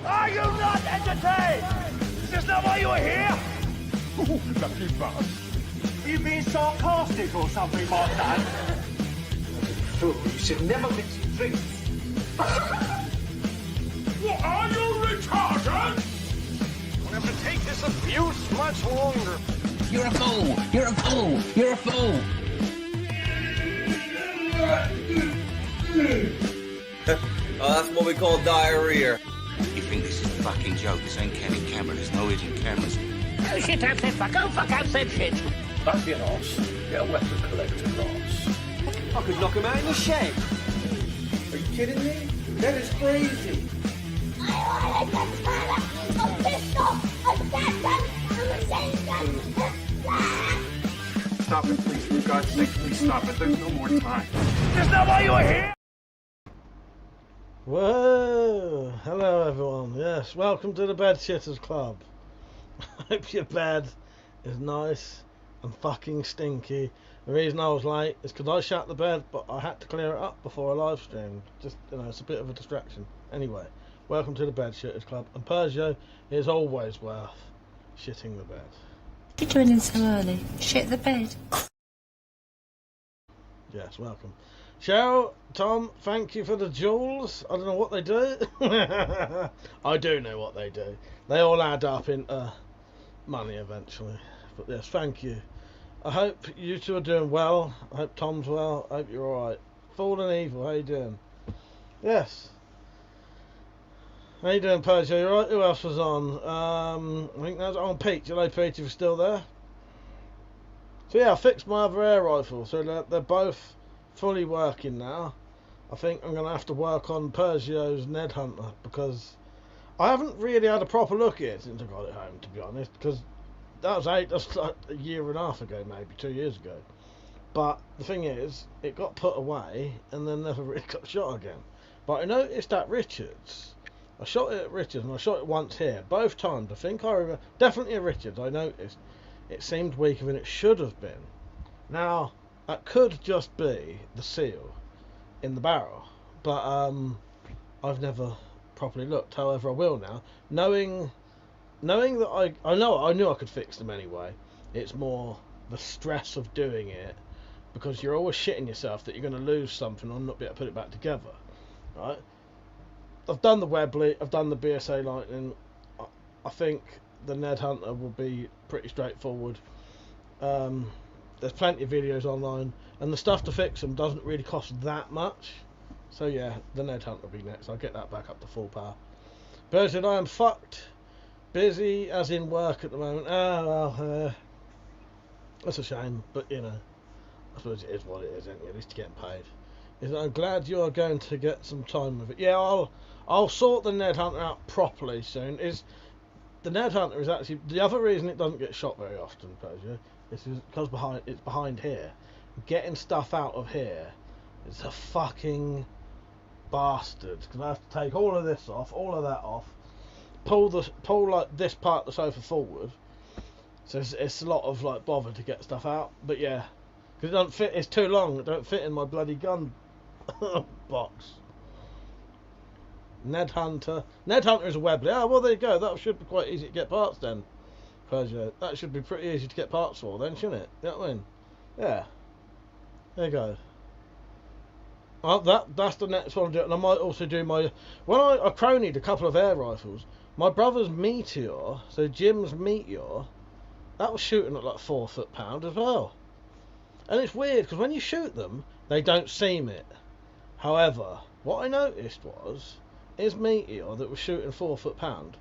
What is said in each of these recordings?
Are you not entertained? Is this not why you were here? Lucky bastard. You being sarcastic or something like that? Fool, you should never mix your drinks. What are you retarded? We'll have to take this abuse much longer. You're a fool! You're a fool! You're a fool! Oh, that's what we call diarrhea. You think this is a fucking joke? This ain't Kenny camera. There's no hidden cameras. Oh shit, I've said fuck. Oh fuck, I've said shit. Don't be an arse. Get a weapon collector, Ross. I could knock him out in the shed. Are you kidding me? That is crazy. Stop it, please. For God's sake, please stop it. There's no more time. Is this not why you were here? Whoa! Hello everyone, yes, welcome to the Bed Shitters Club. I hope your bed is nice and fucking stinky. The reason I was late is because I shut the bed, but I had to clear it up before I live streamed. Just, you know, it's a bit of a distraction. Anyway, welcome to the Bed Shitters Club, and Peugeot is always worth shitting the bed. What are you doing in so early? Shit the bed. Yes, welcome. Cheryl, Tom, thank you for the jewels. I don't know what they do. I do know what they do. They all add up into money eventually. But yes, thank you. I hope you two are doing well. I hope Tom's well. I hope you're alright. Fallen Evil, how you doing? Yes. How you doing, Peugeot? You alright? Who else was on? I think that's on Pete. Hello, Pete, if you're still there. So yeah, I fixed my other air rifle. So they're both fully working now. I think I'm going to have to work on Peugeot's Ned Hunter because I haven't really had a proper look at it since I got it home, to be honest, because that's like a year and a half ago, maybe 2 years ago. But the thing is, it got put away and then never really got shot again. But I noticed at Richards, I shot it at Richards and I shot it once here. Both times, I think I remember, definitely at Richards, I noticed it seemed weaker than it should have been. Now, that could just be the seal in the barrel, but I've never properly looked. However, I will now, knowing that I knew I could fix them anyway. It's more the stress of doing it because you're always shitting yourself that you're going to lose something or not be able to put it back together. Right? I've done the Webley, I've done the BSA Lightning. I think the Ned Hunter will be pretty straightforward. There's plenty of videos online, and the stuff to fix them doesn't really cost that much. So yeah, the Ned Hunter will be next. I'll get that back up to full power. Person, I am fucked. Busy as in work at the moment. That's a shame, but you know, I suppose it is what it is, ain't it? At least you're getting paid. I'm glad you are going to get some time with it. Yeah, I'll sort the Ned Hunter out properly soon. The Ned Hunter is actually the other reason it doesn't get shot very often, Peugeot. This is because it's behind here. Getting stuff out of here is a fucking bastard. Because I have to take all of this off, all of that off, pull like this part of the sofa forward. So it's a lot of like bother to get stuff out. But yeah, because it doesn't fit. It's too long. It don't fit in my bloody gun box. Ned Hunter. Ned Hunter is a Webley. Ah, well there you go. That should be quite easy to get parts then. Peugeot. That should be pretty easy to get parts for then, shouldn't it? You know what I mean? Yeah. There you go. That's the next one I'm doing. And I might also do my... When I cronied a couple of air rifles, my brother's Meteor, so Jim's Meteor, that was shooting at like 4 foot-pound as well. And it's weird, because when you shoot them, they don't seem it. However, what I noticed was, his Meteor that was shooting 4 foot-pound,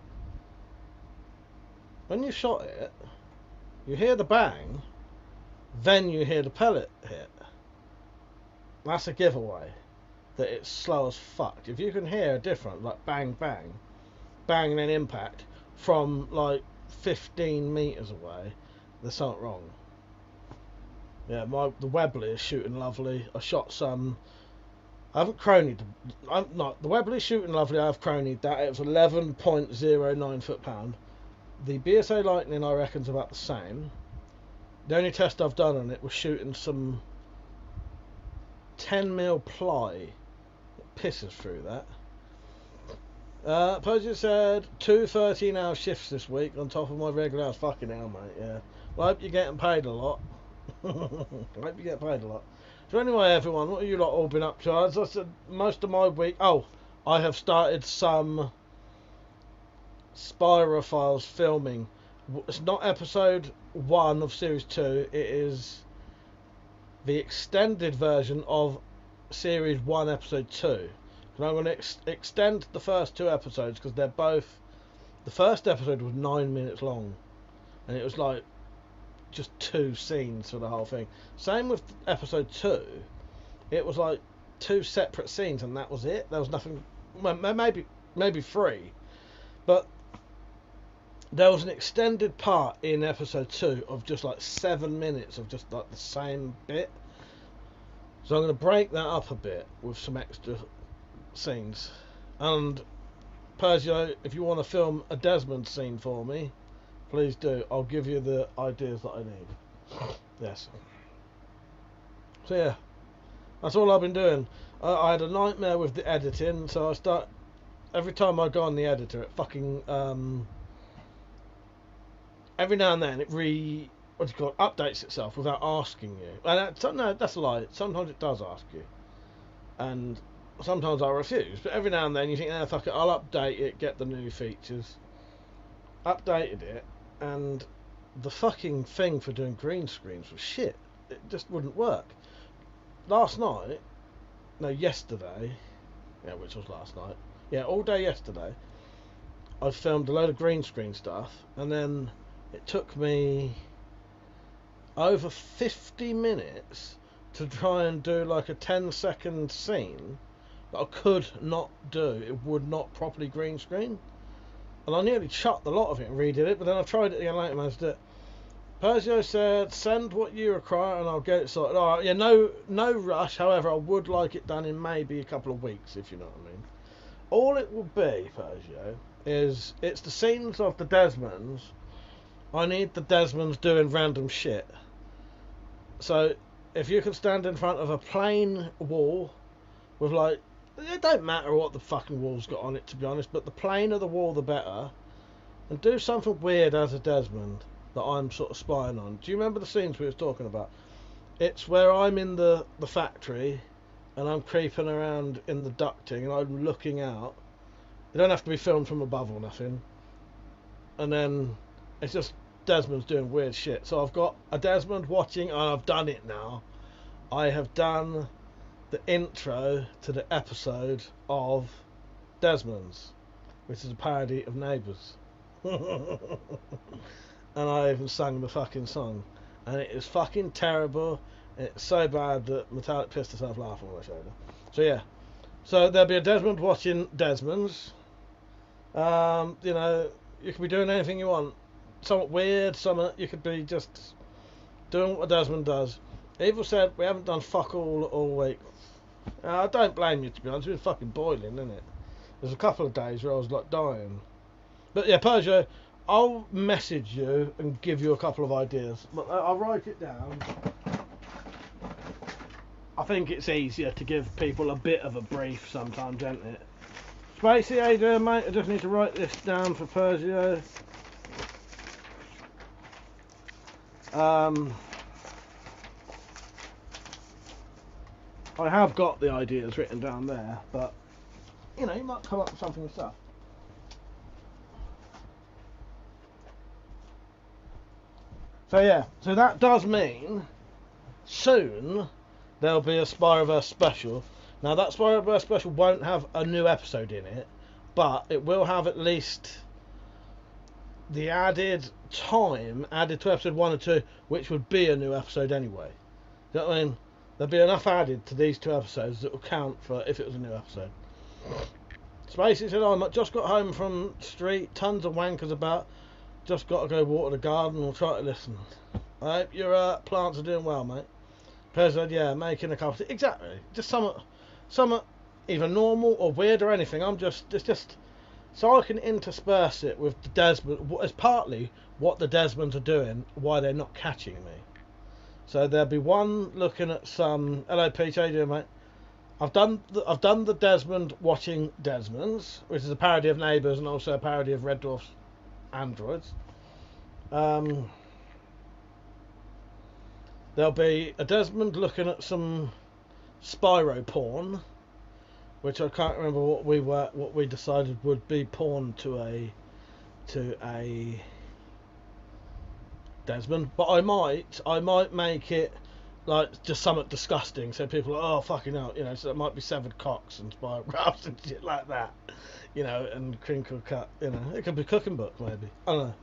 when you shot it, you hear the bang, then you hear the pellet hit. That's a giveaway that it's slow as fuck. If you can hear a different, like bang, bang, bang and then impact from like 15 meters away, there's something wrong. Yeah, the Webley is shooting lovely. I shot some. I haven't cronied. I'm not the Webley shooting lovely. I've cronied that. It was 11.09 foot-pound. The BSA Lightning, I reckon, is about the same. The only test I've done on it was shooting some 10mm ply. It pisses through that. Posey said 2 13-hour shifts this week on top of my regular hours. Fucking hell, mate, yeah. Well, I hope you're getting paid a lot. I hope you get paid a lot. So anyway, everyone, what have you lot all been up to? As I said, most of my week... Oh, I have started some Spyrophiles filming. It's not episode 1 of series 2. It is the extended version of series 1, episode 2. And I'm going to extend the first 2 episodes because they're both... The first episode was 9 minutes long. And it was like just 2 scenes for the whole thing. Same with episode 2. It was like 2 separate scenes and that was it. There was nothing... Well, maybe 3. But there was an extended part in episode 2 of just like 7 minutes of just like the same bit. So I'm going to break that up a bit with some extra scenes. And Persia, if you want to film a Desmond scene for me, please do. I'll give you the ideas that I need. Yes. So yeah, that's all I've been doing. I had a nightmare with the editing, so I start... Every time I go on the editor, it fucking... every now and then it updates itself without asking you. And no, that's a lie. Sometimes it does ask you. And sometimes I refuse. But every now and then you think, fuck it, I'll update it, get the new features. Updated it, and the fucking thing for doing green screens was shit. It just wouldn't work. Yesterday, which was last night. Yeah, all day yesterday, I filmed a load of green screen stuff, and then it took me over 50 minutes to try and do like a 10-second scene that I could not do. It would not properly green screen. And I nearly shut the lot of it and redid it, but then I tried it again later and managed it. Persio said, send what you require and I'll get it sorted. Alright, yeah, no rush. However, I would like it done in maybe a couple of weeks, if you know what I mean. All it will be, Persio, is it's the scenes of the Desmonds. I need the Desmonds doing random shit. So, if you can stand in front of a plain wall with like... It don't matter what the fucking wall's got on it, to be honest, but the plainer the wall, the better. And do something weird as a Desmond that I'm sort of spying on. Do you remember the scenes we were talking about? It's where I'm in the factory and I'm creeping around in the ducting and I'm looking out. You don't have to be filmed from above or nothing. And then it's just Desmond's doing weird shit. So I've got a Desmond watching, and I've done it now. I have done the intro to the episode of Desmond's, which is a parody of Neighbours. And I even sang the fucking song, and it is fucking terrible. It's so bad that Metallic pissed herself laughing when I showed her. So yeah, so there'll be a Desmond watching Desmond's. You could be doing anything you want. Somewhat weird, you could be just doing what a Desmond does. Evil said we haven't done fuck all week. I don't blame you, to be honest. It was fucking boiling, isn't it? There's a couple of days where I was like dying. But yeah, Persia, I'll message you and give you a couple of ideas. But I'll write it down. I think it's easier to give people a bit of a brief sometimes, isn't it? Spacey, how you doing, mate? I just need to write this down for Persia. I have got the ideas written down there, but you might come up with something yourself. So yeah, so that does mean soon there'll be a Spyroverse special. Now that Spyroverse special won't have a new episode in it, but it will have at least the added time added to episode 1 and 2, which would be a new episode anyway. Do you know what I mean? There'll be enough added to these 2 episodes that will count for if it was a new episode. Spacey said, I just got home from street, tons of wankers about, just got to go water the garden, we'll try to listen. I hope your plants are doing well, mate. Pez said, yeah, making a cup of tea. Exactly. Just some either normal or weird or anything. It's just so I can intersperse it with the Desmond. It's partly what the Desmonds are doing, why they're not catching me. So there'll be one looking at some... Hello, Pete, how you doing, mate? I've done the Desmond watching Desmonds, which is a parody of Neighbours and also a parody of Red Dwarf's Androids. There'll be a Desmond looking at some Spyro porn, which I can't remember what we decided would be porn to a Desmond, but I might make it like just something disgusting, so people are, oh fucking hell, you know, so it might be severed cocks and spirographs and shit like that, you know, and crinkle cut, you know, it could be cooking book maybe, I don't know.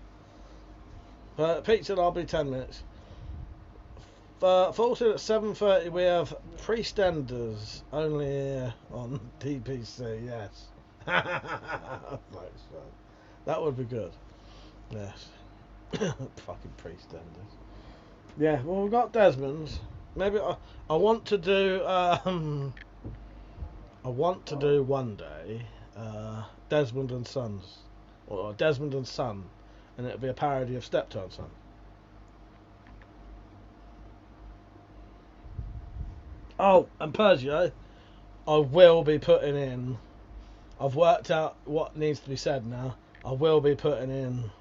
But pizza, I'll be 10 minutes. Fortunately at 7:30 we have Priestenders only here on DPC, yes. That would be good. Yes. Fucking Priestenders. Yeah, well we've got Desmond's. Maybe I want to do one day Desmond and Sons, or Desmond and Son, and it'll be a parody of Steptoe and Son. Oh, and Persia, I will be putting in. I've worked out what needs to be said now. I will be putting in.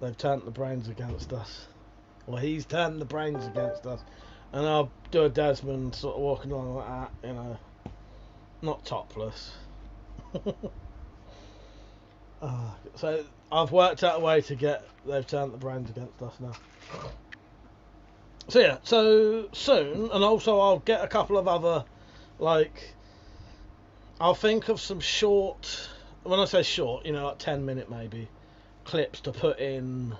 They've turned the brains against us. Well, he's turned the brains against us. And I'll do a Desmond sort of walking along like that, you know. Not topless. So I've worked out a way to get they've turned the brains against us now. So yeah, so soon, and also I'll get a couple of other, like, I'll think of some short, when I say short, you know, like 10-minute maybe, clips to put in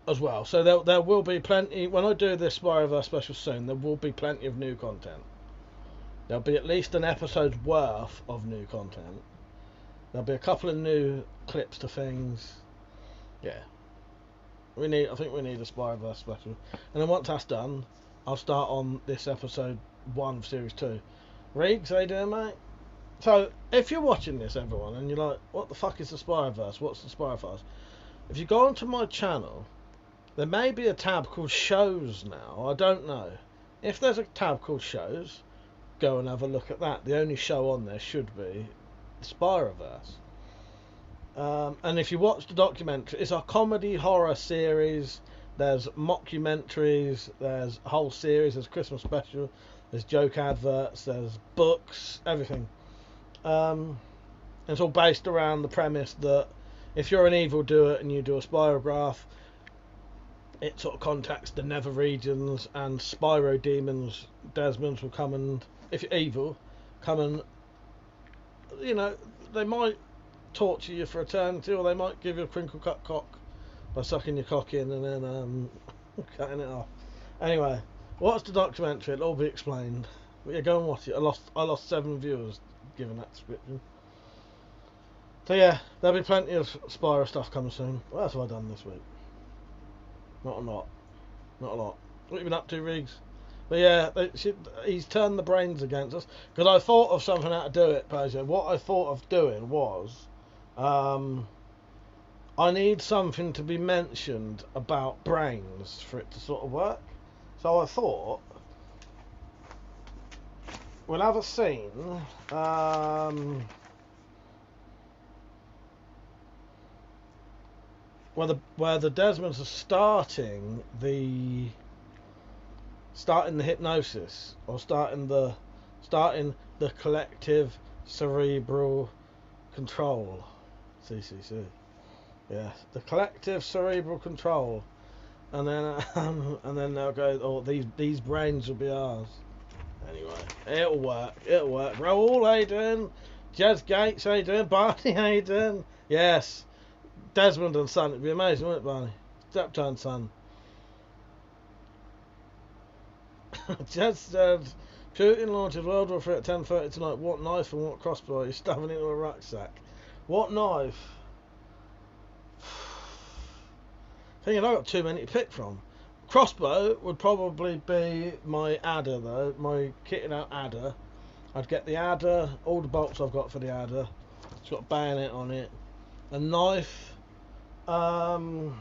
as well. So there will be plenty, when I do this Spyroverse special soon, there will be plenty of new content. There'll be at least an episode's worth of new content. There'll be a couple of new clips to things. Yeah. I think we need a Spyroverse special. And then once that's done, I'll start on this episode 1 of series 2. Riggs, how you doing, mate? So, if you're watching this, everyone, and you're like, what the fuck is the Spyroverse? What's the Spyroverse? If you go onto my channel, there may be a tab called Shows now. I don't know. If there's a tab called Shows, go and have a look at that. The only show on there should be the Spyroverse. And if you watch the documentary, it's a comedy horror series. There's mockumentaries, there's a whole series, there's Christmas special, there's joke adverts, there's books, everything. It's all based around the premise that if you're an evildoer and you do a spirograph, it sort of contacts the nether regions, and Spyro demons, Desmonds, will come and, if you're evil, come and, you know, they might torture you for eternity, or they might give you a crinkle cut cock by sucking your cock in and then cutting it off. Anyway, watch the documentary, it'll all be explained. But yeah, go and watch it. I lost 7 viewers given that description. So yeah, there'll be plenty of Spyro stuff coming soon. What else have I done this week? Not a lot. Not a lot. What have you been up to, Riggs? But yeah, he's turned the brains against us. Because I thought of something how to do it, Persia. What I thought of doing was, I need something to be mentioned about brains for it to sort of work. So I thought, we'll have a scene, where the Desmonds are starting the hypnosis, or starting the collective cerebral control, CCC. Yeah, the collective cerebral control, and then they'll go, oh, these brains will be ours. Anyway, it'll work. Raoul, how you doing? Jez Gates, how you doing? Barney, how you doing? Yes. Desmond and Son, it'd be amazing, wouldn't it, Barney? Steptoe and Son. Just said, Putin launches World War III at 10:30 tonight. What knife and what crossbow are you stuffing into a rucksack? What knife? Thinking I got too many to pick from. Crossbow would probably be my adder, though. My kitted out adder. I'd get the adder, all the bolts I've got for the adder. It's got a bayonet on it. A knife. Oh,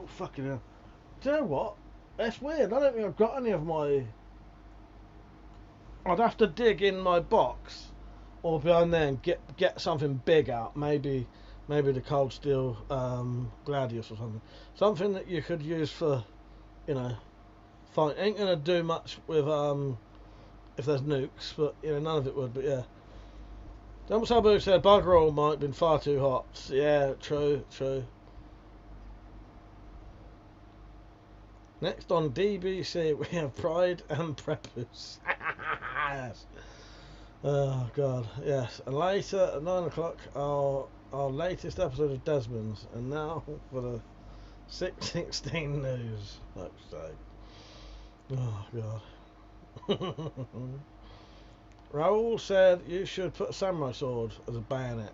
fucking hell. Do you know what? That's weird. I don't think I've got any of my I'd have to dig in my box or behind there and get something big out. Maybe the cold steel Gladius or something. Something that you could use for, you know, fight. Ain't gonna do much with if there's nukes, but you know, none of it would. But yeah. Dumble Sabu said bugger all might have been far too hot. Yeah, true. Next on DBC we have Pride and Preppers. Yes. Oh god, yes. And later at 9 o'clock our latest episode of Desmond's, and now for the 6:16 news. Let's say. Oh god. Raoul said you should put a samurai sword as a bayonet.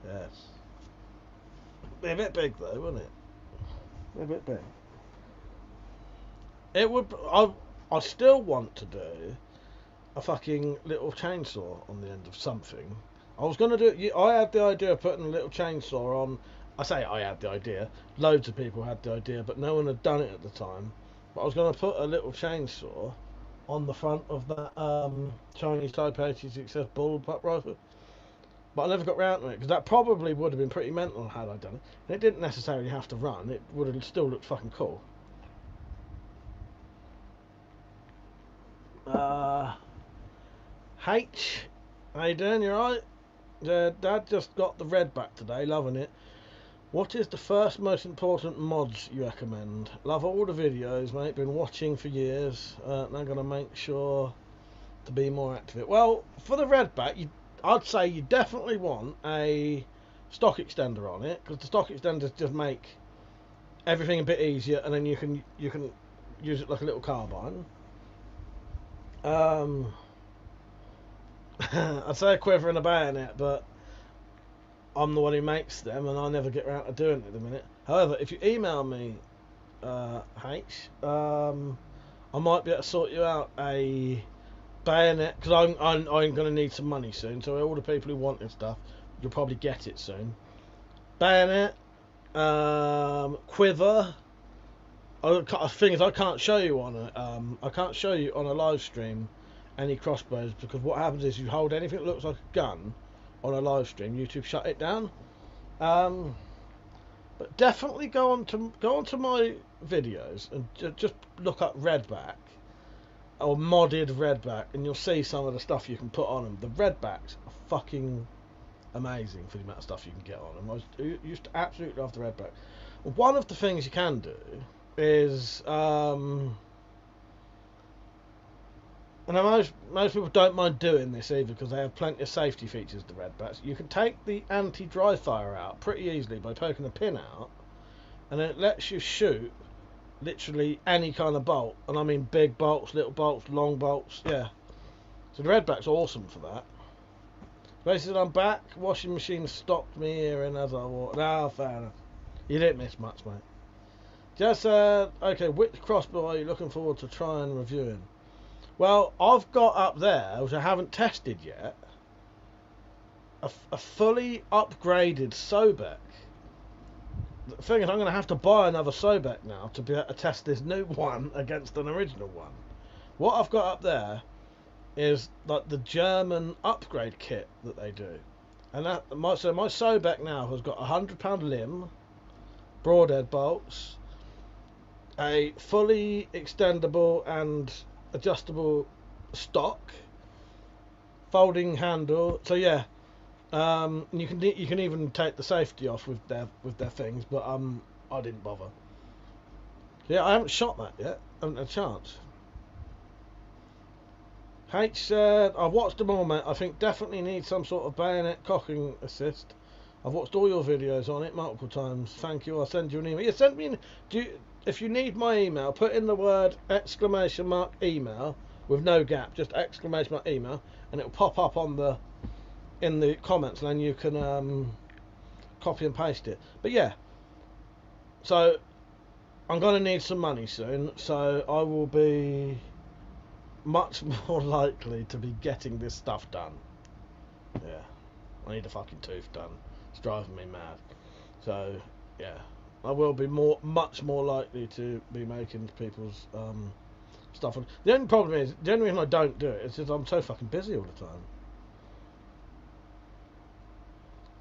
Yes. Be a bit big though, wouldn't it? Be a bit big. It would. I still want to do a fucking little chainsaw on the end of something. I was gonna do it. I had the idea of putting a little chainsaw on. I say I had the idea. Loads of people had the idea, but no one had done it at the time. But I was gonna put a little chainsaw on the front of that Chinese Type 86 bullpup rifle, but I never got round to it because that probably would have been pretty mental had I done it. And it didn't necessarily have to run; it would have still looked fucking cool. H, how you doing? You alright? Dad just got the red back today, loving it. What is the first most important mods you recommend? Love all the videos, mate. Been watching for years. Now gonna make sure to be more active. Well, for the redback, I'd say you definitely want a stock extender on it, because the stock extenders just make everything a bit easier, and then you can use it like a little carbine. I'd say a quiver and a bayonet, but I'm the one who makes them, and I never get around to doing it at the minute. However, if you email me, H, I might be able to sort you out a bayonet, because I'm going to need some money soon, so all the people who want this stuff, you'll probably get it soon. Bayonet, quiver. The thing is, I can't show you on a live stream any crossbows, because what happens is you hold anything that looks like a gun on a live stream, YouTube shut it down. But definitely go onto my videos and just look up redback or modded redback, and you'll see some of the stuff you can put on them. The redbacks are fucking amazing for the amount of stuff you can get on them. I used to absolutely love the redback. One of the things you can do is and most people don't mind doing this either, because they have plenty of safety features, the redbacks. You can take the anti-dry fire out pretty easily by poking a pin out, and then it lets you shoot literally any kind of bolt, and I mean big bolts, little bolts, long bolts, yeah. So the redback's awesome for that. Basically, I'm back. Washing machine stopped me here, and as I walked, fair enough. You didn't miss much, mate. Just okay, which crossbow are you looking forward to trying and reviewing? Well, I've got up there, which I haven't tested yet, a fully upgraded Sobek. The thing is, I'm going to have to buy another Sobek now to be able to test this new one against an original one. What I've got up there is like the German upgrade kit that they do. And my Sobek now has got a £100 limb, broadhead bolts, a fully extendable and adjustable stock, folding handle. So yeah, you can even take the safety off with their things, but I didn't bother. Yeah, I haven't shot that yet. I haven't had a chance. H said, I've watched them all, mate. I think definitely need some sort of bayonet cocking assist. I've watched all your videos on it multiple times. Thank you. I'll send you an email. Yeah, send me. If you need my email, put in the word !email with no gap, just !email, and it'll pop up in the comments, and then you can copy and paste it. But yeah, so I'm gonna need some money soon, so I will be much more likely to be getting this stuff done. Yeah, I need a fucking tooth done. It's driving me mad. So yeah, I will be much more likely to be making people's stuff on. The only problem is, the only reason I don't do it is because I'm so fucking busy all the time.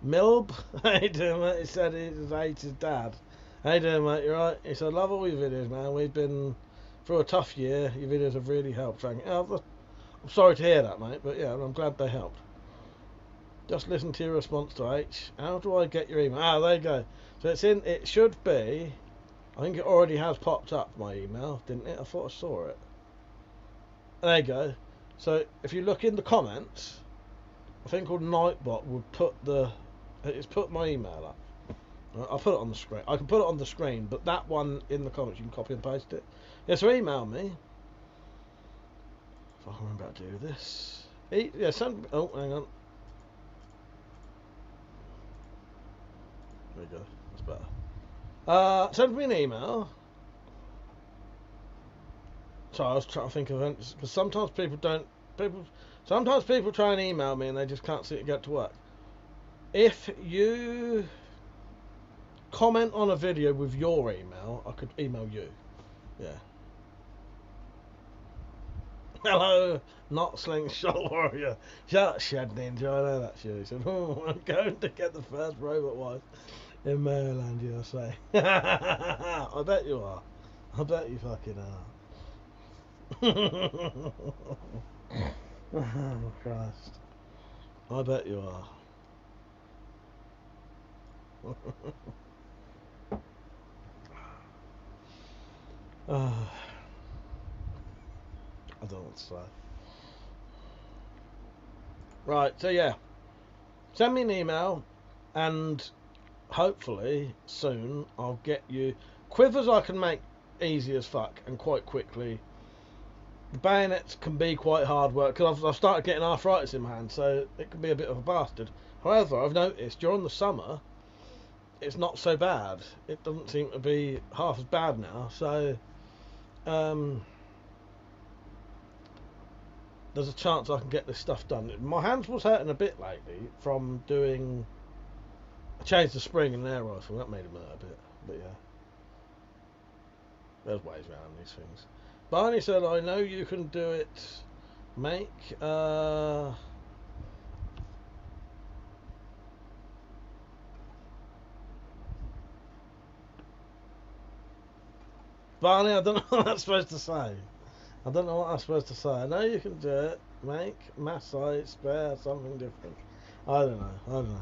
Milb, how you doing, mate? He said he hates his dad. How you doing, mate? You right? He said, love all your videos, man. We've been through a tough year. Your videos have really helped, Frank. I'm sorry to hear that, mate, but yeah, I'm glad they helped. Just listen to your response to H. How do I get your email? Ah, there you go. So it's in. It should be. I think it already has popped up, my email, didn't it? I thought I saw it. There you go. So if you look in the comments, a thing called Nightbot would put the. It's put my email up. I'll put it on the screen. I can put it on the screen, but that one in the comments, you can copy and paste it. Yeah, so email me. If I can remember how to do this. Yeah, send. Oh, hang on. There you go. That's better. Send me an email. So I was trying to think of it, because sometimes sometimes people try and email me and they just can't see it get to work. If you comment on a video with your email, I could email you. Yeah. Hello, not Slingshot Warrior. Shut up, Shed Ninja. I know that's you. He said, oh, I'm going to get the first robot wife in Maryland, USA. I bet you are. I bet you fucking are. Oh, Christ. I bet you are. I don't know what to say. Right, so yeah. Send me an email and hopefully soon I'll get you quivers. I can make easy as fuck and quite quickly. The bayonets can be quite hard work because I've started getting arthritis in my hand, so it can be a bit of a bastard. However, I've noticed during the summer it's not so bad. It doesn't seem to be half as bad now, so there's a chance I can get this stuff done. My hands was hurting a bit lately from doing. I changed the spring in an air rifle. That made them hurt a bit, but yeah. There's ways around these things. Barney said, I know you can do it. Make Barney, I don't know what I'm supposed to say. I don't know what I'm supposed to say. I know you can do it. Make, massage, spare, something different. I don't know.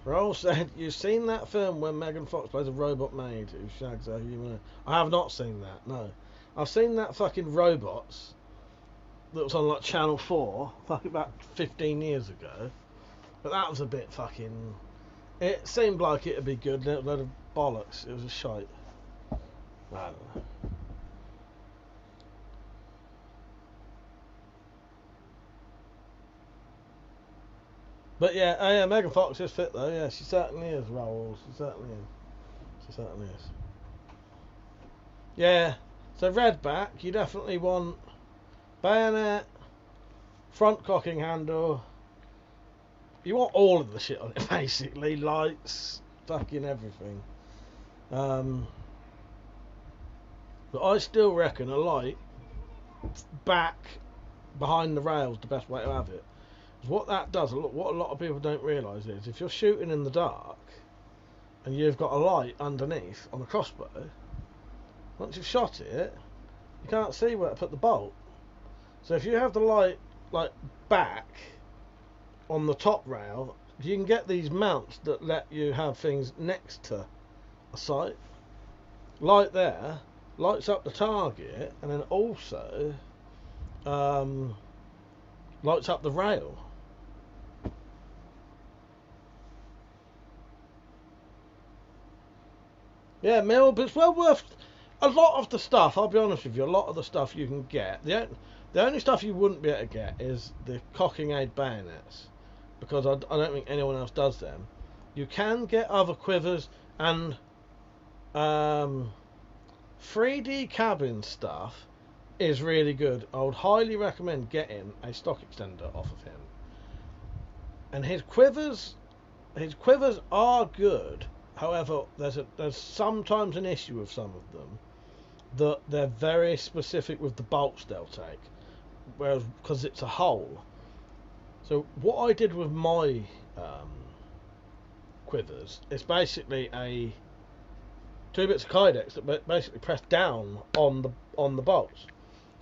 Roll said, you've seen that film where Megan Fox plays a robot maid who shags a human? I have not seen that, no. I've seen that fucking Robots that was on like Channel 4 fucking about 15 years ago. But that was a bit fucking. It seemed like it'd be good, and it was a load of bollocks. It was a shite. I don't know. But yeah, oh yeah, Megan Fox is fit though. Yeah, she certainly is, Raoul. She certainly is. Yeah. So redback, you definitely want bayonet, front cocking handle. You want all of the shit on it, basically. Lights, fucking everything. But I still reckon a light back behind the rail's the best way to have it. What that does, what a lot of people don't realise is, if you're shooting in the dark and you've got a light underneath on a crossbow, once you've shot it, you can't see where to put the bolt. So if you have the light like back on the top rail, you can get these mounts that let you have things next to a sight. Light there lights up the target, and then also lights up the rail. Yeah, Mel, but it's well worth a lot of the stuff. I'll be honest with you, a lot of the stuff you can get. The only stuff you wouldn't be able to get is the cocking aid bayonets, because I don't think anyone else does them. You can get other quivers and 3D cabin stuff is really good. I would highly recommend getting a stock extender off of him. And his quivers are good. However, there's sometimes an issue with some of them, that they're very specific with the bolts they'll take, whereas because it's a hole. So what I did with my quivers is basically two bits of kydex that basically press down on the bolts,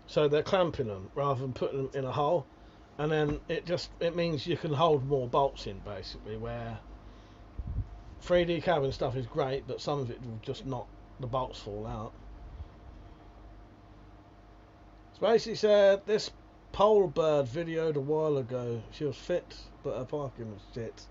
so they're clamping them rather than putting them in a hole, and then it means you can hold more bolts in basically. Where 3D cabin stuff is great, but some of it will just not, the bolts fall out. It's basically said this pole bird videoed a while ago. She was fit, but her parking was shit.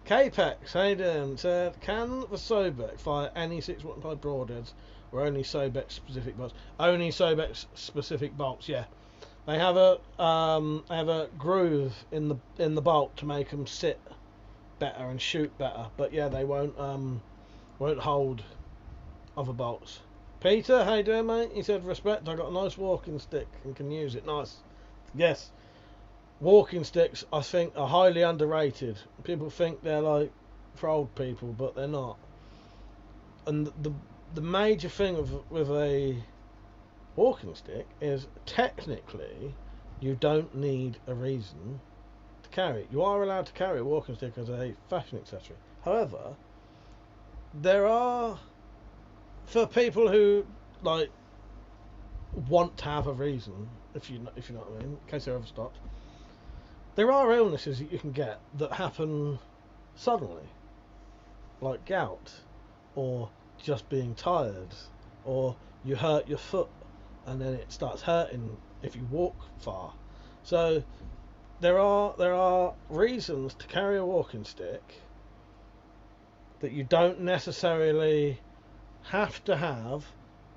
Capex, how you doing? Said, can the Sobek fire any 6.5 broadheads or only Sobek specific bolts? Only Sobek specific bolts, yeah. They have a groove in the bolt to make them sit better and shoot better, but yeah, they won't hold other bolts. Peter, how you doing, mate? He said, respect, I got a nice walking stick and can use it. Nice. Yes. Walking sticks, I think, are highly underrated. People think they're like for old people, but they're not. And the major thing with a walking stick is technically you don't need a reason to carry it. You are allowed to carry a walking stick as a fashion accessory. However, there are, for people who like want to have a reason, if you know what I mean, in case they're ever stopped. There are illnesses that you can get that happen suddenly, like gout, or just being tired, or you hurt your foot and then it starts hurting if you walk far. So there are reasons to carry a walking stick that you don't necessarily have to have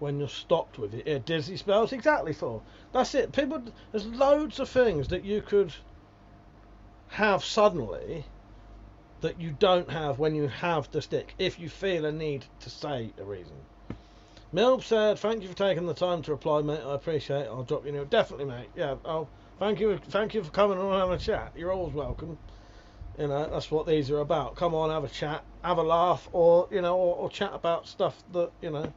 when you're stopped with it. Yeah, dizzy spells, exactly, for that's it. People, there's loads of things that you could have suddenly that you don't have when you have the stick, if you feel a need to say a reason. Milb said, thank you for taking the time to reply, mate. I appreciate it. I'll drop you a note. Definitely, mate. Yeah, thank you for coming on and having a chat. You're always welcome. You know, that's what these are about. Come on, have a chat, have a laugh, or you know, or chat about stuff that, you know,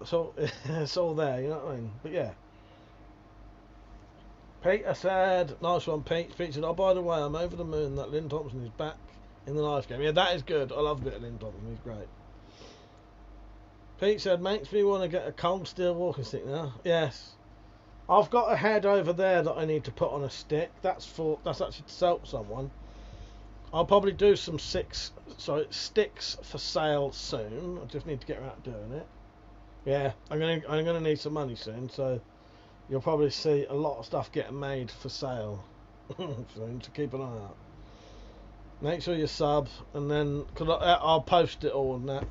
so it's all there, you know what I mean? But yeah. Peter said, nice one, Pete. Pete said, oh, by the way, I'm over the moon that Lynn Thompson is back in the knife game. Yeah, that is good. I love a bit of Lynn Thompson. He's great. Pete said, makes me want to get a cold steel walking stick now. Yes. I've got a head over there that I need to put on a stick. That's actually to sell to someone. I'll probably do some sticks for sale soon. I just need to get around doing it. Yeah, I'm gonna need some money soon, so you'll probably see a lot of stuff getting made for sale soon, so keep an eye out. Make sure you sub, and then I'll post it all and that.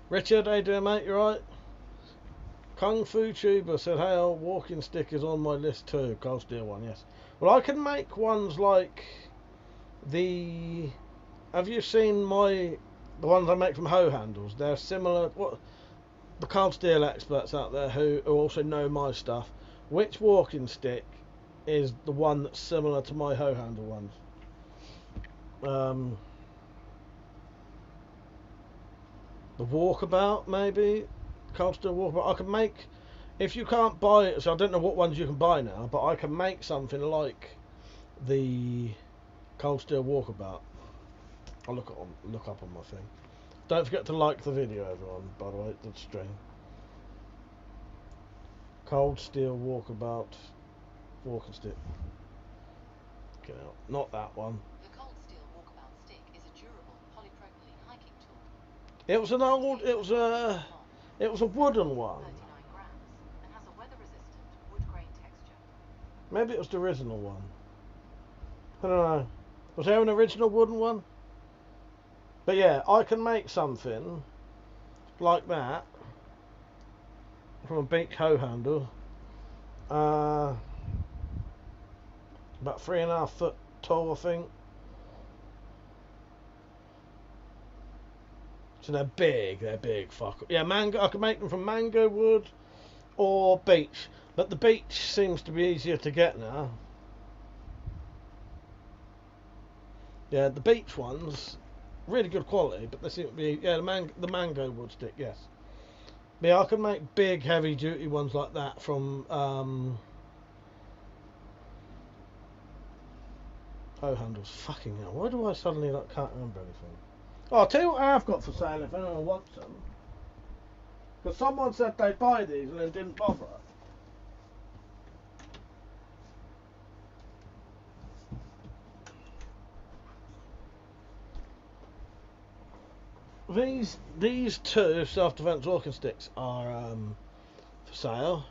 Richard, how you doing, mate? You right? Kung Fu Tuber said, hey, a walking stick is on my list too. Cold steel one, yes. Well, I can make ones like the... Have you seen the ones I make from hoe handles? They're similar... The cold steel experts out there who also know my stuff. Which walking stick is the one that's similar to my hoe handle ones? The walkabout, maybe? Cold steel walkabout. I can make, if you can't buy it, so I don't know what ones you can buy now, but I can make something like the cold steel walkabout. I'll look up on my thing. Don't forget to like the video, everyone, by the way, the stream. Cold steel walkabout walking stick. Get out. Not that one. The cold steel walkabout stick is a durable polypropylene hiking tool. It was an old. It was a wooden one. 39 grams and has a weather-resistant wood grain texture. Maybe it was the original one. I don't know. Was there an original wooden one? But yeah, I can make something like that from a beach hoe handle. About 3.5 foot tall, I think. So they're big. Fuck. Yeah, mango. I can make them from mango wood or beech, but the beech seems to be easier to get now. Yeah, the beech ones really good quality, but they seem to be, yeah, the mango wood stick, yes. Yeah, I can make big, heavy-duty ones like that from hoe handles. Fucking hell, why do I suddenly like can't remember anything? Oh, I'll tell you what I've got for sale if anyone wants them. Because someone said they'd buy these and then didn't bother. These two self-defense walking sticks are for sale.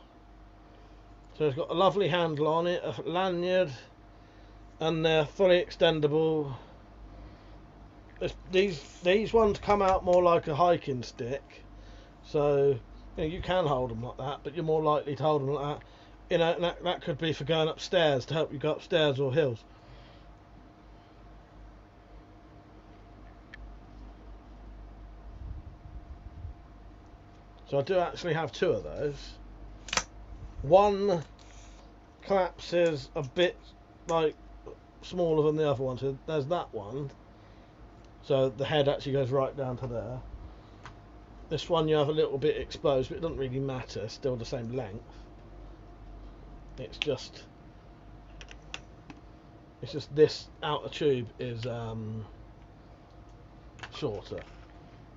So it's got a lovely handle on it, a lanyard, and they're fully extendable. These ones come out more like a hiking stick, so you know, you can hold them like that, but you're more likely to hold them like that. You know, and that could be for going upstairs, to help you go upstairs or hills. So I do actually have two of those. One collapses a bit like smaller than the other one, so there's that one. So the head actually goes right down to there. This one you have a little bit exposed, but it doesn't really matter, it's still the same length. It's just this outer tube is shorter,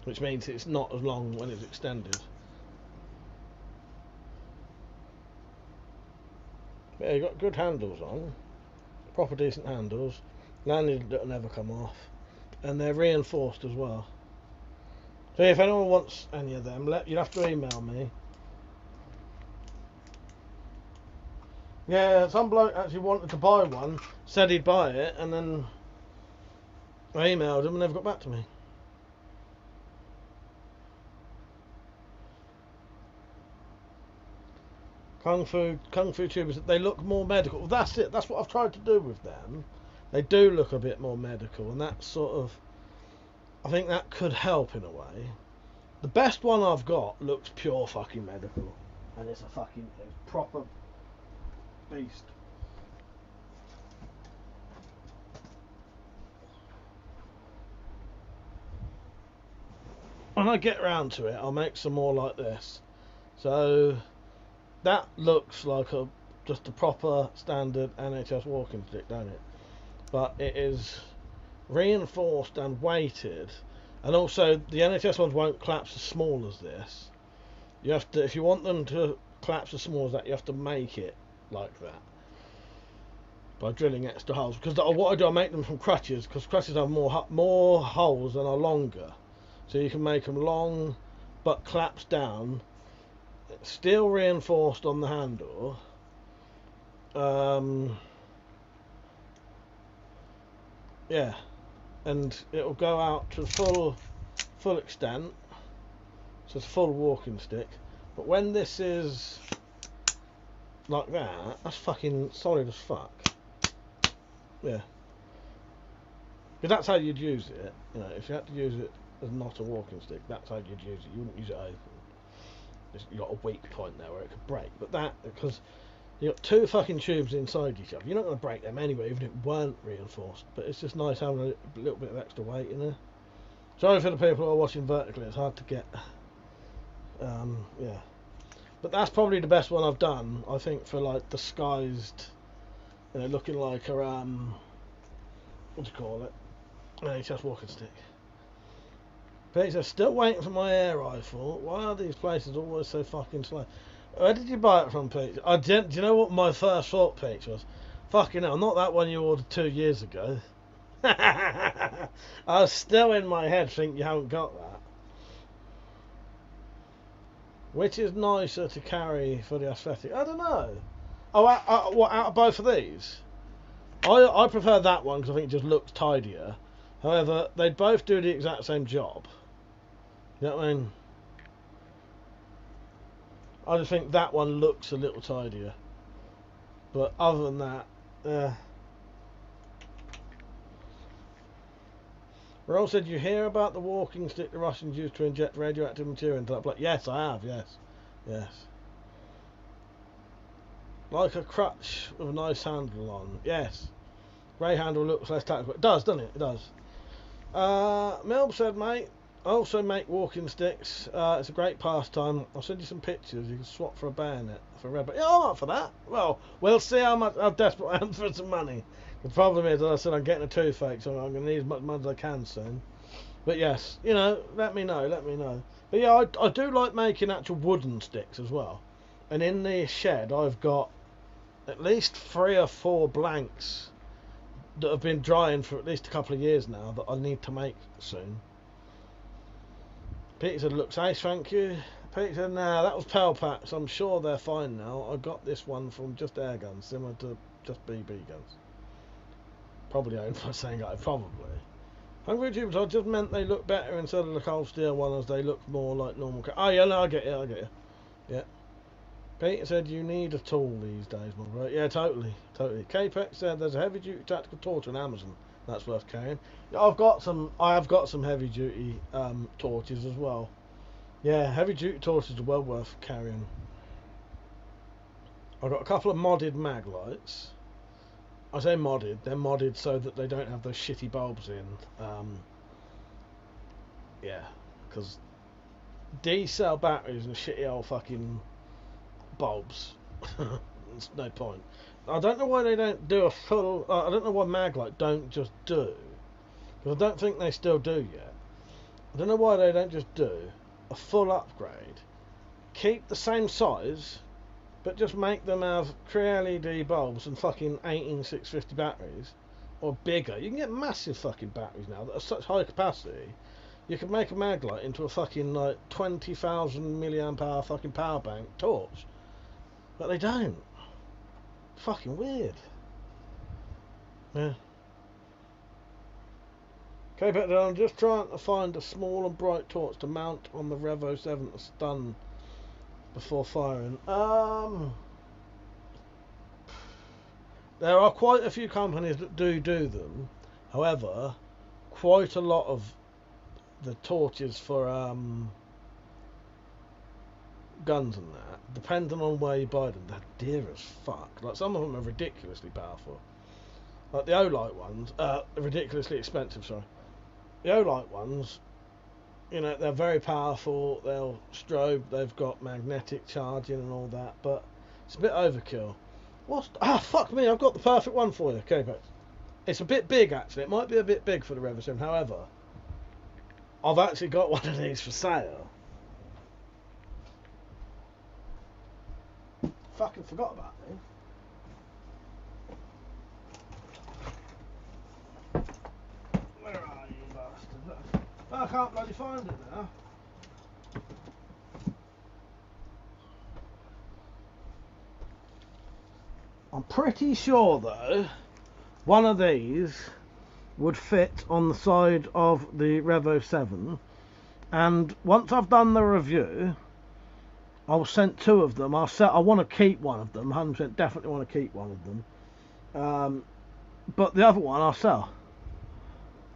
which means it's not as long when it's extended. Yeah, you've got good handles on, proper decent handles, lanyard that'll never come off, and they're reinforced as well. So if anyone wants any of them, you'll have to email me. Yeah, some bloke actually wanted to buy one, said he'd buy it, and then I emailed him and never got back to me. Kung Fu tubers, they look more medical. Well, that's it. That's what I've tried to do with them. They do look a bit more medical, and that sort of, I think that could help in a way. The best one I've got looks pure fucking medical, and it's a proper beast. When I get round to it, I'll make some more like this. So that looks like just a proper standard NHS walking stick, don't it? But it is reinforced and weighted, and also the NHS ones won't collapse as small as this. You have to, if you want them to collapse as small as that, you have to make it like that by drilling extra holes. Because what I do, I make them from crutches, because crutches have more holes and are longer, so you can make them long but collapse down. Still reinforced on the handle. Yeah, and it'll go out to full extent, so it's a full walking stick. But when this is like that, that's fucking solid as fuck. Yeah, because that's how you'd use it. You know, if you had to use it as not a walking stick, that's how you'd use it. You wouldn't use it open. You got a weak point there where it could break. But that, because you got two fucking tubes inside each other, you're not going to break them anyway, even if it weren't reinforced. But it's just nice having a little bit of extra weight in there. Sorry for the people who are watching vertically, it's hard to get. Yeah. But that's probably the best one I've done, I think, for like disguised, you know, looking like a, what do you call it? NHS walking stick. Peter, still waiting for my air rifle. Why are these places always so fucking slow? Where did you buy it from, Peter? Do you know what my first thought, Peter, was? Fucking hell, not that one you ordered 2 years ago. I was still in my head thinking you haven't got that. Which is nicer to carry for the aesthetic? I don't know. Oh, what, out of both of these? I prefer that one because I think it just looks tidier. However, they both do the exact same job. You know what I mean? I just think that one looks a little tidier. But other than that, Roll said, you hear about the walking stick the Russians used to inject radioactive material into that blood? Yes, I have, yes. Yes. Like a crutch with a nice handle on. Yes. Grey handle looks less tactical. It does, doesn't it? It does. Milb said, mate, I also make walking sticks. It's a great pastime. I'll send you some pictures. You can swap for a bayonet for a red. Yeah, I'm up for that. Well, we'll see how desperate I am for some money. The problem is, as I said, I'm getting a toothache, so I'm going to need as much money as I can soon. But yes, you know, let me know. But yeah, I do like making actual wooden sticks as well. And in the shed, I've got at least 3 or 4 blanks that have been drying for at least a couple of years now that I need to make soon. Peter said, looks ace, thank you. Peter said, nah, that was Pal Packs. I'm sure they're fine now. I got this one from Just Air Guns, similar to Just BB Guns. Probably owned by saying I probably. Hungry Tubes, I just meant they look better instead of the cold steel one, as they look more like normal. Oh yeah, no, I get you. Yeah. Peter said you need a tool these days, my bro. Yeah, totally. K-Pex said there's a heavy duty tactical torch on Amazon. That's worth carrying. Yeah, I have got some heavy duty torches as well. Yeah, heavy duty torches are well worth carrying. I've got a couple of modded mag lights. I say modded, they're modded so that they don't have those shitty bulbs in. Yeah, because D-cell batteries and shitty old fucking bulbs. There's no point. I don't know why they don't do a full. I don't know why Maglite don't just do, because I don't think they still do yet. I don't know why they don't just do a full upgrade, keep the same size, but just make them have LED bulbs and fucking 18650 batteries, or bigger. You can get massive fucking batteries now that are such high capacity. You can make a Maglite into a fucking like 20,000 milliamp hour fucking power bank torch. But they don't. Fucking weird. Yeah. Okay, but I'm just trying to find a small and bright torch to mount on the Revo 7 to stun before firing. There are quite a few companies that do them. However, quite a lot of the torches for guns and that, depending on where you buy them, they're dear as fuck. Like, some of them are ridiculously powerful. Like the Olight ones, ridiculously expensive, sorry. The Olight ones, you know, they're very powerful, they'll strobe, they've got magnetic charging and all that, but it's a bit overkill. Fuck me, I've got the perfect one for you, okay, but it's a bit big actually, it might be a bit big for the Revo 7, however, I've actually got one of these for sale. Fucking forgot about these. Where are you, bastard? I can't bloody find it now. I'm pretty sure though, one of these would fit on the side of the Revo 7, and once I've done the review, I'll send 2 of them. I want to keep one of them. 100% definitely want to keep one of them. But the other one I'll sell.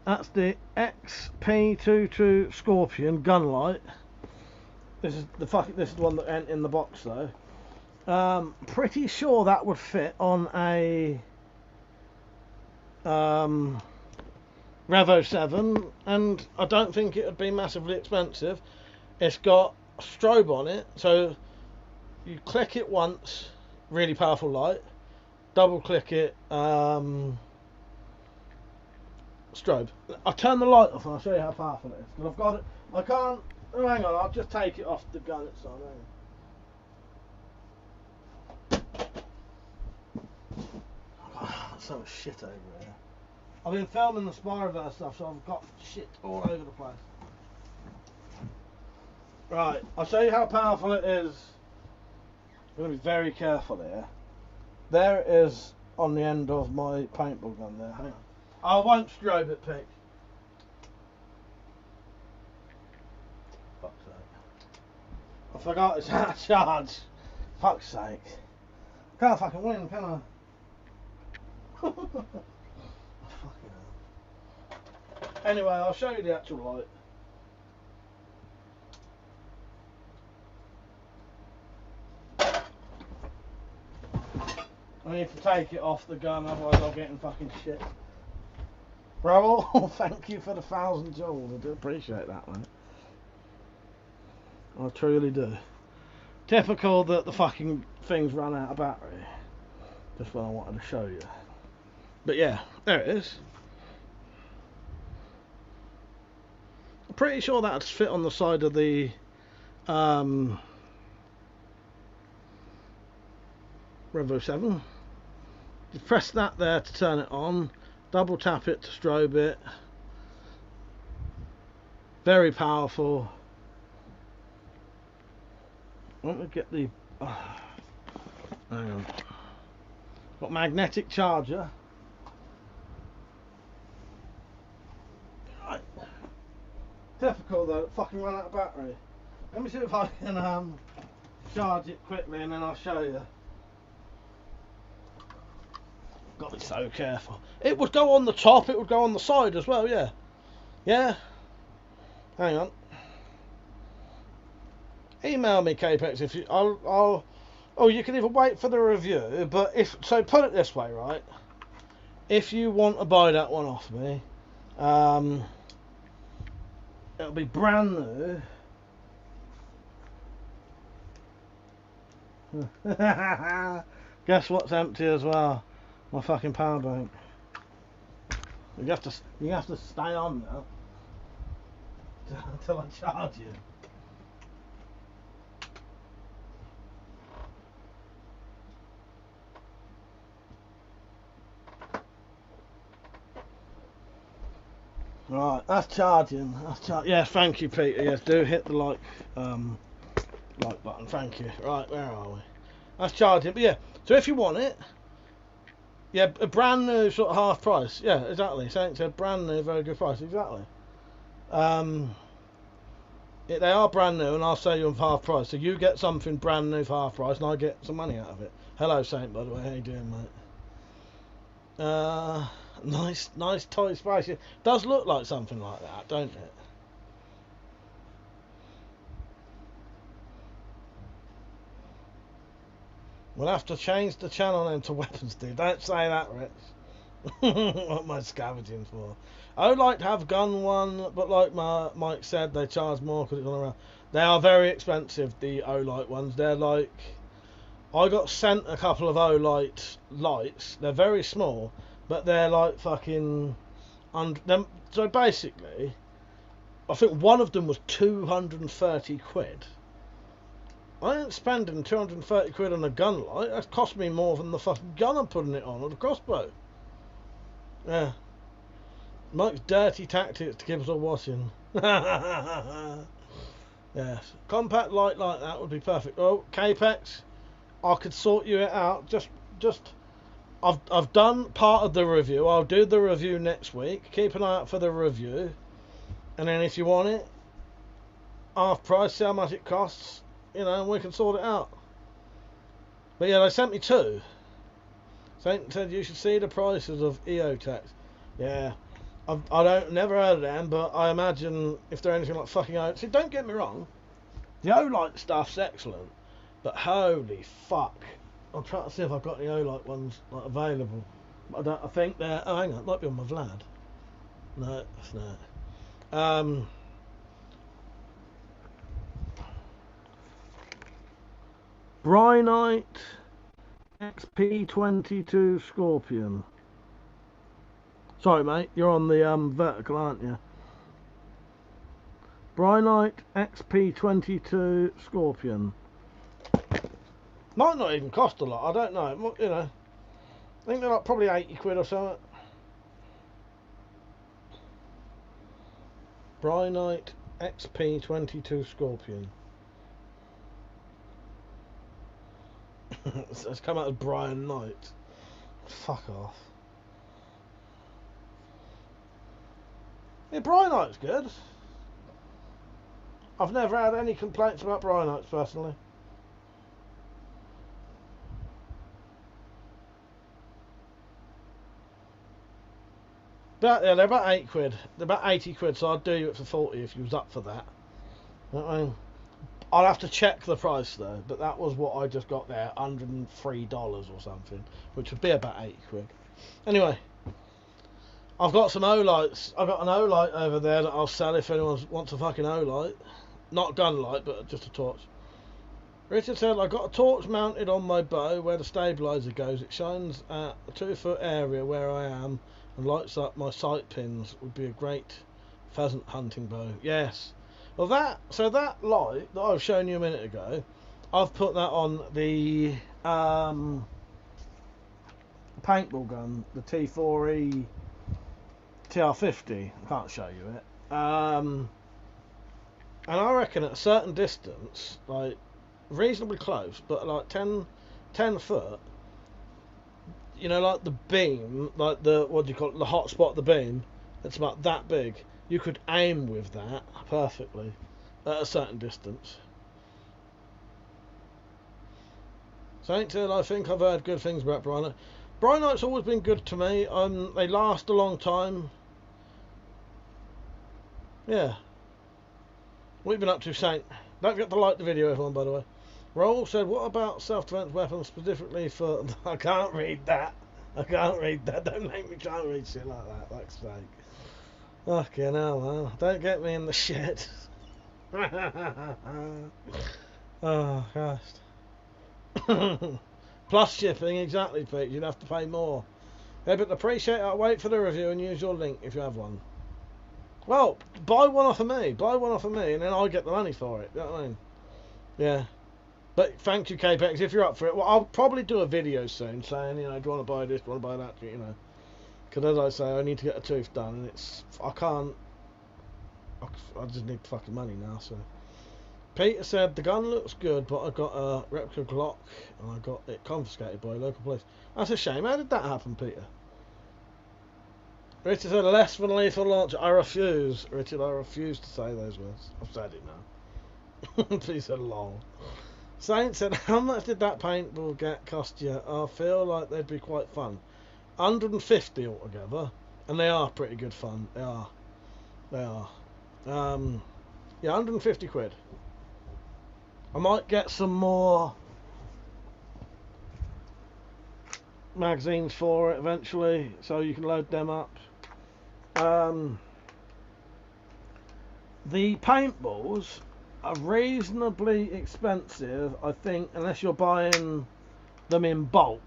That's the XP22 Scorpion Gunlight. This is the one that ain't in the box though. Pretty sure that would fit on a Revo 7, and I don't think it would be massively expensive. It's got a strobe on it, so you click it once, really powerful light, double click it, strobe. I'll turn the light off and I'll show you how powerful it is, because I've got it. I can't. Oh, hang on, I'll just take it off the gun itself. So much shit over here. I've been filming the Spyroverse stuff, so I've got shit all over the place. Right, I'll show you how powerful it is. I'm going to be very careful here. There it is on the end of my paintball gun there. Hang on. I won't strobe it, Pete. Fuck's sake. I forgot it's out of charge. Fuck's sake. Can't fucking win, can I? Fucking hell. Anyway, I'll show you the actual light. I need to take it off the gun, otherwise I'll get in fucking shit. Raoul, thank you for the 1,000 jewels. I do appreciate that, man. I truly do. Typical that the fucking thing's run out of battery. Just what I wanted to show you. But yeah, there it is. I'm pretty sure that'd fit on the side of the Revo 7. You press that there to turn it on. Double tap it to strobe it. Very powerful. Let me get the... hang on. Got magnetic charger. Right. Difficult though, it fucking run out of battery. Let me see if I can charge it quickly and then I'll show you. Got to be so careful. It would go on the top, it would go on the side as well, yeah. Yeah. Hang on. Email me, Capex, if you... I'll oh, you can either wait for the review, but if... So, put it this way, right? If you want to buy that one off me, it'll be brand new. Guess what's empty as well? My fucking power bank. You have to stay on now until I charge you. Right, that's charging. Yeah, thank you, Peter. Yes, do hit the like button. Thank you. Right, where are we? That's charging. But yeah, so if you want it, yeah, a brand new sort of half price. Yeah, exactly. So it's a brand new, very good price. Exactly. They are brand new, and I'll sell you them for half price. So you get something brand new for half price, and I get some money out of it. Hello, Saint. By the way, how you doing, mate? Nice toy spice. It does look like something like that, don't it? We'll have to change the channel name to Weapons Dude. Don't say that, Rich. What am I scavenging for? I would like to have gun one, but like Mike said, they charge more because it's on around. They are very expensive, the O-Light ones. They're like... I got sent a couple of O-Light lights. They're very small, but they're like fucking... So basically, I think one of them was 230 quid. I ain't spending 230 quid on a gun light. That's cost me more than the fucking gun I'm putting it on, or the crossbow. Yeah. Mike's dirty tactics to keep us all watching. Yes. Compact light like that would be perfect. Oh, Capex, I could sort you it out. I've done part of the review. I'll do the review next week. Keep an eye out for the review. And then if you want it, half price, see how much it costs. You know, we can sort it out. But yeah, they sent me two. Saint said you should see the prices of EOTechs. Yeah, never heard of them, but I imagine if they're anything like fucking O. See, don't get me wrong, the O-Light stuff's excellent, but holy fuck, I'm trying to see if I've got any O-Light ones like available. I think they're. Oh, hang on, it might be on my Vlad. No, it's not. Brynite XP22 Scorpion. Sorry, mate, you're on the vertical, aren't you? Brynite XP22 Scorpion. Might not even cost a lot. I don't know. You know, I think they're like probably 80 quid or something. Brynite XP22 Scorpion. It's come out as Brian Knight. Fuck off. Yeah, Brian Knight's good. I've never had any complaints about Brian Knights personally. But yeah, they're about 8 quid. They're about 80 quid, so I'd do you it for 40 if you was up for that. You know what I mean? I'll have to check the price though, but that was what I just got there, $103 or something, which would be about 80 quid. Anyway, I've got some O-lights. I've got an O-light over there that I'll sell if anyone wants a fucking O-light. Not a gun light, but just a torch. Richard said, I got a torch mounted on my bow where the stabiliser goes. It shines at a 2-foot area where I am and lights up my sight pins. Would be a great pheasant hunting bow. Yes. Well, that light that I've shown you a minute ago, I've put that on the paintball gun, the T4E TR50. I can't show you it. And I reckon at a certain distance, like reasonably close, but like 10 foot, you know, like the beam, like the, what do you call it, the hot spot of the beam, it's about that big. You could aim with that perfectly at a certain distance. Saint said, I think I've heard good things about Brynite. Brynite's always been good to me. They last a long time. Yeah. What have you been up to, Saint? Don't forget to like the video, everyone, by the way. Roll said, what about self-defense weapons specifically for... I can't read that. I can't read that. Don't make me try and read shit like that, like sake. Fucking hell, man. Don't get me in the shit. Oh, Christ. Plus shipping, exactly, Pete. You'd have to pay more. Yeah, but appreciate it. I'll wait for the review and use your link if you have one. Well, buy one off of me. Buy one off of me, and then I get the money for it. You know what I mean? Yeah. But thank you, Capex, if you're up for it. Well, I'll probably do a video soon saying, you know, do you want to buy this, do you want to buy that, you know. Because as I say, I need to get a tooth done, and it's... I can't... I just need fucking money now, so... Peter said, the gun looks good, but I got a replica Glock, and I got it confiscated by a local police. That's a shame. How did that happen, Peter? Richard said, less than lethal launcher. I refuse, Richard, I refuse to say those words. I've said it now. Please said lol. Saint said, how much did that paintball get cost you? I feel like they'd be quite fun. 150 altogether, and they are pretty good fun. They are. They are. Yeah, 150 quid. I might get some more magazines for it eventually, so you can load them up. The paintballs are reasonably expensive, I think, unless you're buying them in bulk.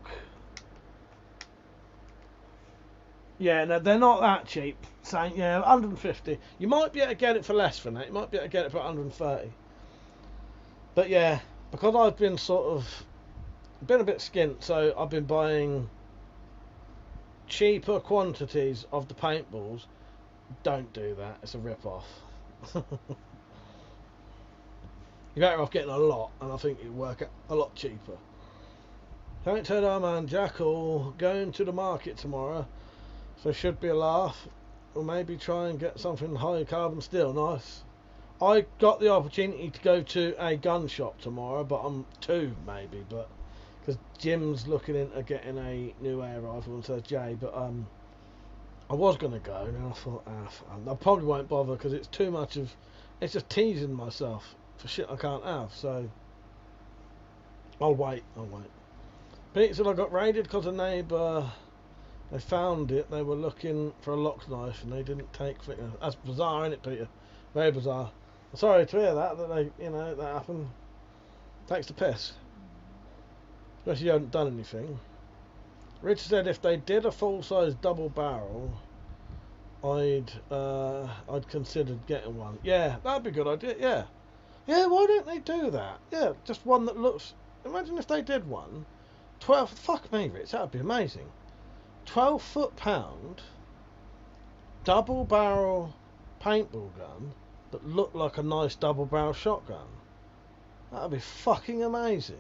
Yeah, no, they're not that cheap. Saying, yeah, 150. You might be able to get it for less than that. You might be able to get it for 130. But yeah, because I've been been a bit skint, so I've been buying cheaper quantities of the paintballs. Don't do that. It's a rip-off. You're better off getting a lot, and I think it'll work out a lot cheaper. Haven't heard our man Jackal going to the market tomorrow, so should be a laugh. Or maybe try and get something high carbon steel. Nice. I got the opportunity to go to a gun shop tomorrow, but I'm two maybe, but because Jim's looking into getting a new air rifle, and so is Jay. But I was gonna go, and then I thought, I probably won't bother because it's too much of, it's just teasing myself for shit I can't have. So I'll wait. Pete said I got raided because a neighbour, they found it. They were looking for a lock knife and they didn't take. That's bizarre, isn't it, Peter? Very bizarre. I'm sorry to hear that they, you know, that happened. Takes the piss. Especially you haven't done anything. Richard said if they did a full-size double barrel, I'd consider getting one. Yeah, that'd be a good idea. Yeah, yeah. Why don't they do that? Yeah, just one that looks. Imagine if they did one. 12. Fuck me, Rich. That'd be amazing. 12 foot-pound double barrel paintball gun that looked like a nice double barrel shotgun. That'd be fucking amazing.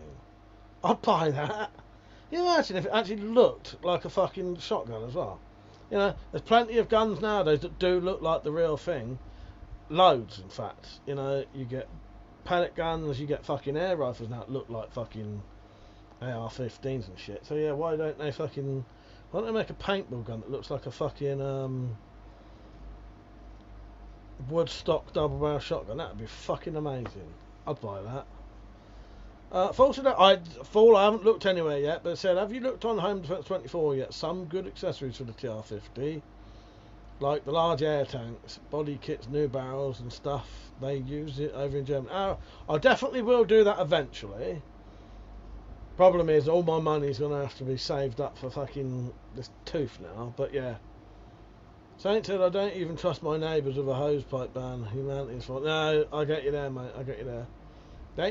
I'd buy that. Can you imagine if it actually looked like a fucking shotgun as well? You know, there's plenty of guns nowadays that do look like the real thing. Loads, in fact. You know, you get pellet guns, you get fucking air rifles now that look like fucking AR-15s and shit. So yeah, why don't they make a paintball gun that looks like a fucking Woodstock double barrel shotgun? That'd be fucking amazing. I'd buy that. Fool said, I haven't looked anywhere yet, but said, have you looked on Home Defense 24 yet? Some good accessories for the TR-50. like the large air tanks, body kits, new barrels and stuff. They use it over in Germany. I definitely will do that eventually. Problem is, all my money's gonna have to be saved up for fucking this tooth now. But yeah. Saint said, I don't even trust my neighbours with a hose pipe ban. Humanity's fault. No, I get you there, mate. I get you there. The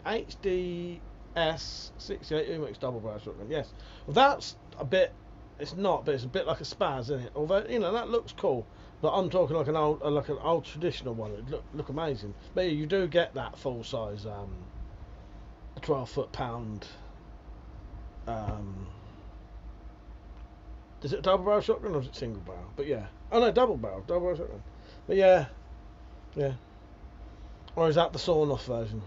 HDS 68 Umix double barrel shotgun. Yes. Well, that's a bit. It's not, but it's a bit like a Spaz, isn't it? Although that looks cool. But I'm talking like an old traditional one. It look amazing. But yeah, you do get that full size 12 foot-pound. Is it a double barrel shotgun or is it single barrel? But yeah. Oh no, double barrel shotgun. But yeah. Yeah. Or is that the sawn off version?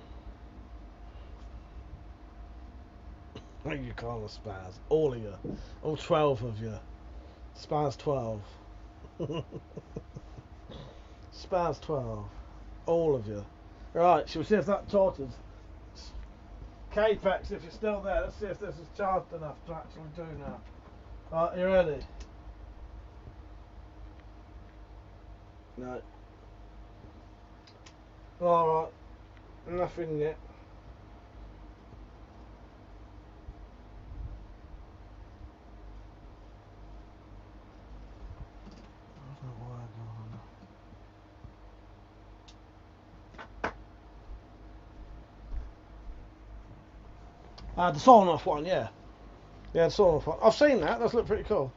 You call a Spaz. All of you. All 12 of you. Spaz 12. Spaz 12. All of you. Right, shall we see if that tortoise? Capex, if you're still there, let's see if this is charged enough to actually do now. Right, you ready? No. Alright. Nothing yet. The sawn off one, yeah. Yeah, the sawn off one. I've seen that, that's looked pretty cool.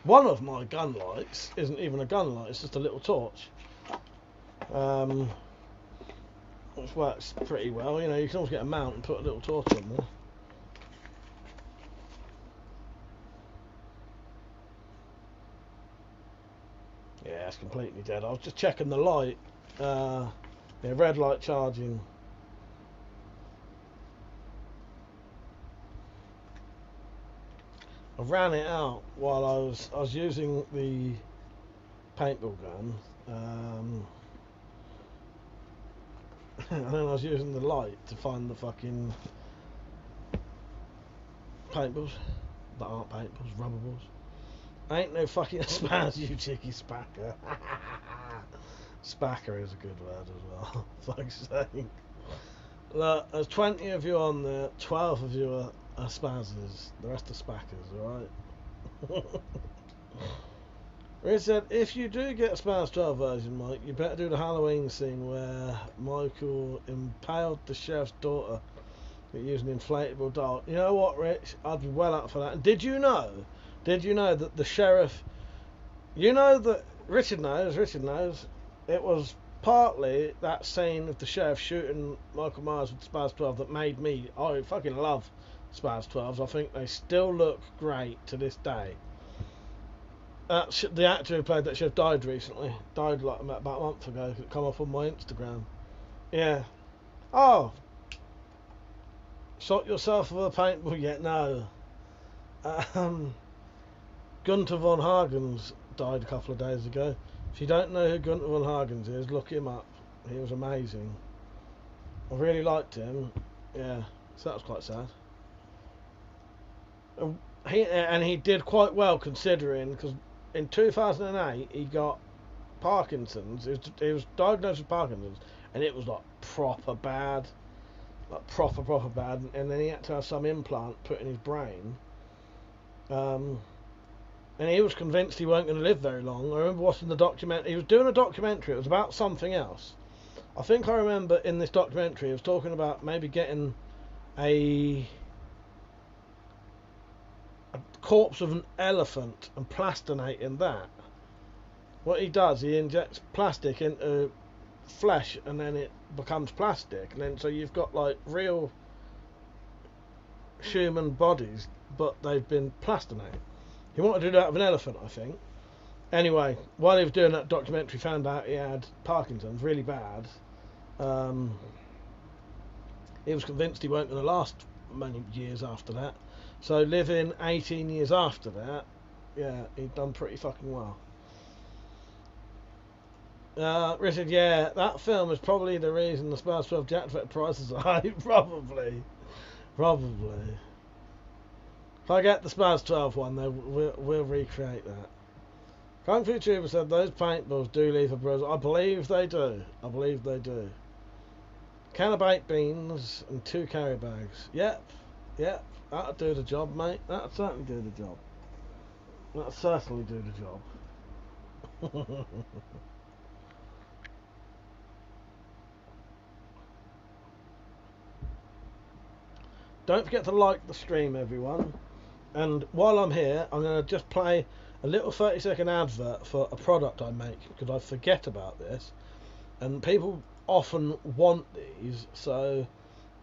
One of my gun lights isn't even a gun light, it's just a little torch. Which works pretty well, you can always get a mount and put a little torch on there. Yeah, it's completely dead. I was just checking the light. Yeah, red light charging. I ran it out while I was using the paintball gun, and then I was using the light to find the fucking paintballs that aren't paintballs, rubber balls. Ain't no fucking Spaz, you cheeky spacker. Spacker is a good word as well. Fuck's sake. Look, there's 20 of you on there, 12 of you are Spazzers, the rest are spackers, alright? He said, if you do get a Spaz 12 version, Mike, you better do the Halloween scene where Michael impaled the sheriff's daughter using an inflatable doll. You know what, Rich? I'd be well up for that. And did you know that the sheriff, that Richard knows, it was partly that scene of the sheriff shooting Michael Myers with Spaz 12 that made me, I fucking love Spaz 12s. I think they still look great to this day. The actor who played that sheriff died recently. Died like about a month ago. It come up on my Instagram. Yeah. Oh. Shot yourself with a paintball yet? No. Gunter von Hagens died a couple of days ago. If you don't know who Gunter von Hagens is, look him up. He was amazing. I really liked him. Yeah, so that was quite sad. He did quite well considering, because in 2008 he got Parkinson's. He was diagnosed with Parkinson's, and it was like proper bad, like proper bad. And then he had to have some implant put in his brain. And he was convinced he weren't going to live very long. I remember watching the documentary. He was doing a documentary. It was about something else. I think I remember in this documentary he was talking about maybe getting a corpse of an elephant and plastinating that. What he does, he injects plastic into flesh and then it becomes plastic. And then so you've got like real human bodies, but they've been plastinated. He wanted to do that with an elephant, I think. Anyway, while he was doing that documentary, found out he had Parkinson's, really bad. He was convinced he weren't going to last many years after that. So living 18 years after that, yeah, he'd done pretty fucking well. Richard, yeah, that film is probably the reason the Spaz 12 jacked prices are high, probably. Probably. If I get the Spaz 12 one, then we'll recreate that. Kung Fu Tuber said those paintballs do leave a bruise. I believe they do. I believe they do. Can of baked beans and 2 carry bags. Yep. Yep. That'll do the job, mate. That'll certainly do the job. That'll certainly do the job. Don't forget to like the stream, everyone. And while I'm here, I'm going to just play a little 30-second advert for a product I make, because I forget about this. And people often want these, so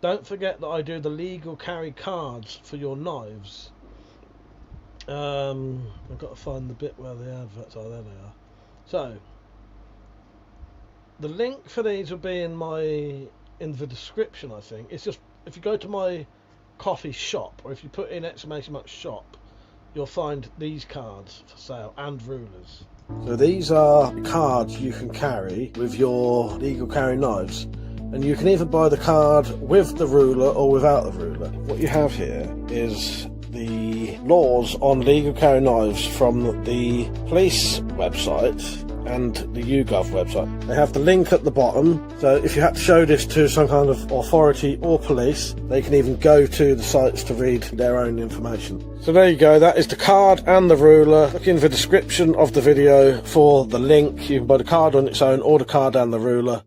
don't forget that I do the legal carry cards for your knives. I've got to find the bit where the adverts are. There they are. So the link for these will be in the description, I think. It's just, if you go to my coffee shop, or if you put in !shop, you'll find these cards for sale and rulers. So these are cards you can carry with your legal carry knives, and you can either buy the card with the ruler or without the ruler. What you have here is the laws on legal carry knives from the police website and the YouGov website. They have the link at the bottom, so if you had to show this to some kind of authority or police, they can even go to the sites to read their own information. So there you go, that is the card and the ruler. Look in the description of the video for the link. You can buy the card on its own or the card and the ruler.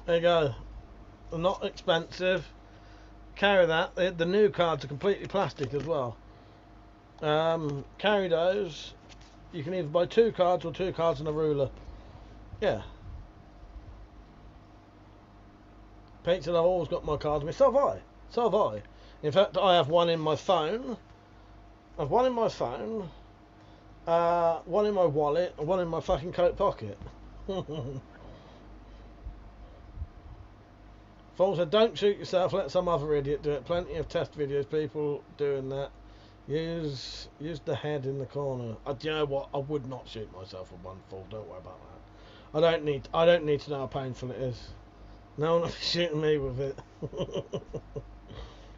There you go. They're not expensive. Carry that. The new cards are completely plastic as well. Carry those. You can either buy 2 cards or 2 cards and a ruler. Yeah. Pete said I've always got my cards with me. So have I. So have I. In fact, I have one in my phone. I have one in my phone. One in my wallet. And one in my fucking coat pocket. Paul said, don't shoot yourself. Let some other idiot do it. Plenty of test videos. People doing that. Use the head in the corner. Do you know what? I would not shoot myself with one fall. Don't worry about that. I don't need to know how painful it is. No one will be shooting me with it.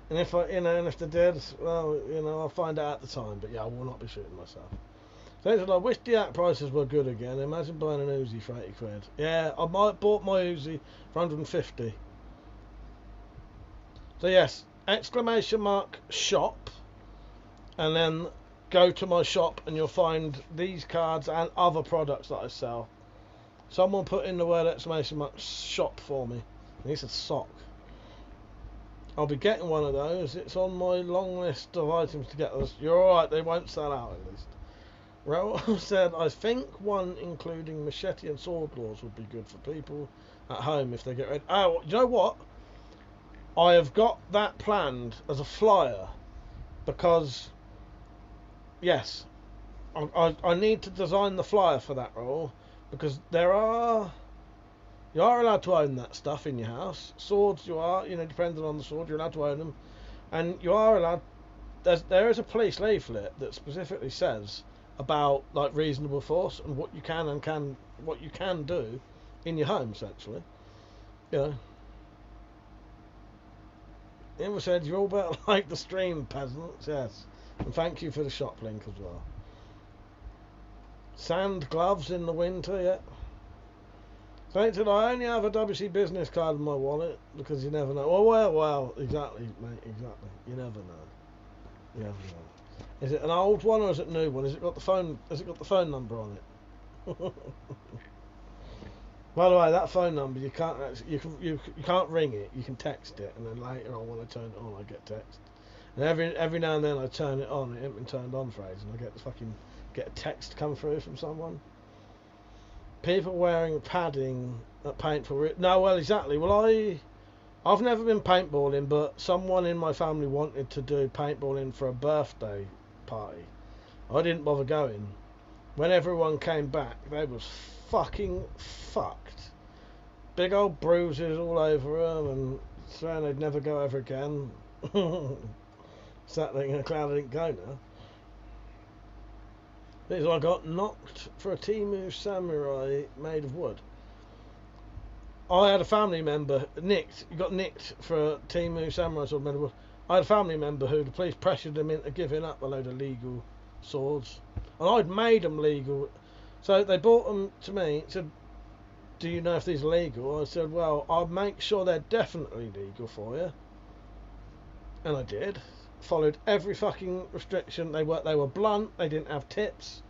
And if if they did, well, I'll find out at the time. But yeah, I will not be shooting myself. So I wish the act prices were good again. Imagine buying an Uzi for 80 quid. Yeah, I might bought my Uzi for 150. So yes, !shop. And then go to my shop and you'll find these cards and other products that I sell. Someone put in the word !shop for me. And he said sock. I'll be getting one of those. It's on my long list of items to get. You're alright, they won't sell out at least. Raoul said, I think one including machete and sword claws would be good for people at home if they get ready. Oh, you know what? I have got that planned as a flyer because... Yes, I need to design the flyer for that role, because you are allowed to own that stuff in your house. Swords, you are, depending on the sword, you're allowed to own them, and you are allowed. There is a police leaflet that specifically says about like reasonable force and what you can do in your home, essentially. Emma said you're all better like the stream, peasants. Yes. And thank you for the shop link as well. Sand gloves in the winter, yeah. Saint said, I only have a WC business card in my wallet because you never know. Well, exactly, mate, exactly. You never know. You never know. Is it an old one or is it a new one? Has it got the phone number on it? By the way, that phone number you can't actually, you can't ring it. You can text it, and then later on when I turn it on, I get text. And every now and then I turn it on. It hasn't been turned on for ages, and I get a text come through from someone. People wearing padding at paintball. No, well, exactly. Well, I've never been paintballing, but someone in my family wanted to do paintballing for a birthday party. I didn't bother going. When everyone came back, they was fucking fucked. Big old bruises all over them, and swearing they'd never go ever again. Sat there in a cloud, I didn't go now. I got knocked for a Timu samurai made of wood. I had a family member got nicked for a Timu Samurai Sword medal. I had a family member who the police pressured him into giving up a load of legal swords, and I'd made them legal. So they brought them to me. Said, "Do you know if these are legal?" I said, "Well, I'll make sure they're definitely legal for you." And I did. Followed every fucking restriction. They were blunt. They didn't have tips.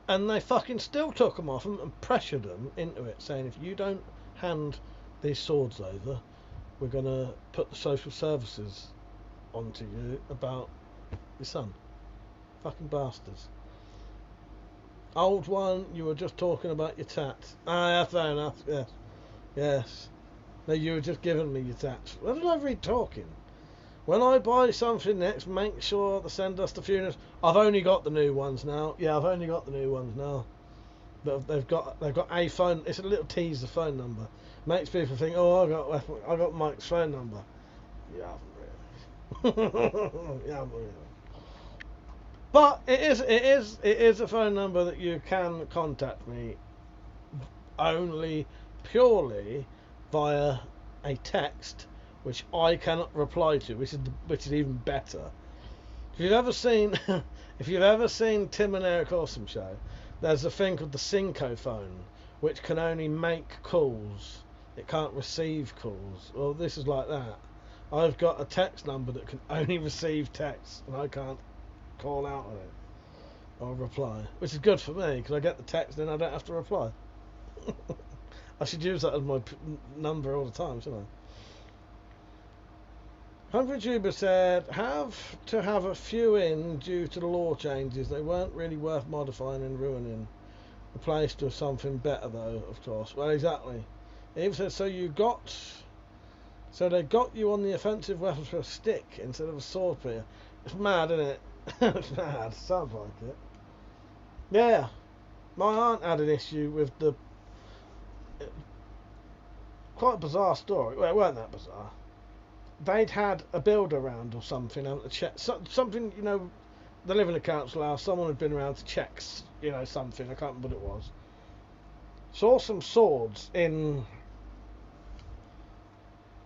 And they fucking still took them off them and pressured them into it, saying, if you don't hand these swords over, we're going to put the social services onto you about your son. Fucking bastards. Old one, you were just talking about your tats. Ah, yeah, fair enough, yes. Yes. No, you were just giving me your tats. Where did I read talking? When I buy something next, make sure to send us the funerals. I've only got the new ones now. Yeah, I've only got the new ones now. They've got a phone. It's a little teaser phone number. Makes people think, oh, I got Mike's phone number. You haven't really. You haven't really. But it is a phone number that you can contact me only purely via a text, which I cannot reply to, which is even better. If you've ever seen Tim and Eric Awesome Show, there's a thing called the Synco phone, which can only make calls. It can't receive calls. Well, this is like that. I've got a text number that can only receive texts, and I can't call out on it or reply, which is good for me because I get the text and I don't have to reply. I should use that as my number all the time, shouldn't I? 100 Juba said, have to have a few in due to the law changes. They weren't really worth modifying and ruining. Replaced with something better though, of course. Well, exactly. He even said, so they got you on the offensive weapons for a stick instead of a sword spear. It's mad, isn't it? It's mad. Sounds like it. Yeah. My aunt had an issue with the... Quite a bizarre story. Well, it weren't that bizarre. They'd had a builder around or something to check something, you know. They live in a council house. Someone had been around to check, you know, something. I can't remember what it was. Saw some swords in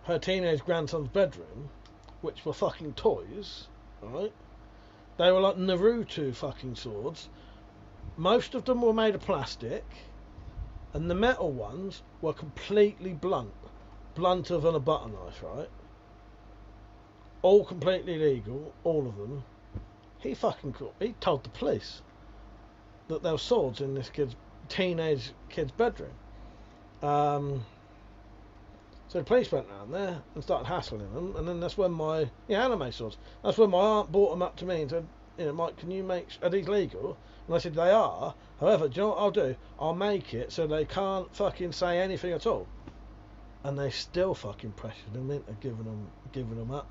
her teenage grandson's bedroom, which were fucking toys, right? They were like Naruto fucking swords. Most of them were made of plastic, and the metal ones were completely blunter than a butter knife, right? All completely legal, all of them. He told the police that there were swords in this teenage kid's bedroom. So the police went round there and started hassling him, and then that's when anime swords. That's when my aunt brought them up to me and said, you know, Mike, can you are these legal? And I said, they are. However, do you know what I'll do? I'll make it so they can't fucking say anything at all. And they still fucking pressured him into giving them up.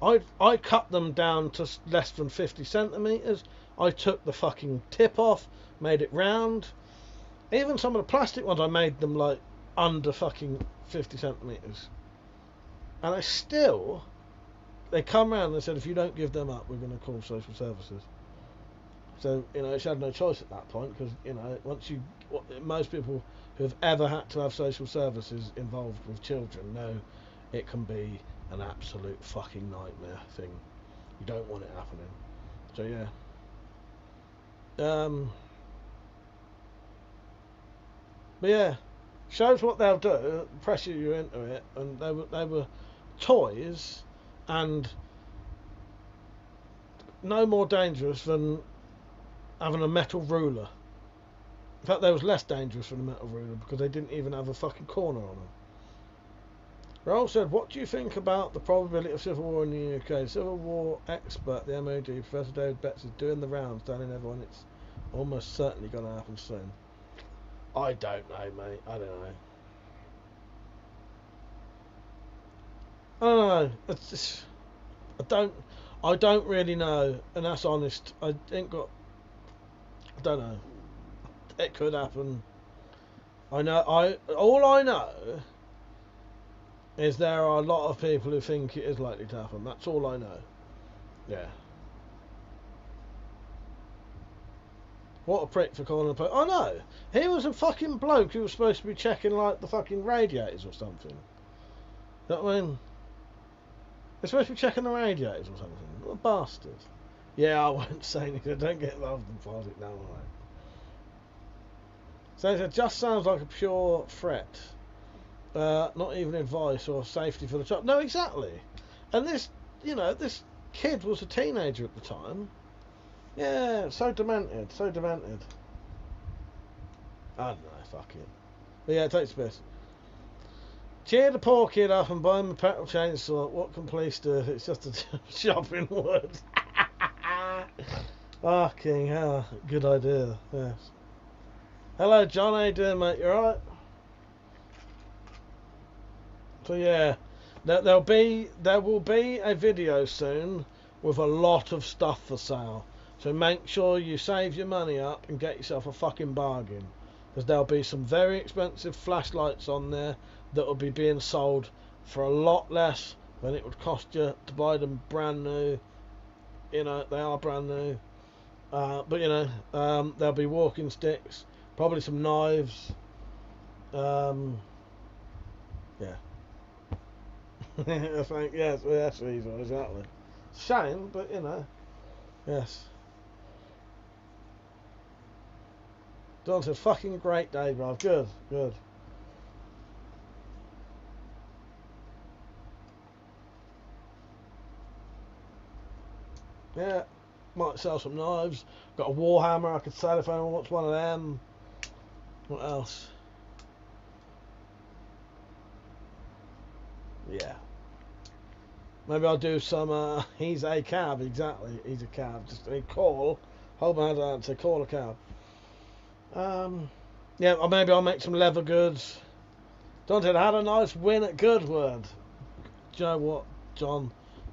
I cut them down to less than 50 centimetres. I took the fucking tip off, made it round. Even some of the plastic ones, I made them like under fucking 50 centimetres. And they come round and said, if you don't give them up, we're going to call social services. So, you know, she had no choice at that point because, you know, most people who have ever had to have social services involved with children know it can be an absolute fucking nightmare thing. You don't want it happening. So yeah. But yeah, shows what they'll do, pressure you into it, and they were toys, and no more dangerous than having a metal ruler. In fact, they was less dangerous than a metal ruler because they didn't even have a fucking corner on them. Raoul said, what do you think about the probability of civil war in the UK? Civil war expert, the MOD, Professor David Betts, is doing the rounds, telling everyone it's almost certainly going to happen soon. I don't know, mate. I don't know. I don't know. It's just, I don't really know, and that's honest. I don't know. It could happen. All I know is there are a lot of people who think it is likely to happen. That's all I know. Yeah. What a prick for calling the police. Oh no, he was a fucking bloke who was supposed to be checking like the fucking radiators or something. You know what I mean? They're supposed to be checking the radiators or something. What a bastard. Yeah, I won't say anything. Don't get involved in politics. No, alright. So it just sounds like a pure threat. Not even advice or safety for the child. No, exactly. And this, this kid was a teenager at the time. Yeah, so demented, so demented. I don't know, fuck it. But yeah, it takes the piss. Cheer the poor kid up and buy him a petrol chainsaw. What can police do if it's just a shopping wood? Fucking hell, good idea, yes. Hello John, how you doing mate, you alright? So yeah, there will be a video soon with a lot of stuff for sale. So make sure you save your money up and get yourself a fucking bargain. Because there'll be some very expensive flashlights on there that will be being sold for a lot less than it would cost you to buy them brand new. They are brand new. But there'll be walking sticks, probably some knives. Yeah. I think, yes, that's reasonable, exactly. Shame, but yes. Don said, fucking great day, bro. Good, good. Yeah, might sell some knives. Got a warhammer I could sell if anyone wants one of them. What else? Yeah. Maybe I'll do some, he's a cab, exactly. He's a cab. Just a call. Hold my hand out and say, call a cab. Yeah, or maybe I'll make some leather goods. Dante had a nice win at Goodwood. Do you know what, John?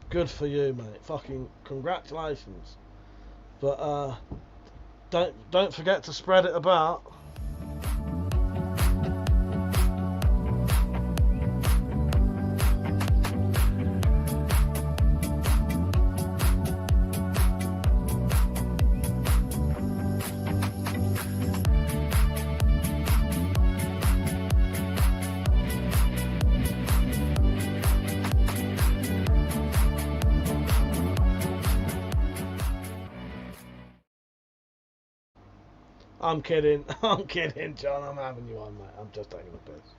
Good for you, mate. Fucking congratulations. But don't forget to spread it about. I'm kidding. I'm kidding, John. I'm having you on, mate. I'm just taking a piss.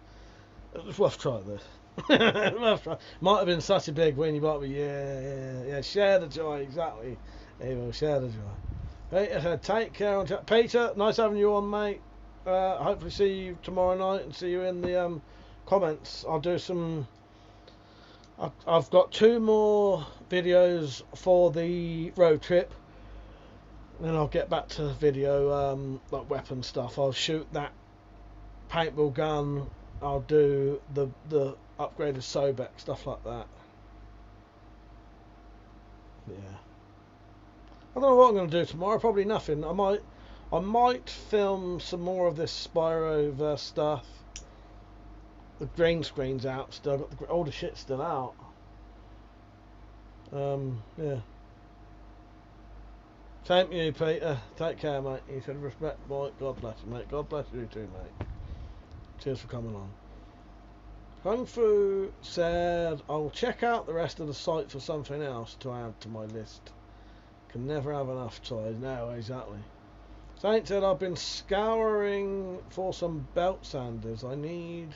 It was worth trying this. Worth trying. Might have been such a big win. You might be, yeah. Share the joy, exactly. There you go, share the joy. Hey, take care. Peter, nice having you on, mate. Hopefully see you tomorrow night and see you in the comments. I'll do some... I've got 2 more videos for the road trip. Then I'll get back to video, like weapon stuff. I'll shoot that paintball gun. I'll do the upgraded Sobek, stuff like that. Yeah. I don't know what I'm going to do tomorrow. Probably nothing. I might film some more of this Spyroverse stuff. The green screen's out still. Got all the shit still out. Yeah. Thank you, Peter. Take care, mate. He said, respect, boy. God bless you, mate. God bless you too, mate. Cheers for coming on. Kung Fu said, I'll check out the rest of the site for something else to add to my list. Can never have enough toys. No, exactly. Saint said, I've been scouring for some belt sanders. I need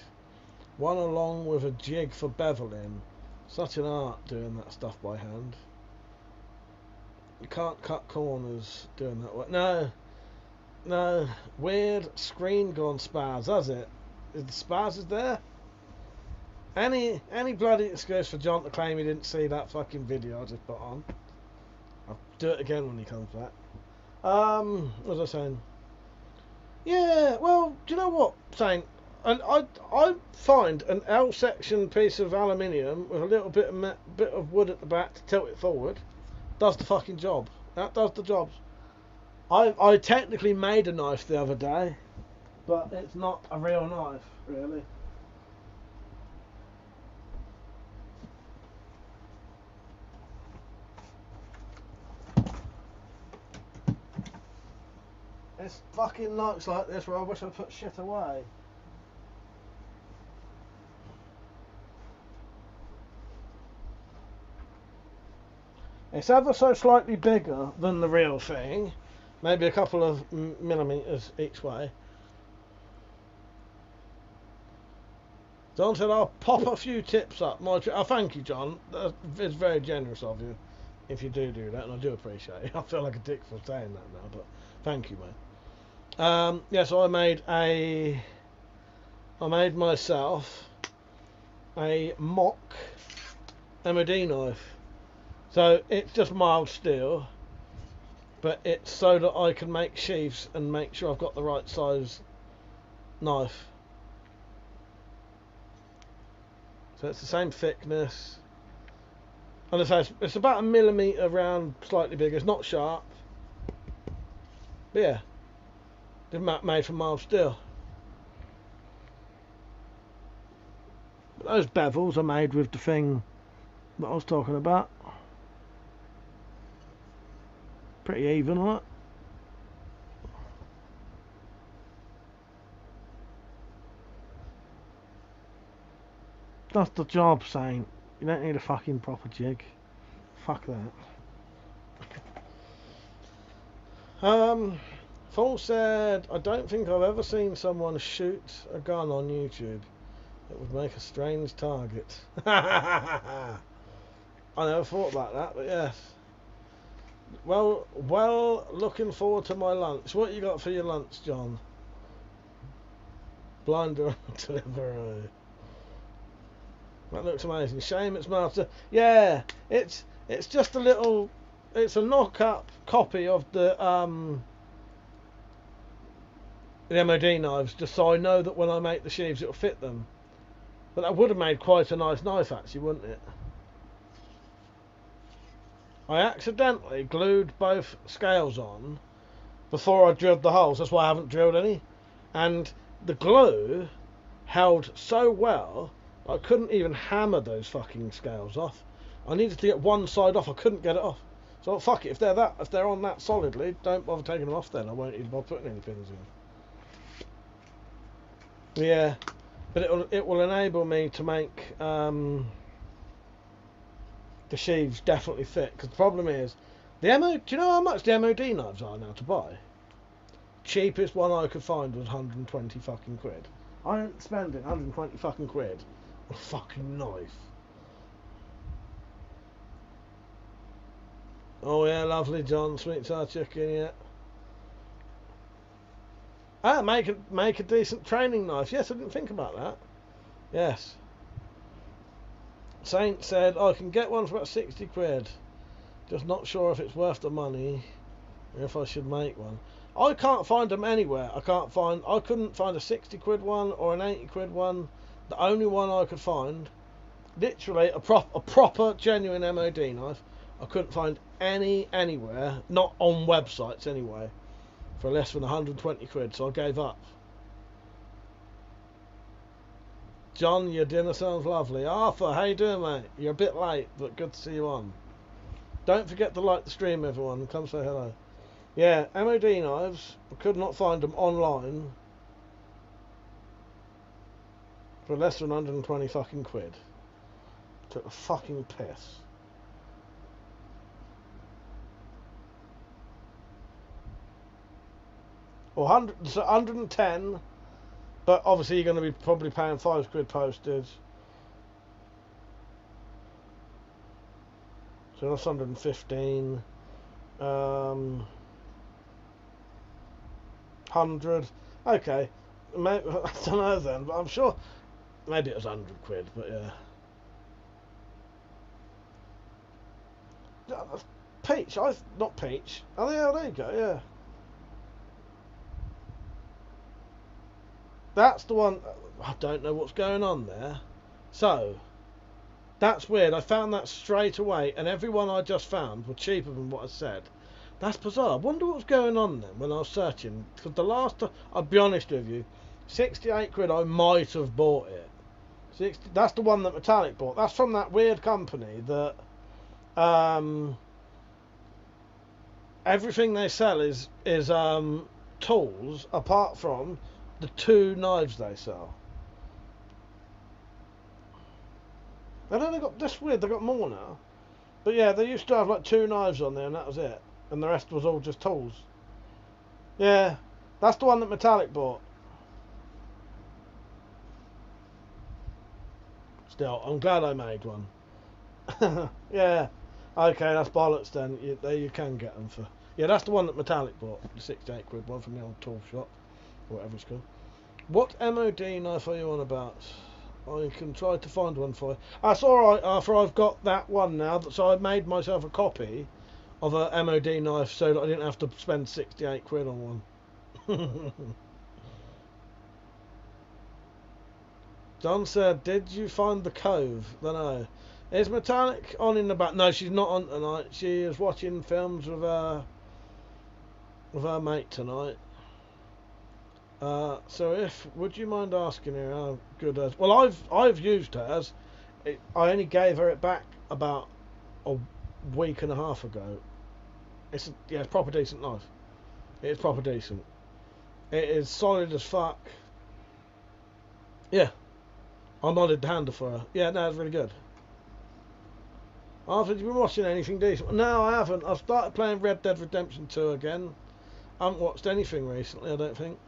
one along with a jig for beveling. Such an art doing that stuff by hand. You can't cut corners doing that way. No. Weird screen gone spaz, has it? Is the spaz there? Any bloody excuse for John to claim he didn't see that fucking video I just put on. I'll do it again when he comes back. What was I saying? Yeah, well, do you know what, Saint? And I find an L section piece of aluminium with a little bit of wood at the back to tilt it forward. Does the fucking job. That does the job. I technically made a knife the other day, but it's not a real knife, really. It's fucking nights like this where I wish I'd put shit away. It's ever so slightly bigger than the real thing, maybe a couple of millimeters each way. John said, I'll pop a few tips up. Oh, thank you, John. It's very generous of you if you do that, and I do appreciate it. I feel like a dick for saying that now, but thank you, mate. Yeah, so I made myself a mock MOD knife. So it's just mild steel, but it's so that I can make sheaths and make sure I've got the right size knife. So it's the same thickness. And it's about a millimetre round, slightly bigger. It's not sharp. But yeah, made from mild steel. But those bevels are made with the thing that I was talking about. Pretty even, look. That's the job, saying you don't need a fucking proper jig. Fuck that. Paul said, I don't think I've ever seen someone shoot a gun on YouTube. It would make a strange target. I never thought about that, but yes. Well, looking forward to my lunch. What you got for your lunch, John? Blinder delivery. That looks amazing. Shame it's master. Yeah, it's just a little. It's a knock-up copy of the MOD knives, just so I know that when I make the sheaves, it'll fit them. But that would have made quite a nice knife, actually, wouldn't it? I accidentally glued both scales on before I drilled the holes. That's why I haven't drilled any. And the glue held so well, I couldn't even hammer those fucking scales off. I needed to get one side off. I couldn't get it off. So fuck it. If they're on that solidly, don't bother taking them off. Then I won't even bother putting any pins in. Yeah, but it will enable me to make the sheaves definitely fit. Because the problem is, do you know how much the MOD knives are now to buy? Cheapest one I could find was 120 fucking quid. I ain't spending 120 fucking quid on a fucking knife. Oh yeah, lovely John, sweet sour chicken, yeah. Ah, make a decent training knife. Yes, I didn't think about that. Yes. Saint said, I can get one for about 60 quid. Just not sure if it's worth the money or if I should make one. I can't find them anywhere. I couldn't find a 60 quid one or an 80 quid one. The only one I could find, literally a proper genuine MOD knife, I couldn't find anywhere, not on websites anyway, for less than 120 quid, so I gave up. John, your dinner sounds lovely. Arthur, how you doing, mate? You're a bit late, but good to see you on. Don't forget to like the stream, everyone. Come say hello. Yeah, MOD knives, I could not find them online for less than 120 fucking quid. Took a fucking piss. Or 110, but obviously you're going to be probably paying 5 quid postage. So that's 115. 100. Okay. Maybe, I don't know then, but I'm sure maybe it was 100 quid, but yeah. Peach, not peach. Oh yeah, there you go, yeah. That's the one. I don't know what's going on there. So, that's weird. I found that straight away, and every one I just found were cheaper than what I said. That's bizarre. I wonder what's going on then when I was searching. Because the last time, I'll be honest with you, 68 quid I might have bought it. That's the one that Metallic bought. That's from that weird company that everything they sell is tools apart from the 2 knives they sell. And then they got, that's weird, they got more now. But yeah, they used to have like 2 knives on there and that was it. And the rest was all just tools. Yeah, that's the one that Metallic bought. Still, I'm glad I made one. Yeah. Okay, that's bollocks then. There you can get them for... Yeah, that's the one that Metallic bought. The 68 quid one from the old tool shop. Or whatever it's called. What MOD knife are you on about? I can try to find one for you. That's alright, after I've got that one now. So I made myself a copy of a MOD knife so that I didn't have to spend 68 quid on one. John said, did you find the cove? Don't know. Is Metallic on in the back? No, she's not on tonight. She is watching films with her mate tonight. So would you mind asking her how good hers? Well, I've used hers. I only gave her it back about a week and a half ago. It's proper decent knife. It is proper decent. It is solid as fuck. Yeah, I modded the handle for her. Yeah, no, it's really good. Arthur, have you been watching anything decent? No, I haven't. I've started playing Red Dead Redemption 2 again. I haven't watched anything recently, I don't think.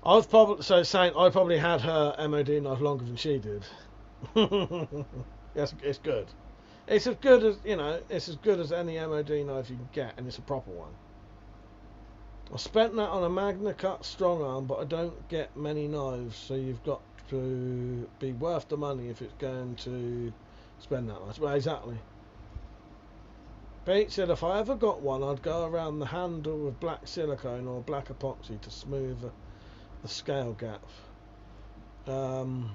I probably had her MOD knife longer than she did. Yes, it's good. It's as good as, it's as good as any MOD knife you can get, and it's a proper one. I spent that on a Magna Cut strong arm, but I don't get many knives, so you've got to be worth the money if it's going to spend that much. Well, exactly. Pete said if I ever got one, I'd go around the handle with black silicone or black epoxy to smooth the scale gap. And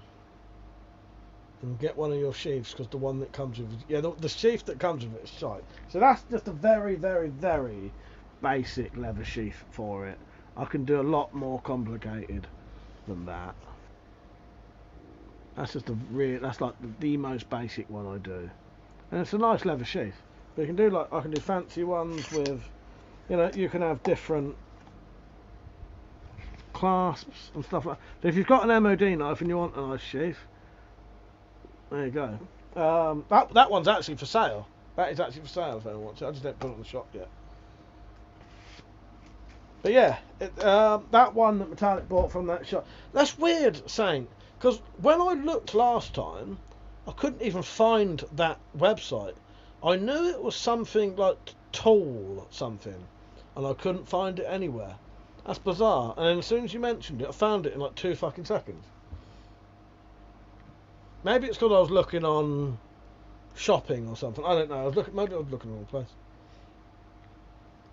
get one of your sheaths, because the one that comes with the sheath that comes with it is shite. So that's just a very, very, very basic leather sheath for it. I can do a lot more complicated than that. That's just that's like the most basic one I do, and it's a nice leather sheath. But you can do I can do fancy ones with, you can have different clasps and stuff like that. So if you've got an MOD knife and you want a nice sheath, there you go. That one's actually for sale. That is actually for sale if anyone wants it. I just don't put it on the shop yet. But yeah, that one that Metallic bought from that shop. That's weird saying, because when I looked last time, I couldn't even find that website. I knew it was something like Tool something, and I couldn't find it anywhere. That's bizarre. And then as soon as you mentioned it, I found it in like 2 fucking seconds. Maybe it's because I was looking on shopping or something. I don't know. Maybe I was looking in the wrong place.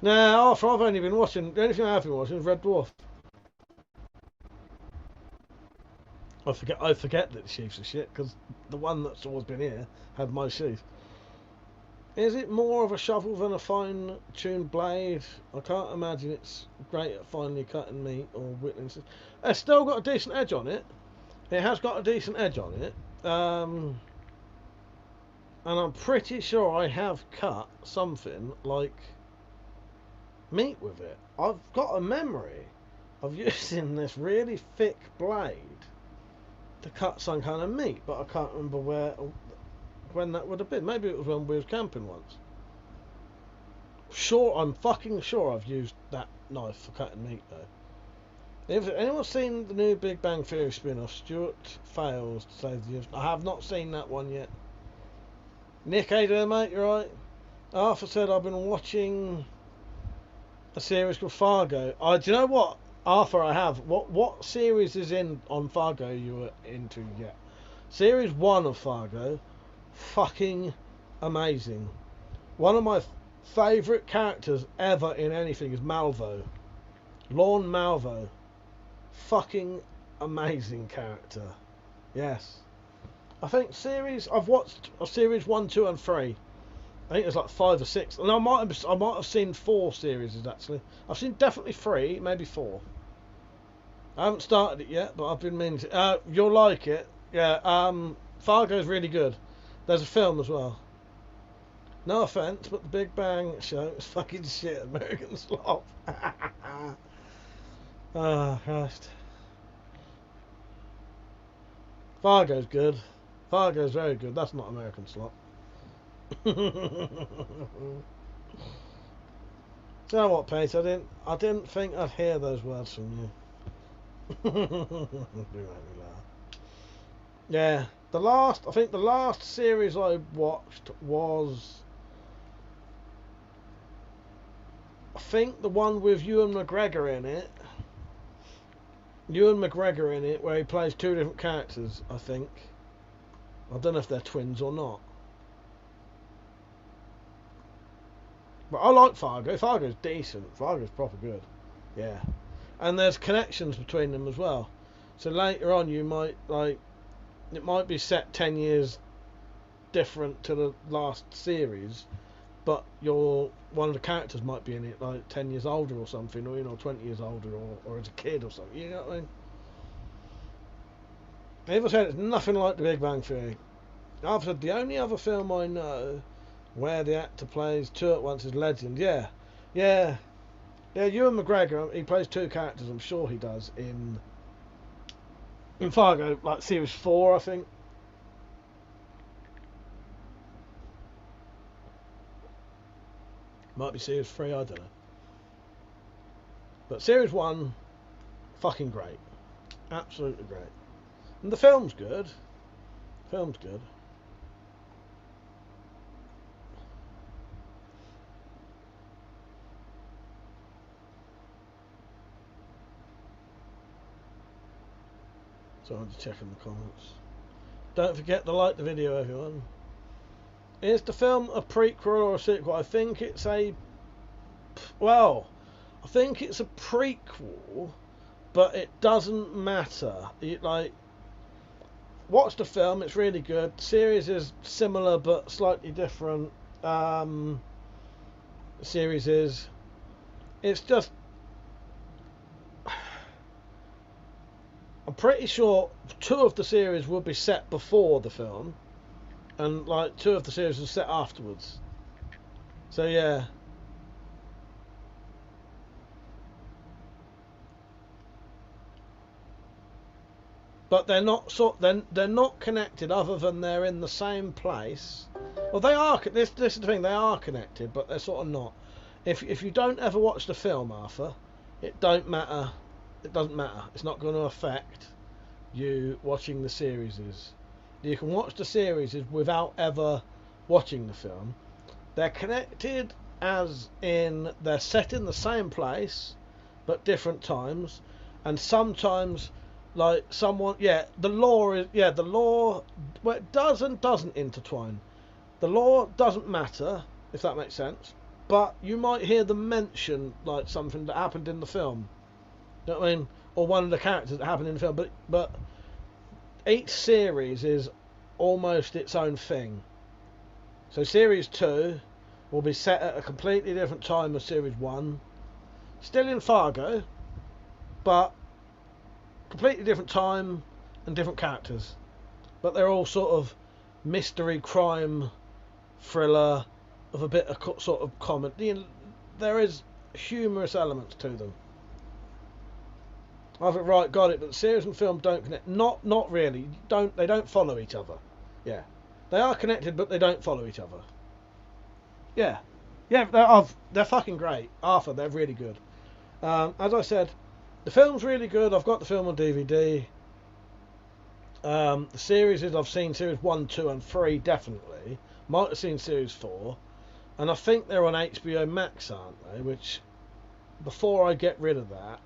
Now, I've only been watching. The only thing I have been watching is Red Dwarf. I forget that the sheaths are shit, because the one that's always been here had my sheath. Is it more of a shovel than a fine-tuned blade? I can't imagine it's great at finely cutting meat or whittling. It's still got a decent edge on it. It has got a decent edge on it. And I'm pretty sure I have cut something like meat with it. I've got a memory of using this really thick blade to cut some kind of meat, but I can't remember when that would have been. Maybe it was when we was camping once. I'm fucking sure I've used that knife for cutting meat though. If anyone's seen the new Big Bang Theory spin-off, Stuart fails to save the universe. I have not seen that one yet. Nick, how you doing, mate? You alright? Arthur said I've been watching a series called Fargo. Do you know what, Arthur? I have. What series is on Fargo you were into yet? Series 1 of Fargo, fucking amazing. One of my favourite characters ever in anything is Malvo. Lorne Malvo. Fucking amazing character. Yes. I think I've watched series 1, 2 and 3. I think there's like 5 or 6. And I might have seen 4 series actually. I've seen definitely 3, maybe 4. I haven't started it yet, but I've been meaning to. You'll like it. Yeah, Fargo's really good. There's a film as well. No offense, but the Big Bang Show is fucking shit. American slop. Oh, Christ. Fargo's good. Fargo's very good. That's not American slop. So you know what, Pete? I didn't think I'd hear those words from you. You make me laugh. Yeah, I think the last series I watched was, I think the one with Ewan McGregor in it. Ewan McGregor in it, where he plays two different characters, I think. I don't know if they're twins or not. But I like Fargo. Fargo's decent. Fargo's proper good. Yeah. And there's connections between them as well. So later on you might, like, it might be set 10 years different to the last series, but one of the characters might be in it like 10 years older or something, or 20 years older, or as a kid or something. You know what I mean? As I said, it's nothing like The Big Bang Theory. I've said the only other film I know where the actor plays two at once is Legend. Yeah. Ewan McGregor, he plays two characters. I'm sure he does in Fargo, like series 4, I think. Might be series 3, I don't know. But series 1, fucking great. Absolutely great. And the film's good. Film's good. So I'm just checking the comments. Don't forget to like the video, everyone. Is the film a prequel or a sequel? I think it's a prequel, but it doesn't matter. Watch the film, it's really good. The series is similar but slightly different. It's just, I'm pretty sure 2 of the series will be set before the film, and like 2 of the series are set afterwards. So yeah. But they're not they're not connected, other than they're in the same place. Well, they are. This is the thing. They are connected, but they're sort of not. If you don't ever watch the film, Arthur, it don't matter. It doesn't matter. It's not going to affect you watching the series. You can watch the series without ever watching the film. They're connected, as in they're set in the same place, but different times, and sometimes. Like someone, the law, well, it does and doesn't intertwine. The law doesn't matter, if that makes sense, but you might hear them mention like something that happened in the film. You know what I mean? Or one of the characters that happened in the film. But each series is almost its own thing. So series 2 will be set at a completely different time as series 1. Still in Fargo, but completely different time and different characters, but they're all sort of mystery, crime, thriller, of a bit of sort of comedy. There is humorous elements to them. I think, right, got it. But the series and film don't connect. Not really. They don't follow each other. Yeah, they are connected, but they don't follow each other. Yeah, they're fucking great. Arthur, they're really good. As I said. The film's really good. I've got the film on DVD. The series I've seen series 1, 2 and 3 definitely. Might have seen series 4. And I think they're on HBO Max, aren't they? Which, before I get rid of that,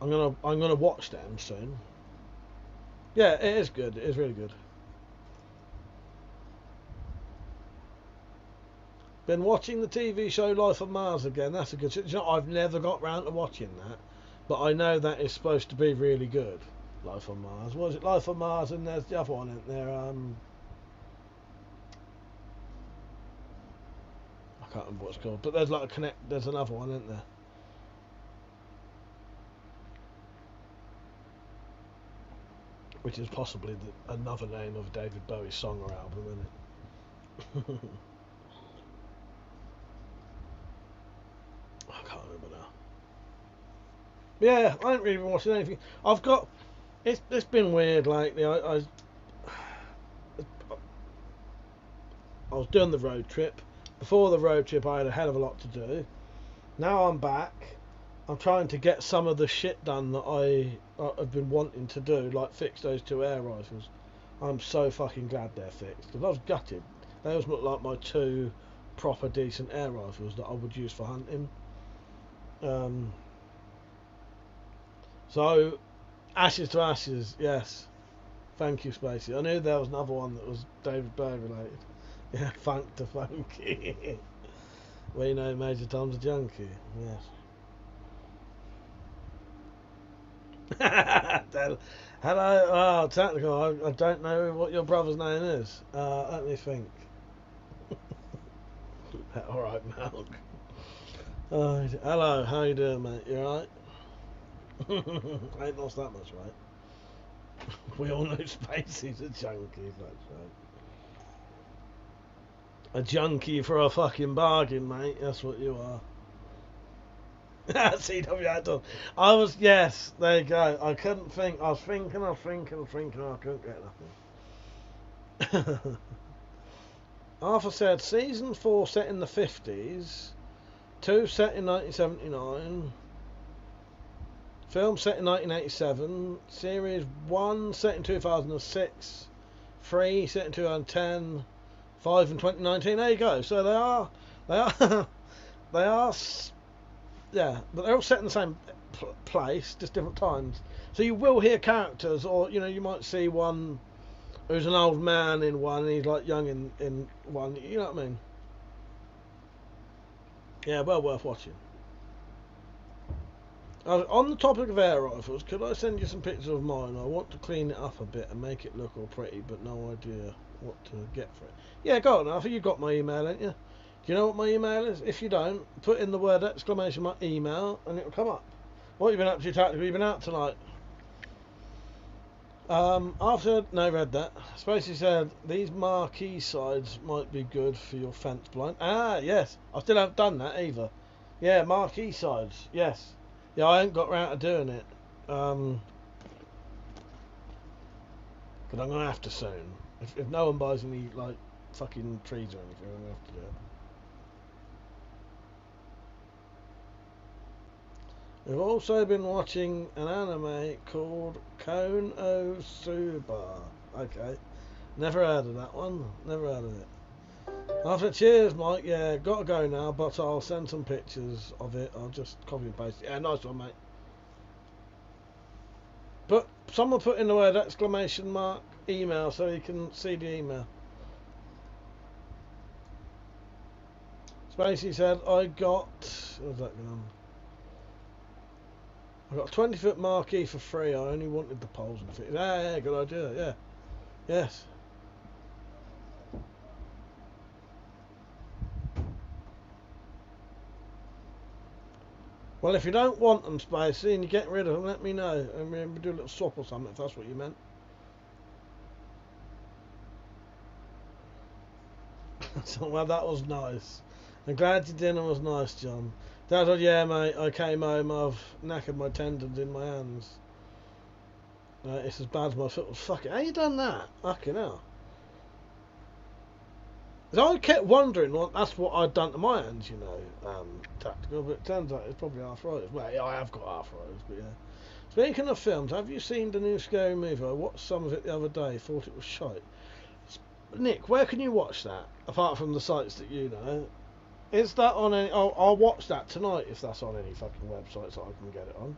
I'm gonna watch them soon. Yeah, it is good. It is really good. Been watching the TV show Life on Mars again. That's a good show. You know, I've never got round to watching that. But I know that is supposed to be really good. Life on Mars. What is it? Life on Mars, and there's the other one, isn't there? I can't remember what it's called. But there's like there's another one, isn't there? Which is possibly another name of a David Bowie song or album, isn't it? Yeah, I ain't really been watching anything. I've got. It's been weird lately. I was doing the road trip. Before the road trip, I had a hell of a lot to do. Now I'm back. I'm trying to get some of the shit done that I've been wanting to do, like fix those 2 air rifles. I'm so fucking glad they're fixed, because I was gutted. Those look like my 2 proper decent air rifles that I would use for hunting. So, ashes to ashes, yes. Thank you, Spacey. I knew there was another one that was David Bowie related. Yeah, funk to funky. We know Major Tom's a junkie, yes. Hello, oh, technical. I don't know what your brother's name is. Let me think. Alright, Malk. Hello, how you doing, mate? You alright? I ain't lost that much, right? We all know Spacey's a junkie, that's right. A junkie for a fucking bargain, mate. That's what you are. CW Outdoor. I was, yes, there you go. I couldn't think. I was thinking, I couldn't get nothing. Arthur said, season 4 set in the 50s, 2 set in 1979, film set in 1987, series 1 set in 2006, 3 set in 2010, 5 in 2019. There you go. So they are, yeah, but they're all set in the same place, just different times. So you will hear characters, or you might see one who's an old man in one, and he's like young in one. You know what I mean? Yeah, well worth watching. On the topic of air rifles, could I send you some pictures of mine? I want to clean it up a bit and make it look all pretty, but no idea what to get for it. Yeah, go on, Arthur. You got my email, ain't you? Do you know what my email is? If you don't, put in the word exclamation mark email and it'll come up. What have you been up to tactically? You've been out tonight. After no read that. Spacey said these marquee sides might be good for your fence blind. Ah, yes. I still haven't done that either. Yeah, marquee sides. Yes. Yeah, I ain't got round to doing it. But I'm gonna have to soon. If no one buys any like fucking trees or anything, I'm gonna have to do it. We've also been watching an anime called Konosuba. Okay. Never heard of that one. Never heard of it. After cheers, Mike. Yeah, gotta go now, but I'll send some pictures of it. I'll just copy and paste it. Yeah, nice one, mate. But someone put in the word exclamation mark email so you can see the email. Spacey said, I got... Where's that gone? I got a 20-foot marquee for free. I only wanted the poles and fit. Yeah, good idea. Yeah. Yes. Well, if you don't want them, Spacey, and you get rid of them, let me know. And we'll do a little swap or something, if that's what you meant. So, well, that was nice. I'm glad your dinner was nice, John. Dad said, yeah, mate, I came home, I've knackered my tendons in my hands. It's as bad as my foot was. Fucking, how you done that? Fucking hell. So I kept wondering, well, that's what I'd done to my hands, tactical, but it turns out it's probably arthritis. Well, yeah, I have got arthritis, but yeah. Speaking of films, have you seen the new Scary Movie? I watched some of it the other day, thought it was shite. Nick, where can you watch that, apart from the sites that you know? Is that on any... I'll watch that tonight if that's on any fucking websites that I can get it on.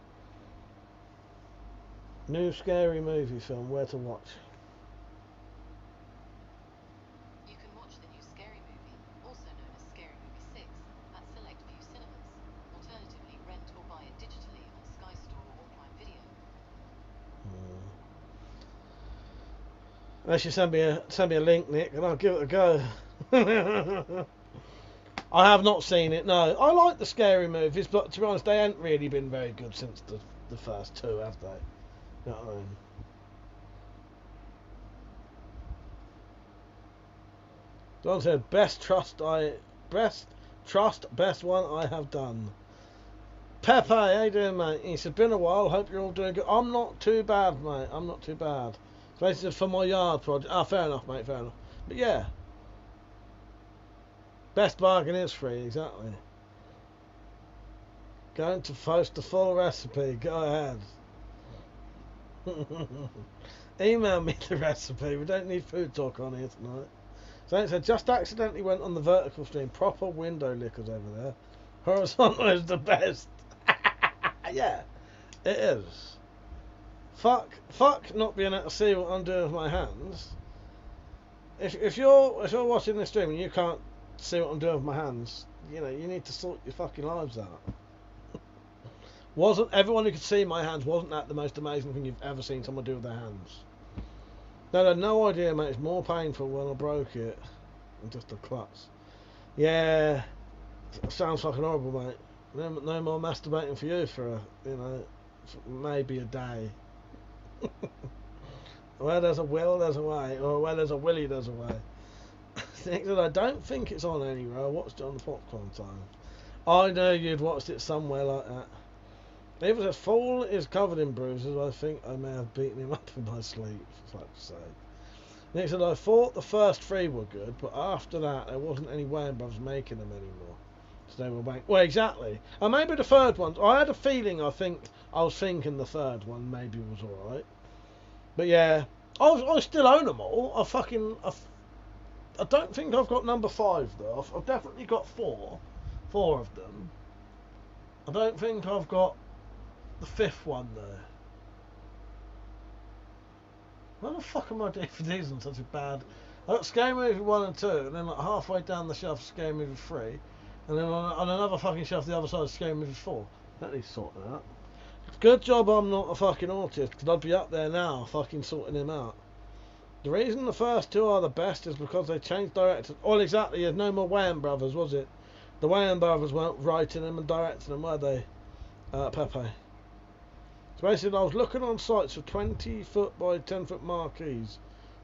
New Scary Movie film, where to watch? You can watch the new Scary Movie, also known as Scary Movie 6, at select few cinemas. Alternatively, rent or buy it digitally on Sky Store or Prime Video. Unless you send me a link, Nick, and I'll give it a go. I have not seen it, no. I like the Scary Movies, but to be honest, they ain't really been very good since the first two, have they? You know what I mean? Don said, best one I have done. Pepe, how you doing, mate? He said, been a while, hope you're all doing good. I'm not too bad, mate. I'm not too bad. So he said, for my yard project. Ah, fair enough, mate, fair enough. But yeah. Best bargain is free, exactly. Going to post the full recipe. Go ahead. Email me the recipe. We don't need food talk on here tonight. So it said, just accidentally went on the vertical stream. Proper window lickers over there. Horizontal is the best. Yeah, it is. Fuck not being able to see what I'm doing with my hands. If you're watching this stream and you can't see what I'm doing with my hands, you know, you need to sort your fucking lives out. Wasn't everyone who could see my hands, wasn't that the most amazing thing you've ever seen someone do with their hands? No idea, mate. It's more painful when I broke it than just a klutz. Yeah, sounds fucking horrible, mate. No more masturbating for you for maybe a day. Where there's a will, there's a way, or where there's a willy, there's a way. I don't think it's on anywhere. I watched it on the popcorn time. I know you'd watched it somewhere like that. Even as Fool is covered in bruises, I think I may have beaten him up in my sleep, fuck's sake. Nick said, I thought the first three were good, but after that there wasn't any Wayne Brothers making them anymore. So they were wank. Well, exactly. And maybe the third one, I had a feeling, I was thinking the third one maybe was alright. But yeah, I still own them all. I don't think I've got number 5 though. I've definitely got 4 of them. I don't think I've got the 5th one though. Why the fuck am I DVDs on such a bad? I got Scary Movie 1 and 2, and then like halfway down the shelf Scary Movie 3, and then on another fucking shelf the other side Scary Movie 4. That needs sorting out. Good job I'm not a fucking autist, because I'd be up there now fucking sorting him out. The reason the first 2 are the best is because they changed directors. Well, exactly, there's no more Wayans brothers, was it? The Wayans brothers weren't writing them and directing them, were they? Pepe. So basically, I was looking on sites for 20 foot by 10 foot marquees.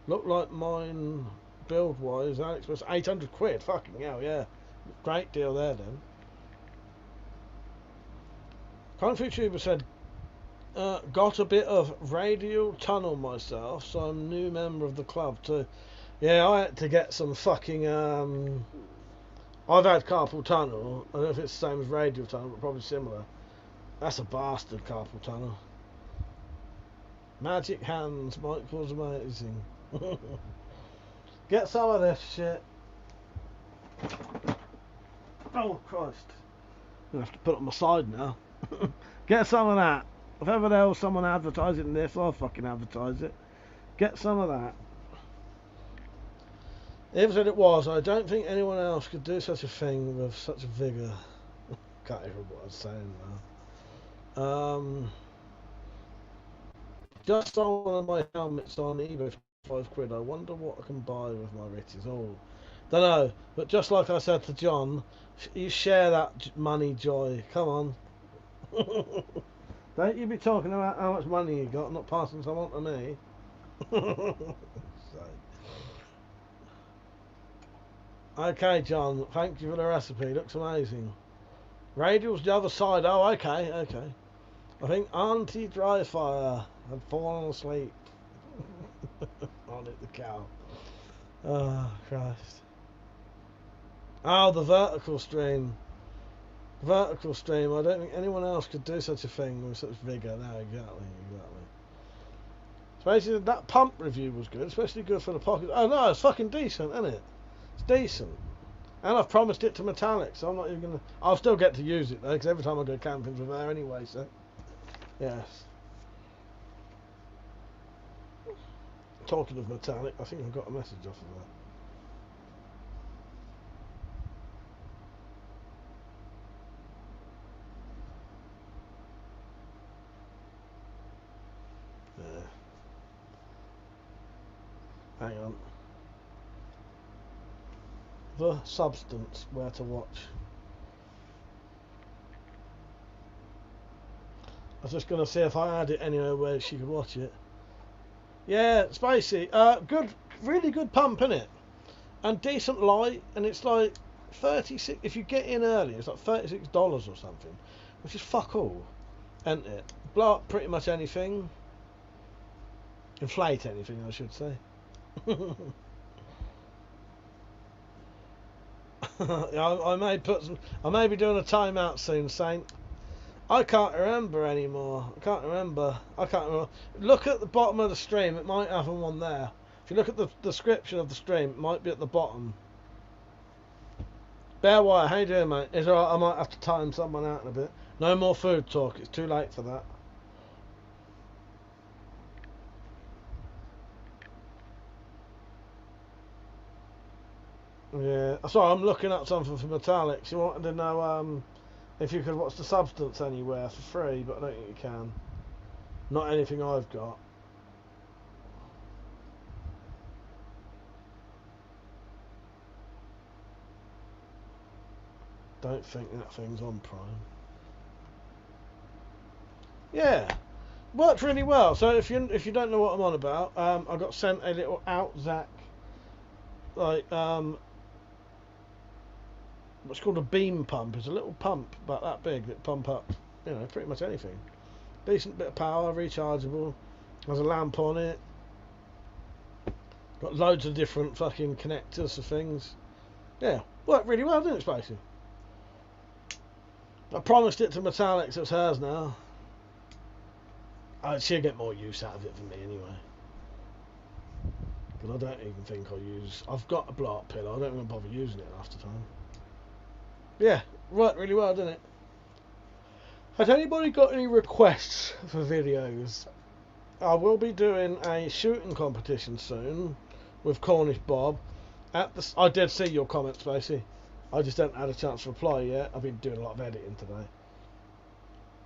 Looked like mine, build wise, AliExpress, 800 quid. Fucking hell, yeah. Great deal there then. Kung Fu Tuber said, got a bit of radial tunnel myself, so I'm a new member of the club too. Yeah, I had to get some fucking, I've had carpal tunnel. I don't know if it's the same as radial tunnel, but probably similar. That's a bastard carpal tunnel. Magic hands, Michael's amazing. Get some of this shit. Oh Christ. I'm gonna have to put it on my side now. Get some of that. If ever there was someone advertising this, I'll fucking advertise it. Get some of that. Eva said it was. I don't think anyone else could do such a thing with such vigour. Can't even remember what I was saying now. Just sold one of my helmets on eBay for £5. I wonder what I can buy with my riches. Oh, don't know. But just like I said to John, you share that money, Joy. Come on. Don't you be talking about how much money you got, not passing some on to me. Okay, John. Thank you for the recipe. Looks amazing. Radial's the other side. Oh, okay. I think Auntie Dryfire had fallen asleep on it, the cow. Oh, Christ. Oh, the vertical stream. Vertical stream. I don't think anyone else could do such a thing with such vigour. No, exactly. So basically, that pump review was good, especially good for the pocket. Oh no, it's fucking decent, isn't it? It's decent. And I've promised it to Metallic, so I'm not even gonna. I'll still get to use it though, because every time I go camping from there anyway. So, yes. Talking of Metallic, I think I got a message off of that. Yeah. Hang on. The Substance, where to watch. I was just going to see if I had it anywhere where she could watch it. Yeah, Spacey. Good, really good pump, innit? And decent light, and it's like 36. If you get in early, it's like $36 or something. which is fuck all, isn't it? Blow up pretty much anything. Inflate anything, I should say. I may put some. I may be doing a timeout soon, Saint. I can't remember anymore. I can't remember. Look at the bottom of the stream. It might have one there. If you look at the description of the stream, it might be at the bottom. Bearwire, how you doing, mate? It's alright. I might have to time someone out in a bit. No more food talk. It's too late for that. Yeah, sorry, I'm looking up something for metallics. You wanted to know if you could watch the substance anywhere for free, but I don't think you can. Not anything I've got. Don't think that thing's on Prime. Yeah, worked really well. So if you don't know what I'm on about, I got sent a little Outzac, like what's called a beam pump. It's a little pump about that big that pump up, you know, pretty much anything. Decent bit of power, rechargeable. Has a lamp on it. Got loads of different fucking connectors for things. Yeah, worked really well, didn't it, Spacey? I promised it to Metallics. It's hers now. She'll get more use out of it than me anyway. But I don't even think I'll use. I've got a blow up pill. I don't even bother using it half the time. Yeah, worked really well, didn't it? Has anybody got any requests for videos? I will be doing a shooting competition soon with Cornish Bob. I did see your comments, Spacey. I just haven't had a chance to reply yet. I've been doing a lot of editing today.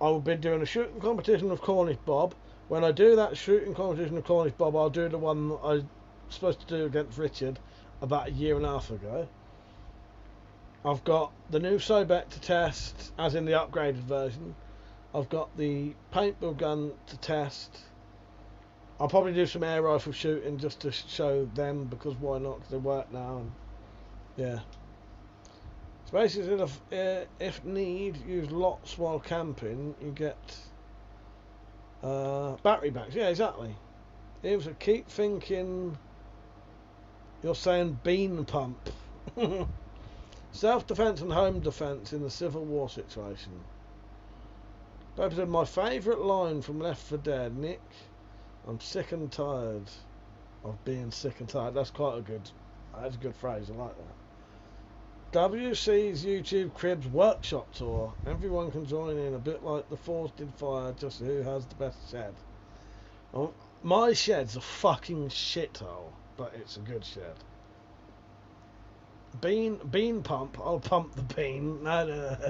I will be doing a shooting competition with Cornish Bob. When I do that shooting competition with Cornish Bob, I'll do the one that I was supposed to do against Richard about a year and a half ago. I've got the new Sobek to test, as in the upgraded version. I've got the paintball gun to test. I'll probably do some air rifle shooting just to show them, because why not? Because they work now. And yeah. So basically, if need, use lots while camping. You get battery backs. Yeah, exactly. If so, keep thinking. You're saying bean pump. Self-defense and home defense in the Civil War situation. Bob said, my favourite line from Left 4 Dead, Nick. I'm sick and tired of being sick and tired. That's quite a good. That's a good phrase. I like that. WC's YouTube Cribs Workshop Tour. Everyone can join in, a bit like the Force did Fire, just who has the best shed. Oh, my shed's a fucking shithole, but it's a good shed. Bean pump. I'll pump the bean. No.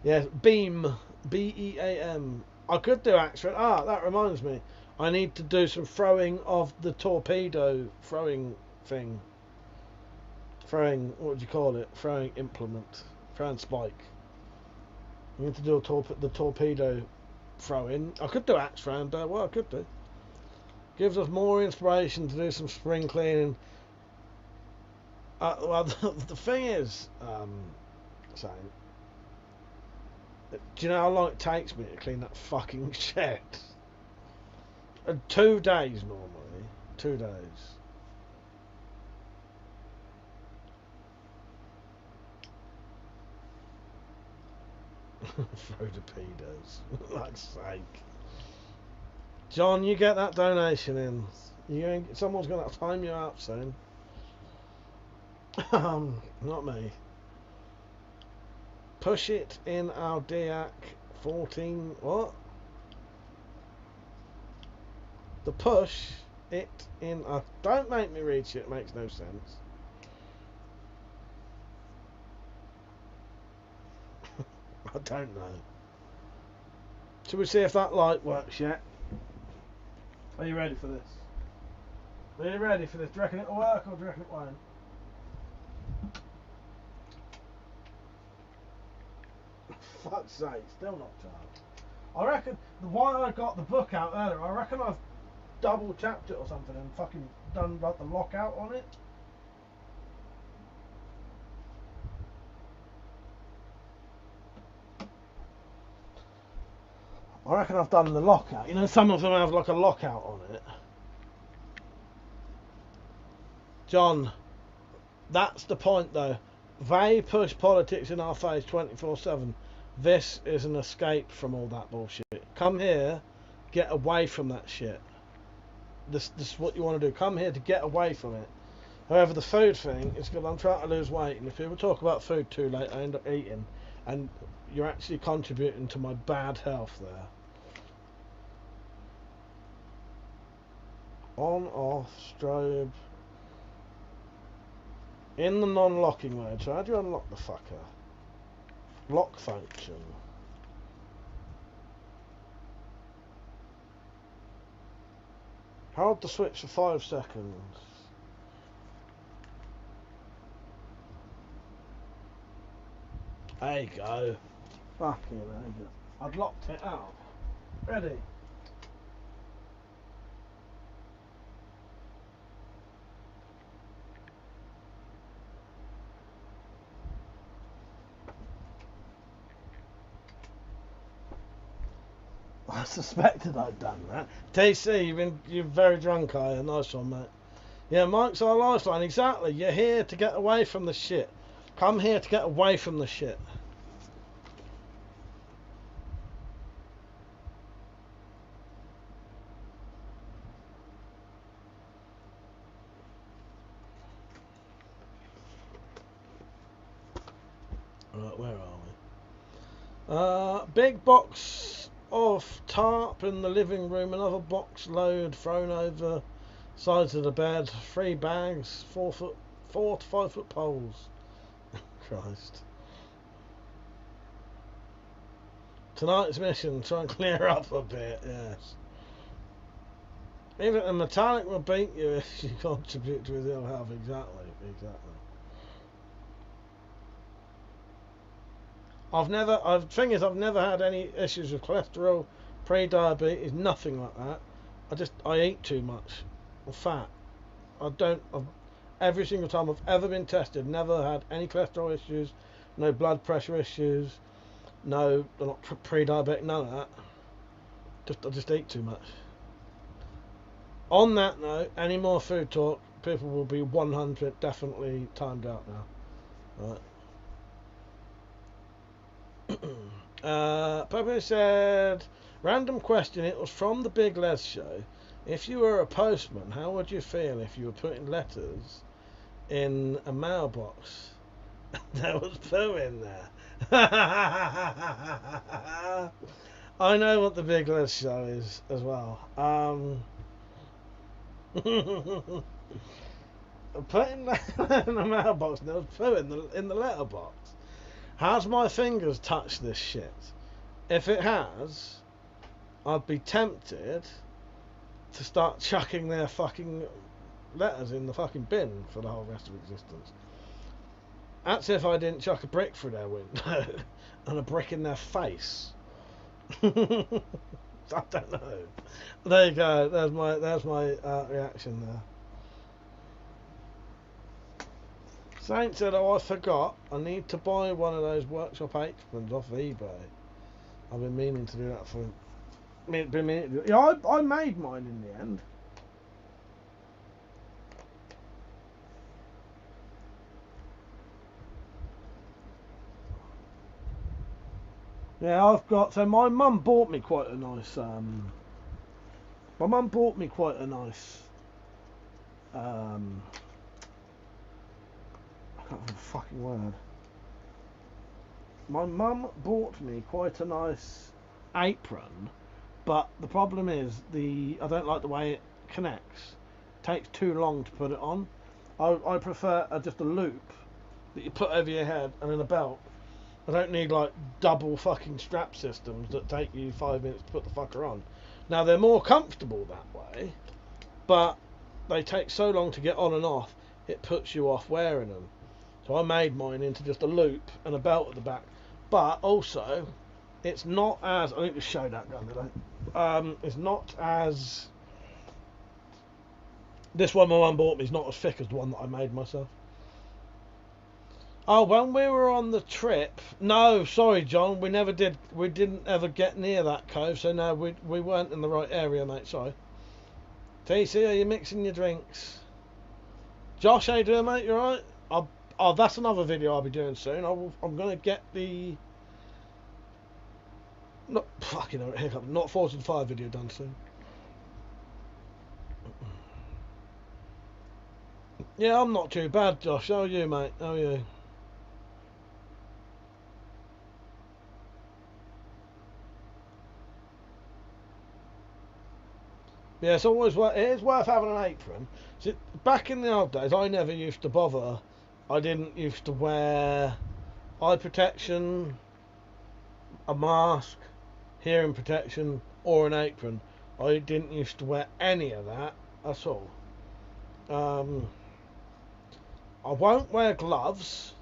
Yes, beam. BEAM. I could do Axford. That reminds me. I need to do some throwing of the torpedo throwing thing. Throwing, what do you call it? Throwing implement. Throwing spike. I need to do the torpedo throwing. I could do axe throwing, but well, I could do. Gives us more inspiration to do some spring cleaning. Well, the thing is, saying, do you know how long it takes me to clean that fucking shed? 2 days normally. 2 days. Throw the pedos. Fuck's sake. John, you get that donation in. Someone's gonna have to time you out soon. Not me. Push it in our DIAC 14. What? The push it in. Don't make me read shit. It makes no sense. I don't know. Shall we see if that light works yet? Are you ready for this? Are you ready for this? Do you reckon it'll work or do you reckon it won't? Fuck's sake, still not charged. I reckon, why I got the book out earlier, I reckon I've double tapped it or something and fucking done like the lockout on it. I reckon I've done the lockout. You know, some of them have like a lockout on it. John, that's the point though. They push politics in our face 24/7. This is an escape from all that bullshit. Come here, get away from that shit. This is what you want to do. Come here to get away from it. However, the food thing is because I'm trying to lose weight, and if people talk about food too late, I end up eating, and you're actually contributing to my bad health there. On, off, strobe. In the non-locking mode. So how do you unlock the fucker? Lock function. Hold the switch for 5 seconds. There you go. Fucking hell. I've locked it out. Ready? I suspected I'd done that. TC, you're very drunk, are you? Nice one, mate. Yeah, Mike's our lifeline. Exactly. You're here to get away from the shit. Come here to get away from the shit. Right, where are we? Big box of tarp in the living room. Another box load thrown over sides of the bed. 3 bags. 4 to 5 foot poles. Christ. Tonight's mission, try and clear up a bit, yes. Even a metallic will beat you if you contribute to his ill health. Exactly. I've never had any issues with cholesterol, pre-diabetes, nothing like that. I eat too much. I'm fat. Every single time I've ever been tested, never had any cholesterol issues, no blood pressure issues, no, I'm not pre-diabetic, none of that. I just eat too much. On that note, any more food talk, people will be 100 definitely timed out now. Right. Pepe said, random question, it was from the Big Les show. If you were a postman, how would you feel if you were putting letters in a mailbox? There was poo in there. I know what the Big Les show is as well. Putting letters in a mailbox, there was poo in the letterbox. Has my fingers touched this shit? If it has, I'd be tempted to start chucking their fucking letters in the fucking bin for the whole rest of existence. That's if I didn't chuck a brick through their window and a brick in their face. I don't know. There you go. There's my reaction there. Saint said, "Oh, I forgot. I need to buy one of those workshop aprons off eBay. I've been meaning to do that for. Yeah, I made mine in the end." Yeah, I've got. So my mum bought me quite a nice. My mum bought me quite a nice. I can't remember the fucking word. My mum bought me quite a nice apron, but the problem is I don't like the way it connects. It takes too long to put it on. I prefer just a loop that you put over your head and then a belt. I don't need like double fucking strap systems that take you 5 minutes to put the fucker on. Now they're more comfortable that way, but they take so long to get on and off, it puts you off wearing them. So I made mine into just a loop and a belt at the back. But also, it's not as, I need to show that gun today. It's not as, this one my mum bought me is not as thick as the one that I made myself. Oh, when we were on the trip, no, sorry, John, we never did. We didn't ever get near that cove, so no, we weren't in the right area, mate. Sorry. TC, are you mixing your drinks? Josh, how you doing, mate? You alright? Oh, that's another video I'll be doing soon. I'm gonna get the not fucking hiccup, not Forged in Fire video done soon. Yeah, I'm not too bad, Josh. How are you, mate? How are you? Yeah, it's always it is worth having an apron. See, back in the old days, I never used to bother. I didn't used to wear eye protection, a mask, hearing protection, or an apron. I didn't used to wear any of that at all. I won't wear gloves.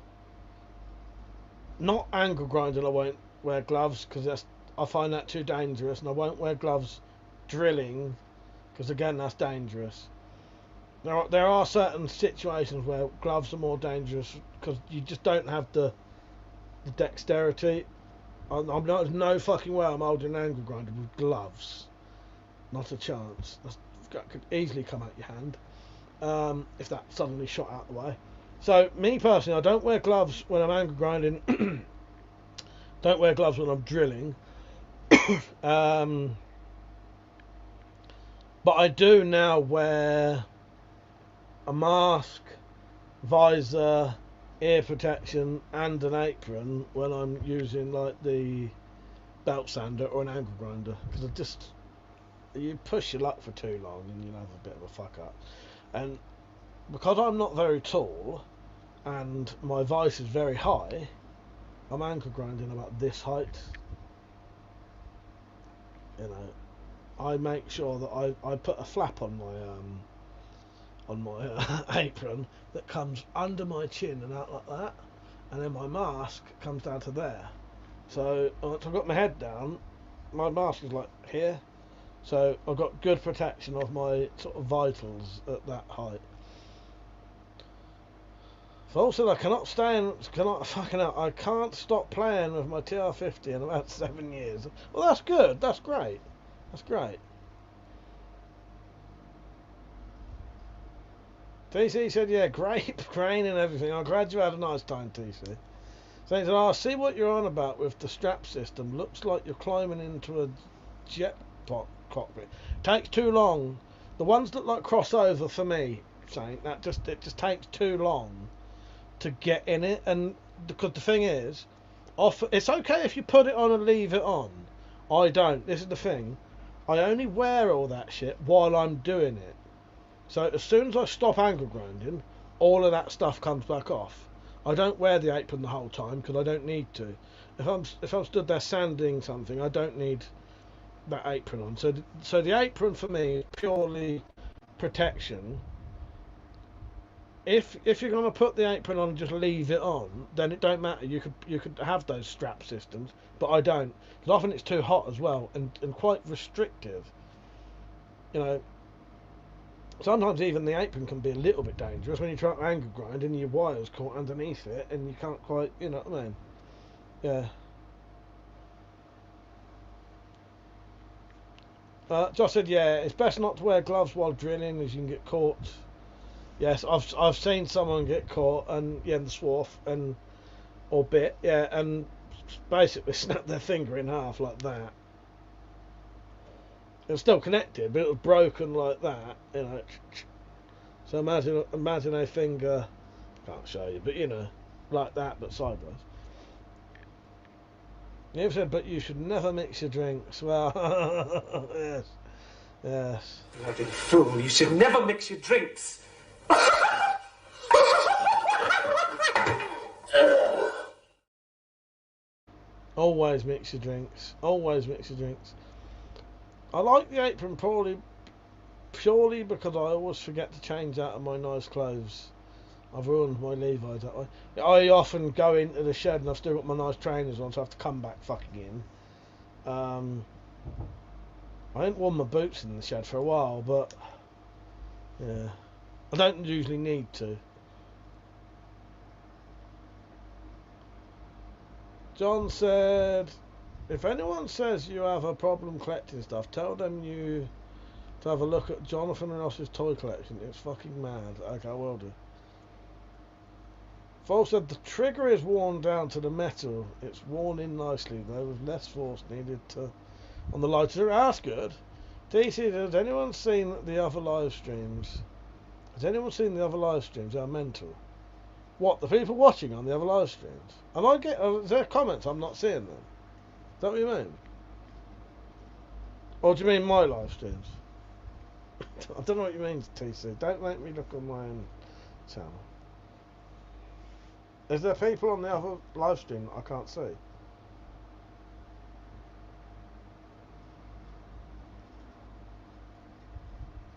Not angle grinding. I won't wear gloves because I find that too dangerous, and I won't wear gloves drilling because again that's dangerous. There are certain situations where gloves are more dangerous because you just don't have the dexterity. I'm not no fucking way I'm holding an angle grinder with gloves. Not a chance. That could easily come out your hand if that suddenly shot out the way. So me personally, I don't wear gloves when I'm angle grinding. Don't wear gloves when I'm drilling. But I do now wear a mask, visor, ear protection, and an apron when I'm using like the belt sander or an angle grinder, because you push your luck for too long and you'll have a bit of a fuck up. And because I'm not very tall and my vice is very high, I'm angle grinding about this height. You know, I make sure that I put a flap on my apron that comes under my chin and out like that, and then my mask comes down to there. So once I've got my head down, my mask is like here. So I've got good protection of my sort of vitals at that height. So also I cannot fucking out. I can't stop playing with my TR50 in about 7 years. Well, that's good. That's great. That's great. TC said, yeah, grape, grain and everything. I'm glad you had a nice time, TC. So he said, I see what you're on about with the strap system. Looks like you're climbing into a jet cockpit. Takes too long. The ones that like cross over for me, saying that it just takes too long to get in it. And because the thing is, it's okay if you put it on and leave it on. I don't. This is the thing. I only wear all that shit while I'm doing it. So as soon as I stop angle grinding, all of that stuff comes back off. I don't wear the apron the whole time because I don't need to. If I'm stood there sanding something, I don't need that apron on. So the apron for me is purely protection. If you're gonna put the apron on and just leave it on, then it don't matter. You could have those strap systems, but I don't, because often it's too hot as well and quite restrictive. You know. Sometimes even the apron can be a little bit dangerous when you try to angle grind and your wire's caught underneath it and you can't quite, you know what I mean? Yeah. Josh said, yeah, it's best not to wear gloves while drilling as you can get caught. Yes, I've seen someone get caught and in the swarf or bit, yeah, and basically snap their finger in half like that. It's still connected, but it was broken like that, you know. So imagine a finger, can't show you, but you know, like that, but sideways. You've said, but you should never mix your drinks. Well, yes. Bloody fool, you should never mix your drinks. Always mix your drinks. Always mix your drinks. I like the apron purely because I always forget to change out of my nice clothes. I've ruined my Levi's that way. I often go into the shed and I've still got my nice trainers on, so I have to come back fucking in. I ain't worn my boots in the shed for a while, but yeah, I don't usually need to. John said, if anyone says you have a problem collecting stuff, tell them you to have a look at Jonathan Ross's toy collection. It's fucking mad. Okay, I will do. Vol said the trigger is worn down to the metal. It's worn in nicely though, with less force needed to on the lighter. That's good. DC, has anyone seen the other live streams? Has anyone seen the other live streams? They're mental. What, the people watching on the other live streams? Am I is there comments I'm not seeing them? Is that what you mean? Or do you mean my live streams? I don't know what you mean, TC. Don't make me look on my own channel. Is there people on the other live stream that I can't see?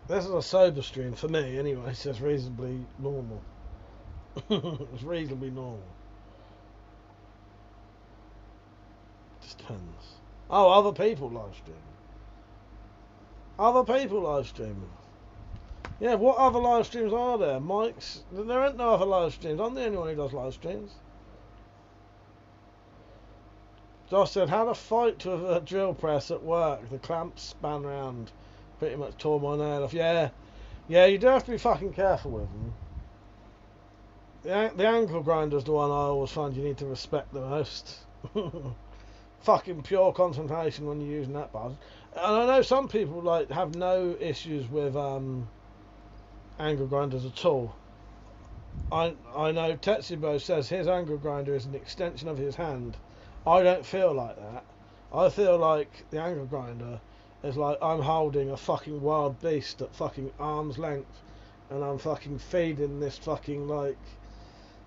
This is a sober stream for me anyway, so it's reasonably normal. It's reasonably normal. Just depends. Oh, other people live stream. Other people live streaming. Yeah, what other live streams are there? Mike's. There ain't no other live streams. I'm the only one who does live streams. Josh said, had a fight with a drill press at work. The clamps span round. Pretty much tore my nail off. Yeah. Yeah, you do have to be fucking careful with them. The ankle grinder's the one I always find you need to respect the most. Fucking pure concentration when you're using that buzz. And I know some people like have no issues with angle grinders at all. I know Tetsubo says his angle grinder is an extension of his hand. I don't feel like that. I feel like the angle grinder is like I'm holding a fucking wild beast at fucking arm's length, and I'm fucking feeding this fucking like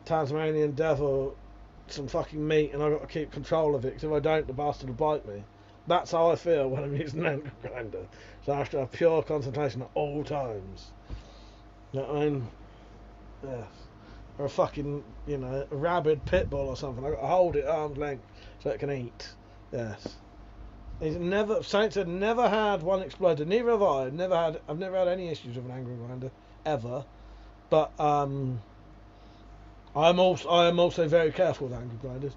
Tasmanian devil some fucking meat, and I've got to keep control of it, because if I don't, the bastard will bite me. That's how I feel when I'm using an angle grinder. So I have to have pure concentration at all times. You know what I mean? Yes. Or a fucking, you know, a rabid pit bull or something. I've got to hold it at arm's length so it can eat. Yes. Saints had never had one exploded. Neither have I. I've never had any issues with an angle grinder ever. But I am also very careful with angle grinders.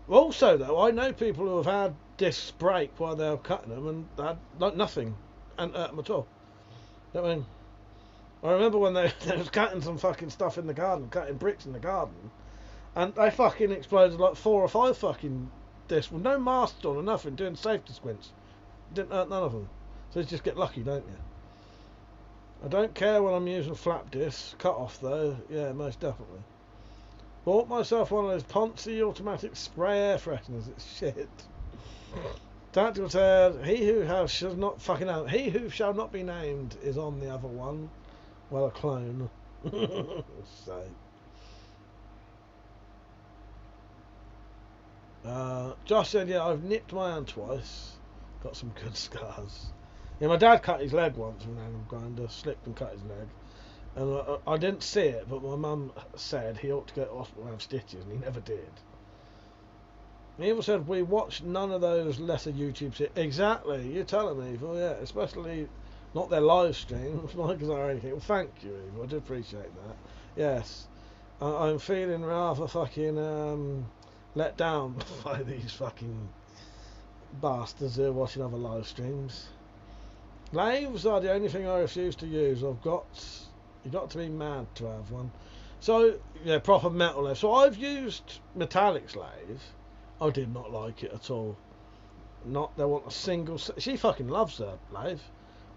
Also, though, I know people who have had discs break while they were cutting them and had like nothing and hurt them at all. You know what I mean? I remember when they was cutting some fucking stuff in the garden, cutting bricks in the garden, and they fucking exploded like 4 or 5 fucking discs with no masks on or nothing, doing safety squints. Didn't hurt none of them. So you just get lucky, don't you? I don't care when I'm using flap discs. Cut off though, yeah, most definitely. Bought myself one of those Ponzi automatic spray air fresheners. It's shit. Tactical said, he who shall not be named is on the other one. Well, a clone. So. Josh said, yeah, I've nipped my hand twice. Got some good scars. Yeah, my dad cut his leg once with an angle grinder. Slipped and cut his leg. And I didn't see it, but my mum said he ought to go to hospital and have stitches, and he never did. He even said, we watched none of those lesser YouTube shit. Exactly, you're telling me. Well, yeah, especially not their live streams, like or anything. Well, thank you, Eve. I do appreciate that. Yes. I'm feeling rather fucking let down by these fucking bastards who are watching other live streams. Lathes are the only thing I refuse to use. You've got to be mad to have one. So, yeah, proper metal lathe. So I've used metallics lathe. I did not like it at all. There wasn't a single... She fucking loves her lathe.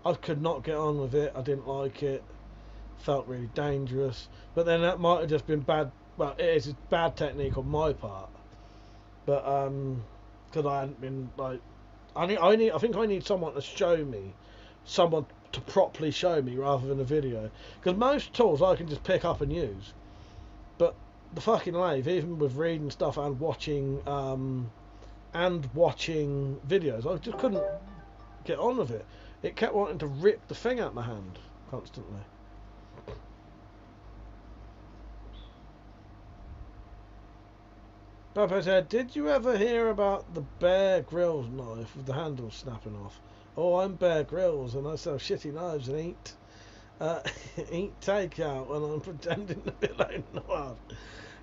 I could not get on with it. I didn't like it. Felt really dangerous. But then that might have just been bad... Well, it is bad technique on my part. But, because I hadn't been, like... I think I need someone to show me. Someone to properly show me rather than a video. Because most tools I can just pick up and use. But the fucking lathe, even with reading stuff and watching videos, I just couldn't get on with it. It kept wanting to rip the thing out of my hand constantly. Papa said, did you ever hear about the Bear Grylls knife with the handle snapping off? Oh, I'm Bear Grylls and I sell shitty knives and eat takeout when I'm pretending to be alone in the world.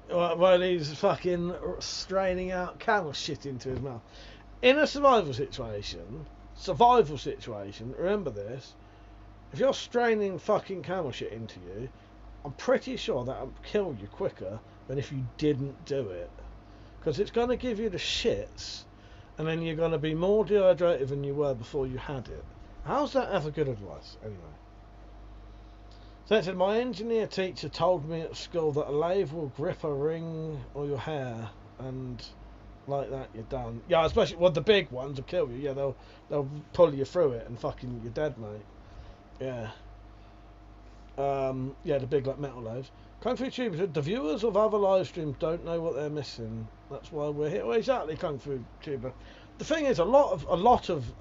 while he's fucking straining out camel shit into his mouth. In a survival situation, remember this, if you're straining fucking camel shit into you, I'm pretty sure that'll kill you quicker than if you didn't do it. Because it's going to give you the shits, and then you're going to be more dehydrated than you were before you had it. How's that ever good advice, anyway? So it said, my engineer teacher told me at school that a lathe will grip a ring or your hair, and like that you're done. Yeah, especially, well, the big ones will kill you. Yeah, they'll pull you through it and fucking you're dead, mate. Yeah. Yeah, the big like metal lathes. Kung Fu Tuber said, the viewers of other live streams don't know what they're missing. That's why we're here. Well, exactly, Kung Fu Tuber. The thing is, a lot of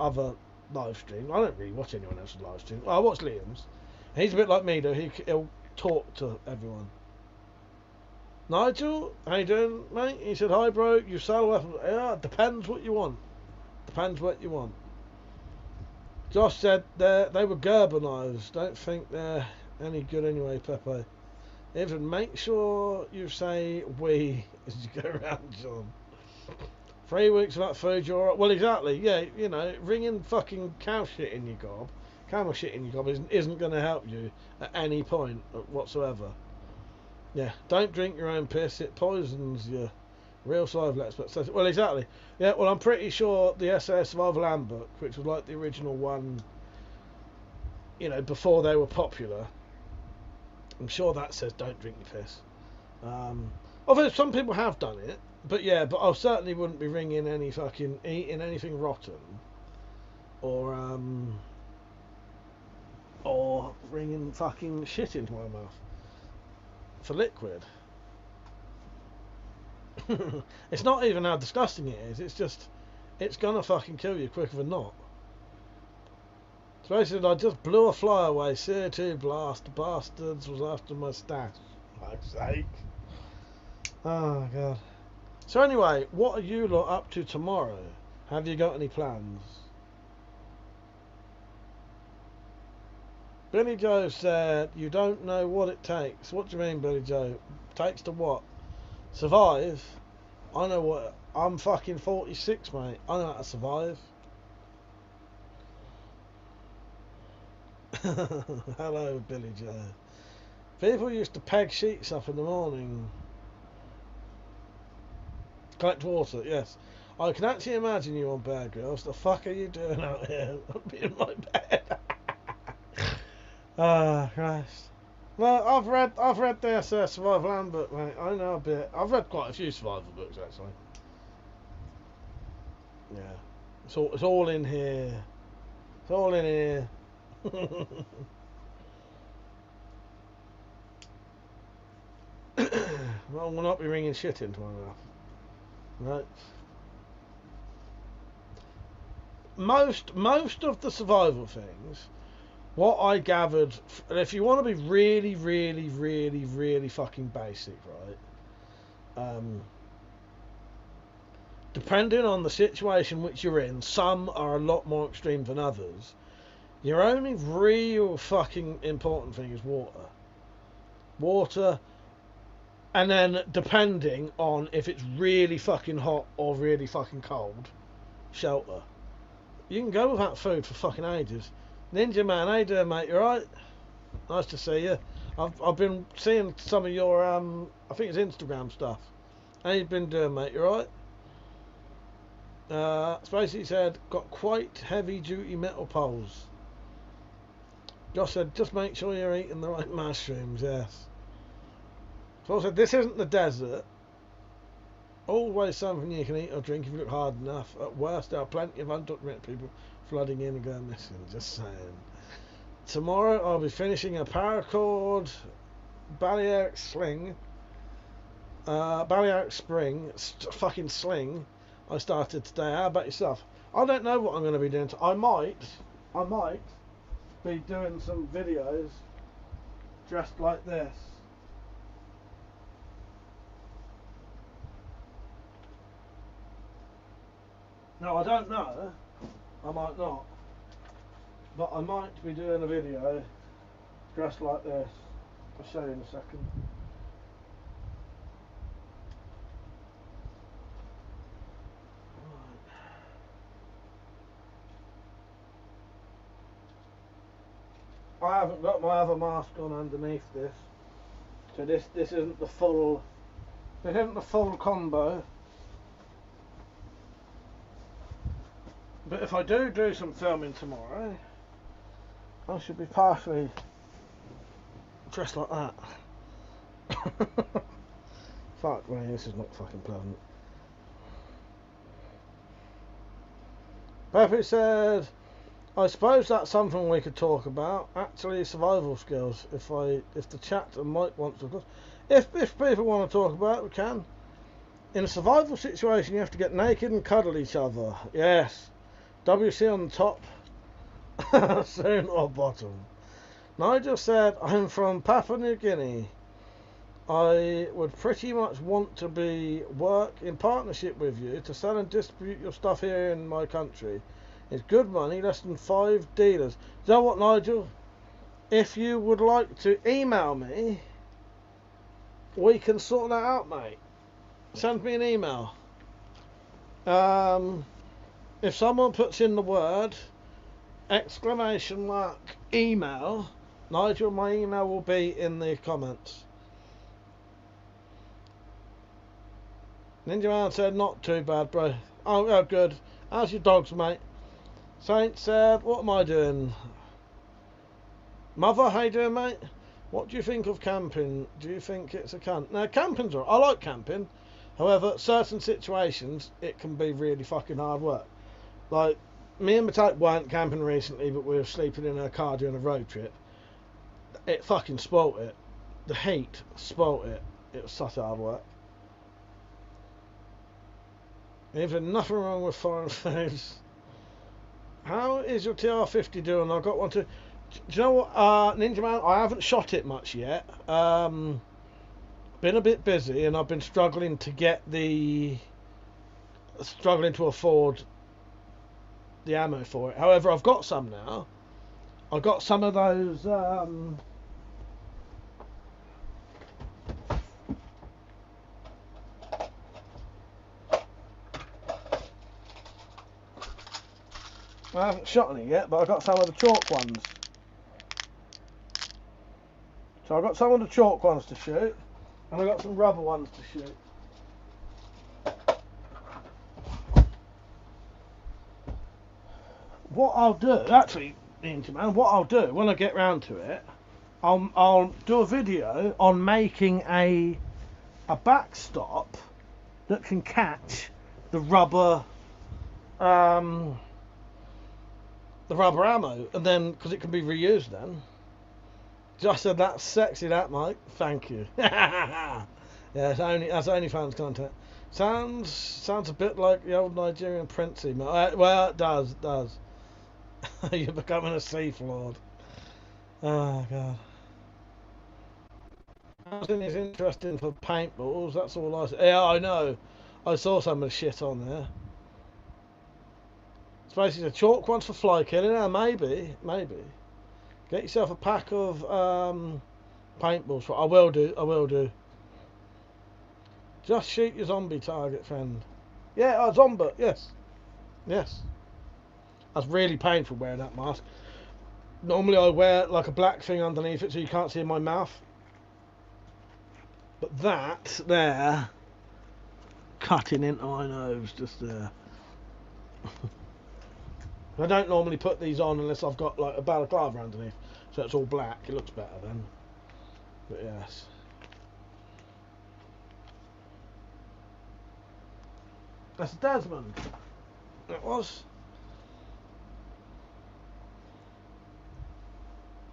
other live streams. I don't really watch anyone else's live stream. Well, I watch Liam's. He's a bit like me though. He'll talk to everyone. Nigel, how you doing, mate? He said, hi, bro. You sell weapons. Yeah, depends what you want. Depends what you want. Josh said they were Gerber knives. Don't think they're any good anyway, Pepe. Even make sure you say we as you go around, John. 3 weeks without food, you're right. Well, exactly. Yeah, you know, ringing fucking cow shit in your gob, camel shit in your gob isn't going to help you at any point whatsoever. Yeah, don't drink your own piss. It poisons you. Real survival expert says. Well, exactly. Yeah, well, I'm pretty sure the SAS Survival Handbook, which was like the original one, you know, before they were popular, I'm sure that says don't drink your piss. Although some people have done it, but yeah, but I certainly wouldn't be eating anything rotten, or ringing fucking shit into my mouth for liquid. It's not even how disgusting it is. It's just, it's gonna fucking kill you quicker than not. So basically, I just blew a fly away. CO2 blast. The bastards was after my stash. For fuck's sake. Oh god. So anyway, what are you lot up to tomorrow? Have you got any plans? Billy Joe said, you don't know what it takes. What do you mean, Billy Joe? Takes to what? Survive? I know what. I'm fucking 46, mate. I know how to survive. Hello, Billy Joe. People used to peg sheets up in the morning. Collect water, yes. I can actually imagine you on Bear Grylls. The fuck are you doing out here? I'll be in my bed. Ah, Christ. Well, I've read the SS Survival Handbook, mate. I know a bit. I've read quite a few survival books, actually. Yeah. It's all in here. It's all in here. Well, we'll not be ringing shit into my mouth. Right. Most of the survival things, what I gathered, if you want to be really, really, really, really fucking basic, right? Depending on the situation which you're in, some are a lot more extreme than others. Your only real fucking important thing is water. Water, and then depending on if it's really fucking hot or really fucking cold, shelter. You can go without food for fucking ages. Ninja Man, how you doing, mate? You alright? Nice to see you. I've been seeing some of your I think it's Instagram stuff. How you been doing, mate? You alright? Spacey said, got quite heavy duty metal poles. Josh said, just make sure you're eating the right mushrooms, yes. So I said, this isn't the desert. Always something you can eat or drink if you look hard enough. At worst, there are plenty of undocumented people flooding in and going missing. Just saying. Tomorrow, I'll be finishing a paracord Balearic sling. Balearic spring. Fucking sling. I started today. How about yourself? I don't know what I'm going to be doing. I might be doing some videos dressed like this. No, I don't know. I might not. But I might be doing a video dressed like this. I'll show you in a second. I haven't got my other mask on underneath this, so this isn't the full. This isn't the full combo. But if I do some filming tomorrow, I should be partially dressed like that. Fuck me, this is not fucking pleasant. Pepe said, I suppose that's something we could talk about. Actually, survival skills. If the chat and Mike wants to, if people want to talk about it, we can. In a survival situation, you have to get naked and cuddle each other. Yes. WC on the top, soon or bottom. Nigel said, I'm from Papua New Guinea. I would pretty much want to work in partnership with you to sell and distribute your stuff here in my country. It's good money, less than 5 dealers. You know what, Nigel? If you would like to email me, we can sort that out, mate. Send me an email. If someone puts in the word !email, Nigel, my email will be in the comments. Ninja Man said, not too bad, bro. Oh, good. How's your dogs, mate? Saint said, what am I doing? Mother, how you doing, mate? What do you think of camping? Do you think it's a cunt? Now, camping's alright. I like camping. However, certain situations, it can be really fucking hard work. Like, me and Matate weren't camping recently, but we were sleeping in a car doing a road trip. It fucking spoilt it. The heat spoilt it. It was such hard work. There's nothing wrong with foreign foods. How is your TR-50 doing? I've got one to... Do you know what, Ninja Man? I haven't shot it much yet. Been a bit busy, and I've been struggling to afford the ammo for it. However, I've got some now. I've got some of those I haven't shot any yet, but I've got some of the chalk ones. So I've got some of the chalk ones to shoot, and I've got some rubber ones to shoot. What I'll do, actually, Ninja Man, what I'll do when I get round to it, I'll do a video on making a backstop that can catch the rubber ammo, and then because it can be reused then. Just said that's sexy, that, Mike. Thank you. Yeah, that's OnlyFans content. Sounds a bit like the old Nigerian princey. Well, it does. You're becoming a thief lord. Oh god. Housing is interesting for paintballs. That's all I said. Yeah, I know. I saw some of the shit on there. It's basically the chalk ones for fly killing. Maybe. Get yourself a pack of paintballs. I will do. Just shoot your zombie target, friend. Yeah, a zombie. Yes. That's really painful wearing that mask. Normally I wear like a black thing underneath it so you can't see my mouth. But that there, cutting into my nose just there. I don't normally put these on unless I've got like a balaclava underneath, so it's all black. It looks better then. But yes. That's Desmond. It was.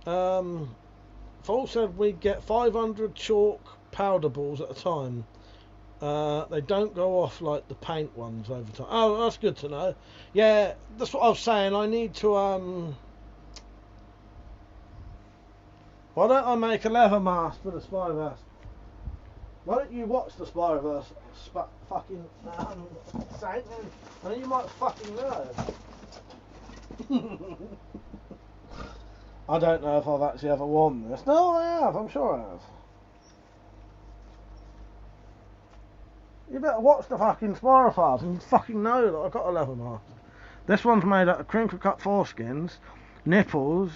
Fall said we get 500 chalk powder balls at a time. They don't go off like the paint ones over time. Oh, that's good to know. Yeah, that's what I was saying. I need to why don't I make a leather mask for the Spyverse? Why don't you watch the Spyverse fucking Saint, and you might fucking know. I don't know if I've actually ever worn this. No, I have. I'm sure I have. You better watch the fucking Spyrofiles and you fucking know that I've got a leather mask. This one's made out of crinkle cut foreskins, nipples,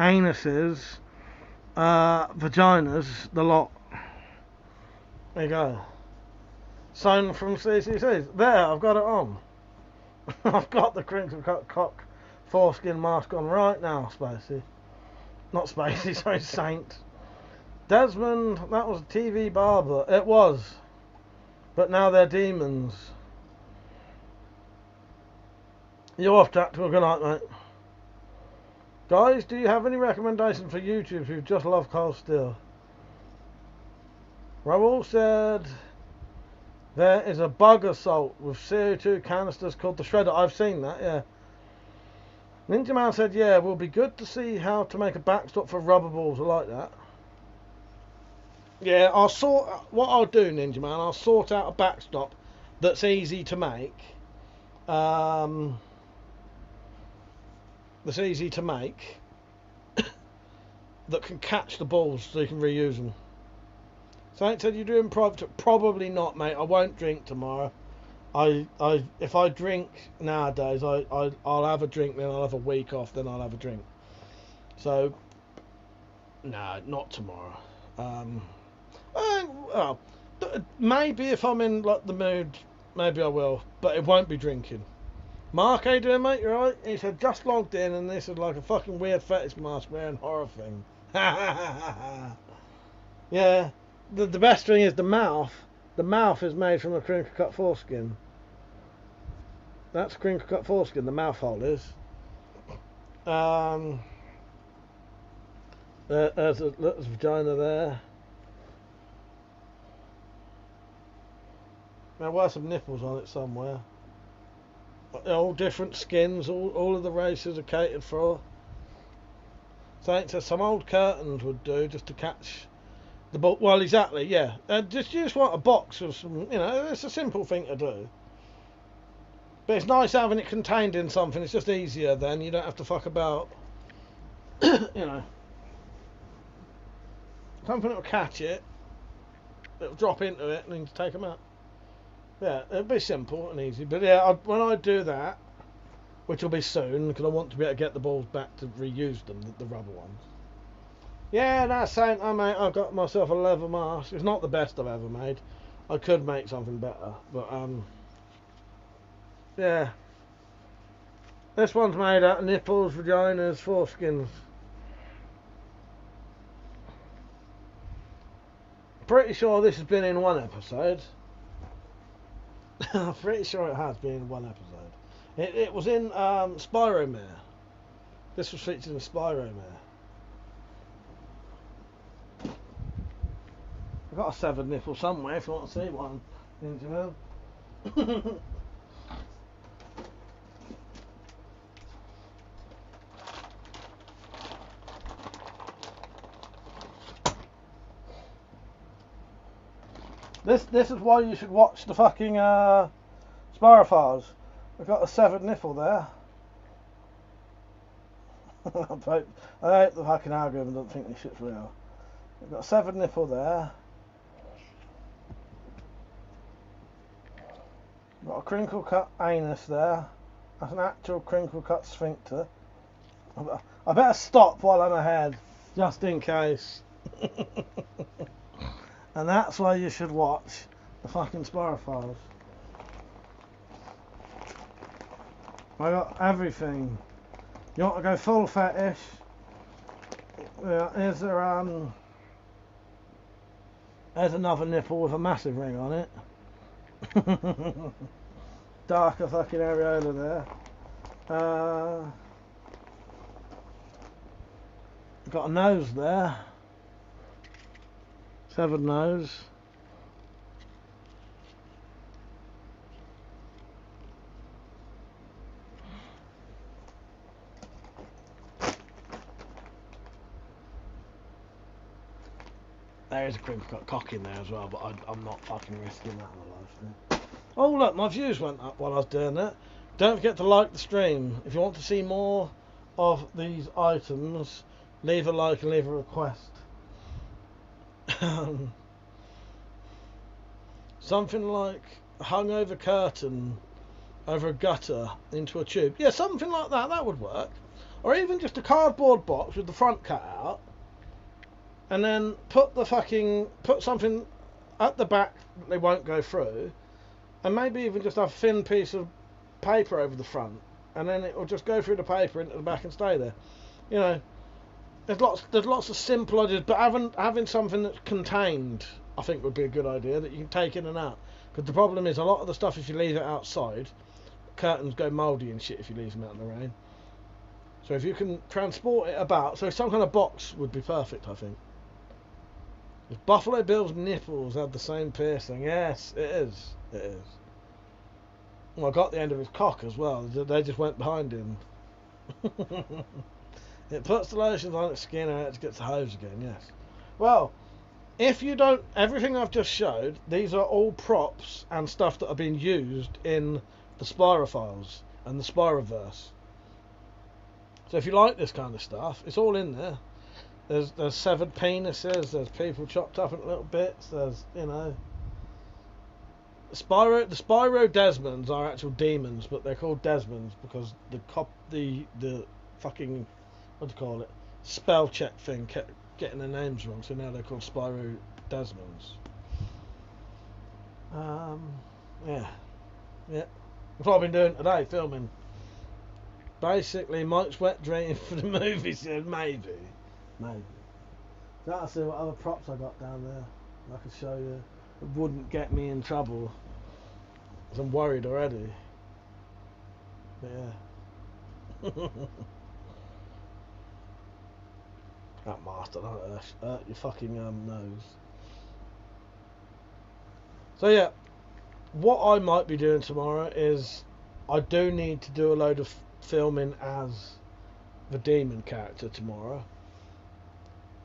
anuses, vaginas, the lot. There you go. Sewn from CCCs. There, I've got it on. I've got the crinkle cut cock foreskin mask on right now, Spacey. Not Spacey, sorry, Saint. Desmond, that was a TV barber. It was. But now they're demons. You're off, Tactical. Good night, mate. Guys, do you have any recommendations for YouTubers who just love Cold Steel? Raoul said there is a bug assault with CO2 canisters called the Shredder. I've seen that, yeah. Ninja Man said, yeah, it will be good to see how to make a backstop for rubber balls. I like that. Yeah, what I'll do, Ninja Man, I'll sort out a backstop that's easy to make. That's easy to make. That can catch the balls so you can reuse them. Saint said you do improv. Probably not, mate. I won't drink tomorrow. If I drink nowadays, I'll have a drink, then I'll have a week off, then I'll have a drink. So, no, not tomorrow. Well, maybe if I'm in like the mood, maybe I will, but it won't be drinking. Mark, how you doing, mate? You alright? He said just logged in, and this is like a fucking weird fetish mask wearing horror thing. Yeah, the best thing is the mouth. The mouth is made from a crinkle cut foreskin. That's crinkle cut foreskin, the mouth hole is. There's a vagina there. There were some nipples on it somewhere. All different skins, all of the races are catered for. Saint says some old curtains would do just to catch the ball. Well, exactly, yeah. You just want a box of some, it's a simple thing to do. But it's nice having it contained in something. It's just easier then. You don't have to fuck about. Something that will catch it. It'll drop into it and then take them out. Yeah, it'll be simple and easy. But yeah, when I do that, which will be soon, because I want to be able to get the balls back to reuse them, the rubber ones. Yeah, that's saying, mate, I've got myself a leather mask. It's not the best I've ever made. I could make something better, but yeah. This one's made out of nipples, vaginas, foreskins. Pretty sure this has been in one episode. I'm pretty sure it has been in one episode. It was in Spiromare. This was featured in Spiromare. I've got a severed nipple somewhere if you want to see one. This is why you should watch the fucking Spirophiles. I've got a severed nipple there. I hope the fucking algorithm doesn't think this shit's real. I've got a severed nipple there. Got a crinkle cut anus there. That's an actual crinkle cut sphincter. I better stop while I'm ahead, just in case. And that's why you should watch the fucking Spirophiles. I got everything. You want to go full fetish? Yeah, here's another nipple with a massive ring on it. Darker fucking areola there. Got a nose there. Severed nose. There is a crinkle cut cock in there as well, but I'm not fucking risking that on the live stream. Oh look, my views went up while I was doing that. Don't forget to like the stream. If you want to see more of these items, leave a like and leave a request. Something like a hung-over curtain over a gutter into a tube. Yeah, something like that. That would work. or even just a cardboard box with the front cut out, and then put something at the back that they won't go through, and maybe even just have a thin piece of paper over the front, and then it will just go through the paper into the back and stay there. You know, there's lots of simple ideas, but having something that's contained, I think, would be a good idea, that you can take in and out. Because the problem is, a lot of the stuff, if you leave it outside, curtains go mouldy and shit if you leave them out in the rain. So if you can transport it about, so some kind of box would be perfect, I think. If Buffalo Bill's nipples had the same piercing, yes, it is. It is. Well, I got the end of his cock as well. They just went behind him. It puts the lotions on its skin and it gets the hose again, yes. Well, if you don't, everything I've just showed, these are all props and stuff that are being used in the Spyrophiles and the Spyroverse. So if you like this kind of stuff, it's all in there. There's severed penises, there's people chopped up into little bits, there's, you know... The Spyro Desmonds are actual demons, but they're called Desmonds because the fucking, what do you call it, spell check thing kept getting their names wrong, so now they're called Spyro Desmonds. Yeah. That's what I've been doing today, filming. Basically, Mike's wet dream for the movie, said maybe. Gotta see what other props I got down there I could show you. It wouldn't get me in trouble, because I'm worried already. But yeah. That master, don't hurt your fucking nose. So yeah, what I might be doing tomorrow is, I do need to do a load of filming as the demon character tomorrow.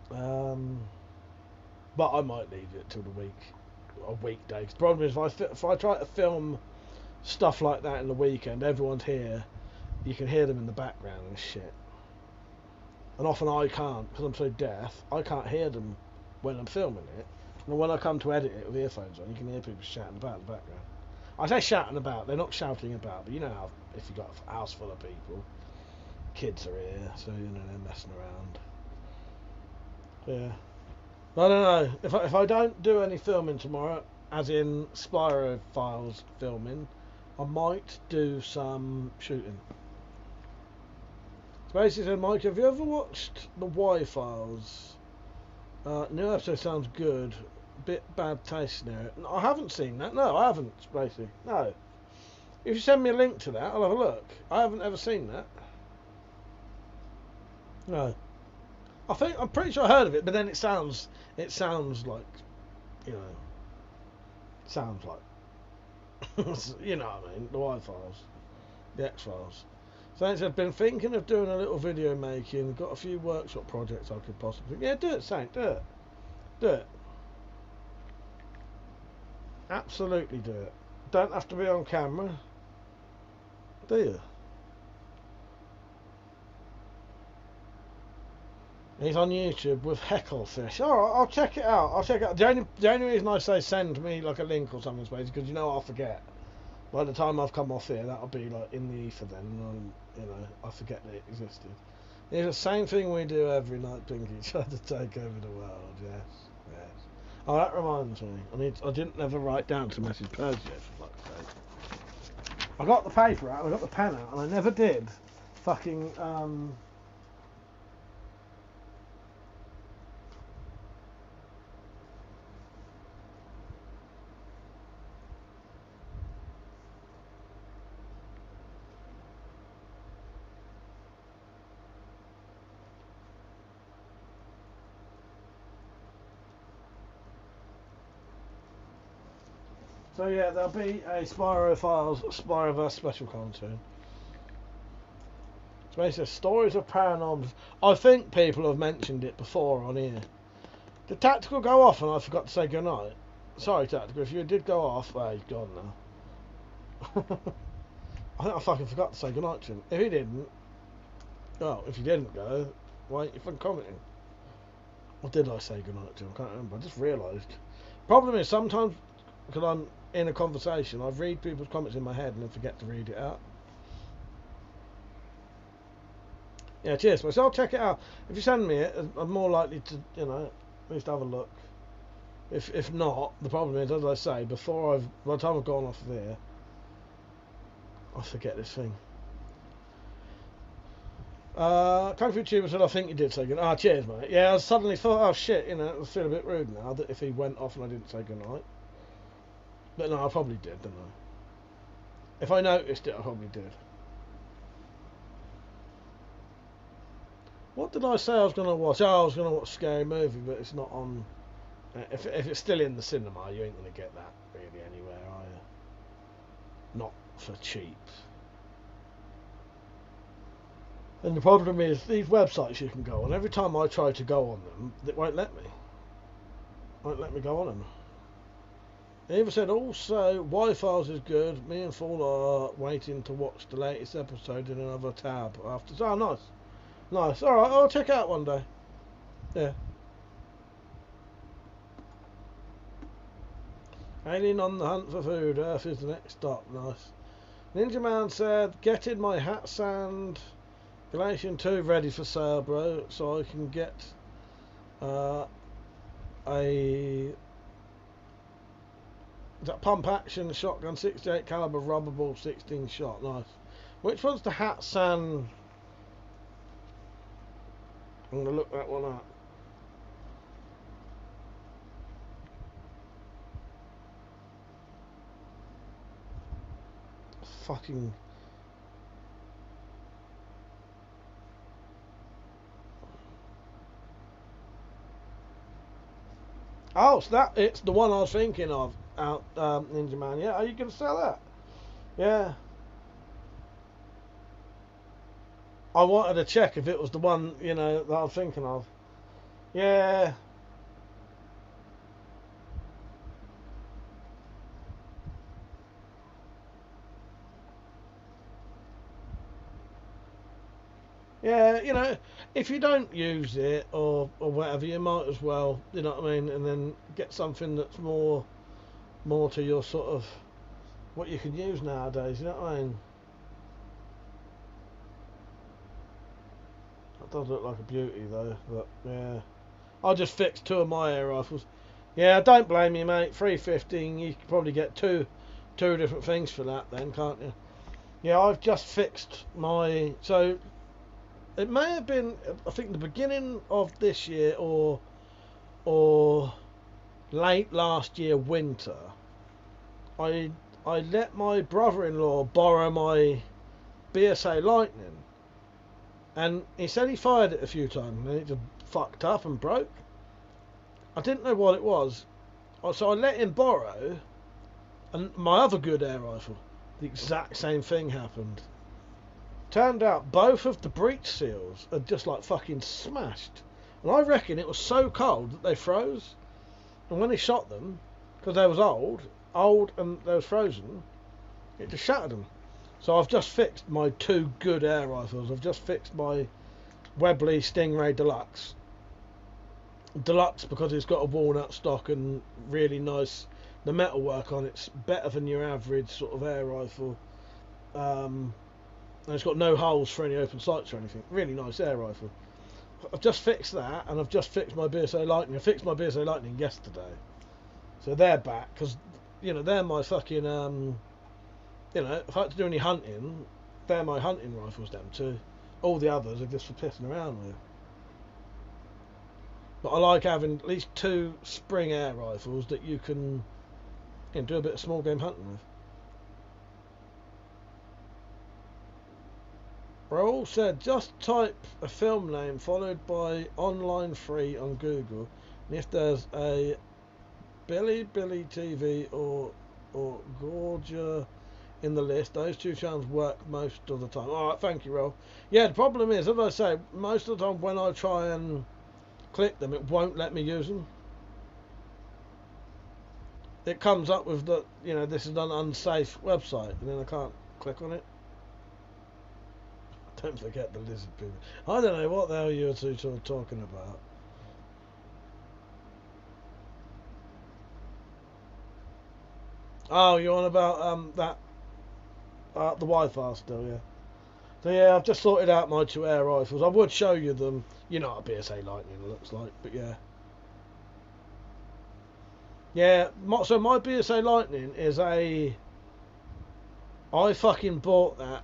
But I might leave it till a weekday. The problem is, if I try to film stuff like that in the weekend, everyone's here, you can hear them in the background and shit. And often I can't, because I'm so deaf, I can't hear them when I'm filming it. And when I come to edit it with earphones on, you can hear people shouting about in the background. I say shouting about, they're not shouting about, but you know how, if you've got a house full of people, kids are here, so you know they're messing around. Yeah. I don't know. If I don't do any filming tomorrow, as in Spyro Files filming, I might do some shooting. So basically said, Mike, have you ever watched the Y-Files? New episode sounds good. Bit bad taste near it. I haven't seen that. No, I haven't, basically. No. If you send me a link to that, I'll have a look. I haven't ever seen that. No. I'm pretty sure I heard of it, but then it sounds like, you know, sounds like, you know what I mean, the Y-Files, the X-Files. So it said, been thinking of doing a little video making, got a few workshop projects I could possibly, yeah, do it, Saint, do it. Absolutely do it. Don't have to be on camera, do you? He's on YouTube with Hecklefish. Alright, I'll check it out. The only reason I say send me like a link or something, is because you know I'll forget. By the time I've come off here, that'll be like in the ether then, and you know, I forget that it existed. It's the same thing we do every night, Pinky. Try to take over the world, yes. Oh, that reminds me. I didn't ever write down to message Purge yet, for fuck's sake. I got the paper out, I got the pen out, and I never did fucking, so yeah, there'll be a Spyro Files Spyroverse special content. So basically, stories of paranormal. I think people have mentioned it before on here. Did Tactical go off and I forgot to say goodnight? Sorry, Tactical, if you did go off, well, he's gone now. I think I fucking forgot to say goodnight to him. If he didn't, well, if you didn't go, why ain't you fucking commenting? Or did I say goodnight to him? I can't remember. I just realised. Problem is, sometimes, because I'm in a conversation, I read people's comments in my head and then forget to read it out. Yeah, cheers, mate. So I'll check it out. If you send me it, I'm more likely to, you know, at least have a look. If not, the problem is, as I say, by the time I've gone off of here, I forget this thing. Kung Fu Tuber said, I think you did say good. Cheers, mate. Yeah, I suddenly thought, oh shit, you know, I feel a bit rude now that if he went off and I didn't say goodnight. But no, I probably did, didn't I? If I noticed it, I probably did. What did I say I was going to watch? Oh, I was going to watch a scary movie, but it's not on. If it's still in the cinema, you ain't going to get that really anywhere, are you? Not for cheap. And the problem is, these websites you can go on, every time I try to go on them, it won't let me. Won't let me go on them. They even said also, Wi-Fi's is good. Me and Fool are waiting to watch the latest episode in another tab after. Oh, nice. Nice. Alright, I'll check it out one day. Yeah. Alien on the hunt for food. Earth is the next stop. Nice. Ninja Man said, getting my hat sand Galatian 2 ready for sale, bro, so I can get that pump action shotgun 68 caliber rubber ball 16 shot. Nice. Which one's the hat sand? I'm gonna look that one up. Fucking. Oh, so it's the one I was thinking of. Out Ninja Man. Yeah, are you gonna sell that? Yeah. I wanted to check if it was the one, you know, that I was thinking of. Yeah. Yeah, you know, if you don't use it or whatever, you might as well, you know what I mean, and then get something that's more to your sort of what you can use nowadays, you know what I mean? That does look like a beauty though, but yeah. I just fixed 2 of my air rifles. Yeah, don't blame you, mate. 315, you could probably get two different things for that then, can't you? Yeah, I've just fixed my, so it may have been, I think, the beginning of this year or late last year winter. I let my brother-in-law borrow my BSA Lightning, and he said he fired it a few times and it just fucked up and broke. I didn't know what it was, so I let him borrow, and my other good air rifle, the exact same thing happened. Turned out both of the breech seals had just like fucking smashed, and I reckon it was so cold that they froze. And when he shot them, because they was old and they was frozen, it just shattered them. So I've just fixed my 2 good air rifles. I've just fixed my Webley Stingray Deluxe because it's got a walnut stock and really nice. The metalwork on it's better than your average sort of air rifle. And it's got no holes for any open sights or anything. Really nice air rifle. I've just fixed that, and I've just fixed my BSA Lightning. I fixed my BSA Lightning yesterday, so they're back because, you know, they're my fucking you know, if I had to do any hunting, they're my hunting rifles. Them too. All the others are just for pissing around with. But I like having at least 2 spring air rifles that you can, you know, do a bit of small game hunting with. Raoul said, just type a film name followed by online free on Google, and if there's a Billy TV or Gorgia in the list, those 2 channels work most of the time. Alright, thank you, Raoul. Yeah, the problem is, as I say, most of the time when I try and click them, it won't let me use them. It comes up with the, you know, this is an unsafe website, and then I can't click on it. Don't forget the lizard people. I don't know what the hell you two are talking about. Oh, you're on about that the Wi-Fi still, yeah. So yeah, I've just sorted out my 2 air rifles. I would show you them. You know what a BSA Lightning looks like, but yeah. Yeah, so my BSA Lightning is I fucking bought that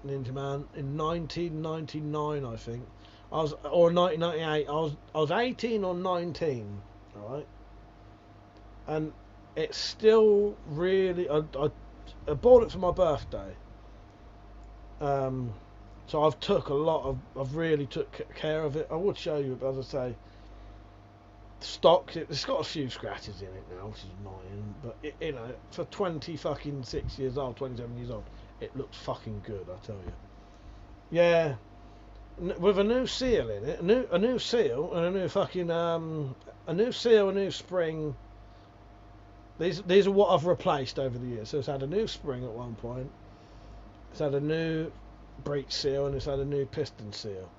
Ninja Man in 1999, I think. Or 1998. I was 18 or 19, right? And it's still really. I bought it for my birthday. So I've really took care of it. I would show you, but as I say, stock. It's got a few scratches in it now, which is annoying. But you know, for 26 years old, 27 years old, it looks fucking good. I tell you. Yeah, with a new seal in it, a new seal and a new fucking a new seal, a new spring. These are what I've replaced over the years. So it's had a new spring at one point. It's had a new breech seal and it's had a new piston seal.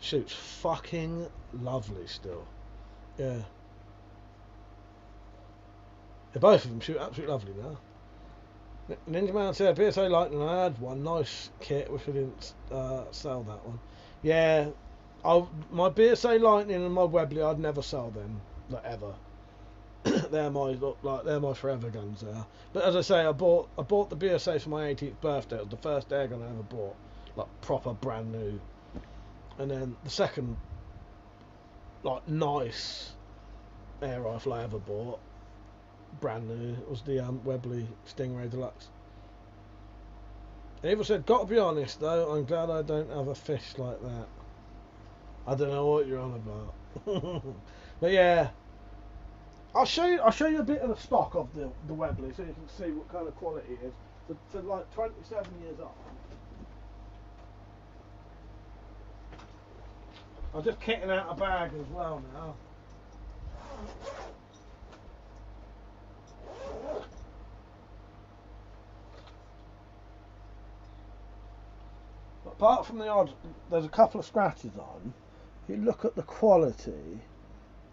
Shoots fucking lovely still. Yeah. Both of them shoot absolutely lovely now. Ninja Man said BSA Lightning, I had one nice kit which I didn't sell that one. Yeah, my BSA Lightning and my Webley, I'd never sell them, like ever. they're my forever guns there. But as I say, I bought the BSA for my 18th birthday. It was the first air gun I ever bought, like proper brand new. And then the second, like nice air rifle I ever bought, brand new, was the Webley Stingray Deluxe. Eva said, "Got to be honest though, I'm glad I don't have a fish like that." I don't know what you're on about, but yeah. I'll show you a bit of the stock of the Webley so you can see what kind of quality it is. For like 27 years old. I'm just kitting out a bag as well now. But apart from the odd, there's a couple of scratches on. If you look at the quality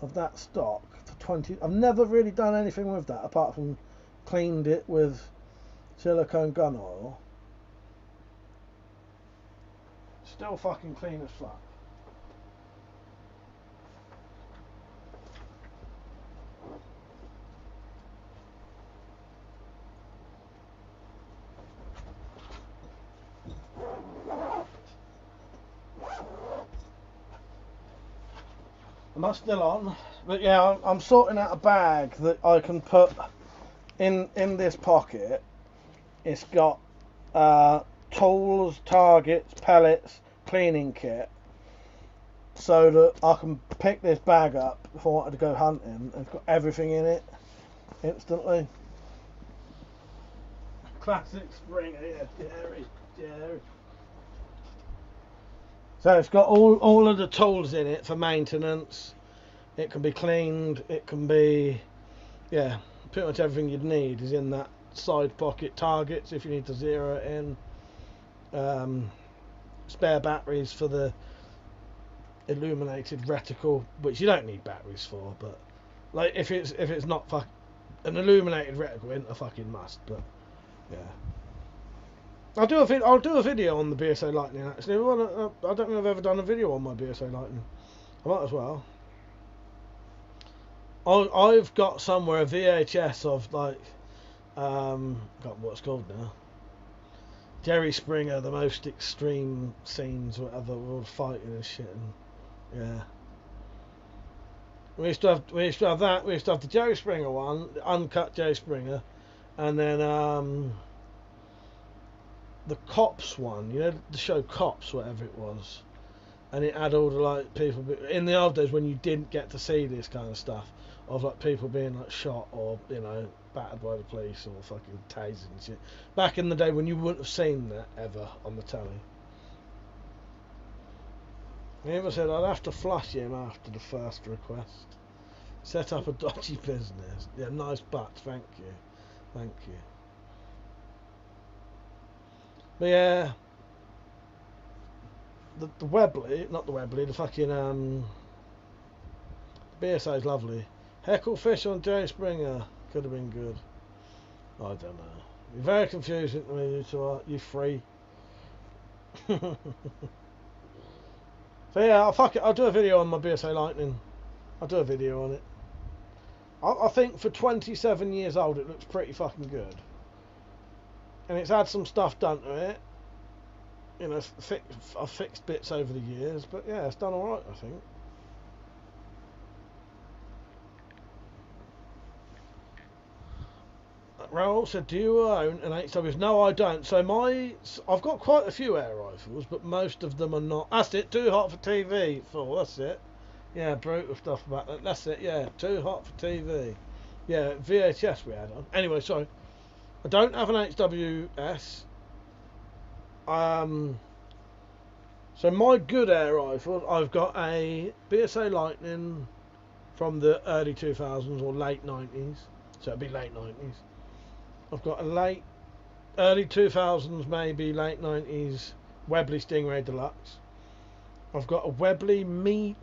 of that stock for 20, I've never really done anything with that apart from cleaned it with silicone gun oil. Still fucking clean as fuck. Am I still on? But yeah, I'm sorting out a bag that I can put in this pocket. It's got tools, targets, pellets, cleaning kit, so that I can pick this bag up if I wanted to go hunting, and it's got everything in it instantly. Classic Springer, yeah, Jerry. So it's got all of the tools in it for maintenance. It can be cleaned, it can be, yeah, pretty much everything you'd need is in that side pocket. Targets if you need to zero it in. Spare batteries for the illuminated reticle, which you don't need batteries for, but like if it's not an illuminated reticle isn't a fucking must, but yeah. I'll do a video on the BSA Lightning actually. I don't think I've ever done a video on my BSA Lightning. I might as well. I've got somewhere a VHS of like forgotten what it's called now. Jerry Springer, the most extreme scenes, whatever, we're all fighting and shit, and yeah. We used to have that. We used to have the Jerry Springer one, the uncut Jerry Springer, and then the Cops one, you know, the show Cops, whatever it was, and it had all the like people in the old days when you didn't get to see this kind of stuff of like people being like shot or, you know, battered by the police or fucking tased and shit. Back in the day when you wouldn't have seen that ever on the telly. He ever said I'd have to flush him after the first request. Set up a dodgy business. Yeah, nice butt, thank you. Thank you. But yeah, the Webley, not the Webley, the fucking BSA is lovely. Heckle fish on Jerry Springer could have been good. I don't know. You're very confusing to me, you two are. You three. So yeah, fuck it. I'll do a video on my BSA Lightning. I'll do a video on it. I think for 27 years old, it looks pretty fucking good. And it's had some stuff done to it. You know, I've fixed bits over the years, but yeah, it's done alright, I think. Raoul said, do you own an HWs? No, I don't. So I've got quite a few air rifles, but most of them are not. That's it, too hot for TV. That's it. Yeah, brutal stuff about that. That's it, yeah, too hot for TV. Yeah, VHS we had on. Anyway, sorry. I don't have an HWS. So my good air rifle, I've got a BSA Lightning from the early 2000s or late 90s. So it'd be late 90s. I've got a early 2000s, maybe late 90s Webley Stingray Deluxe. I've got a Webley Mercury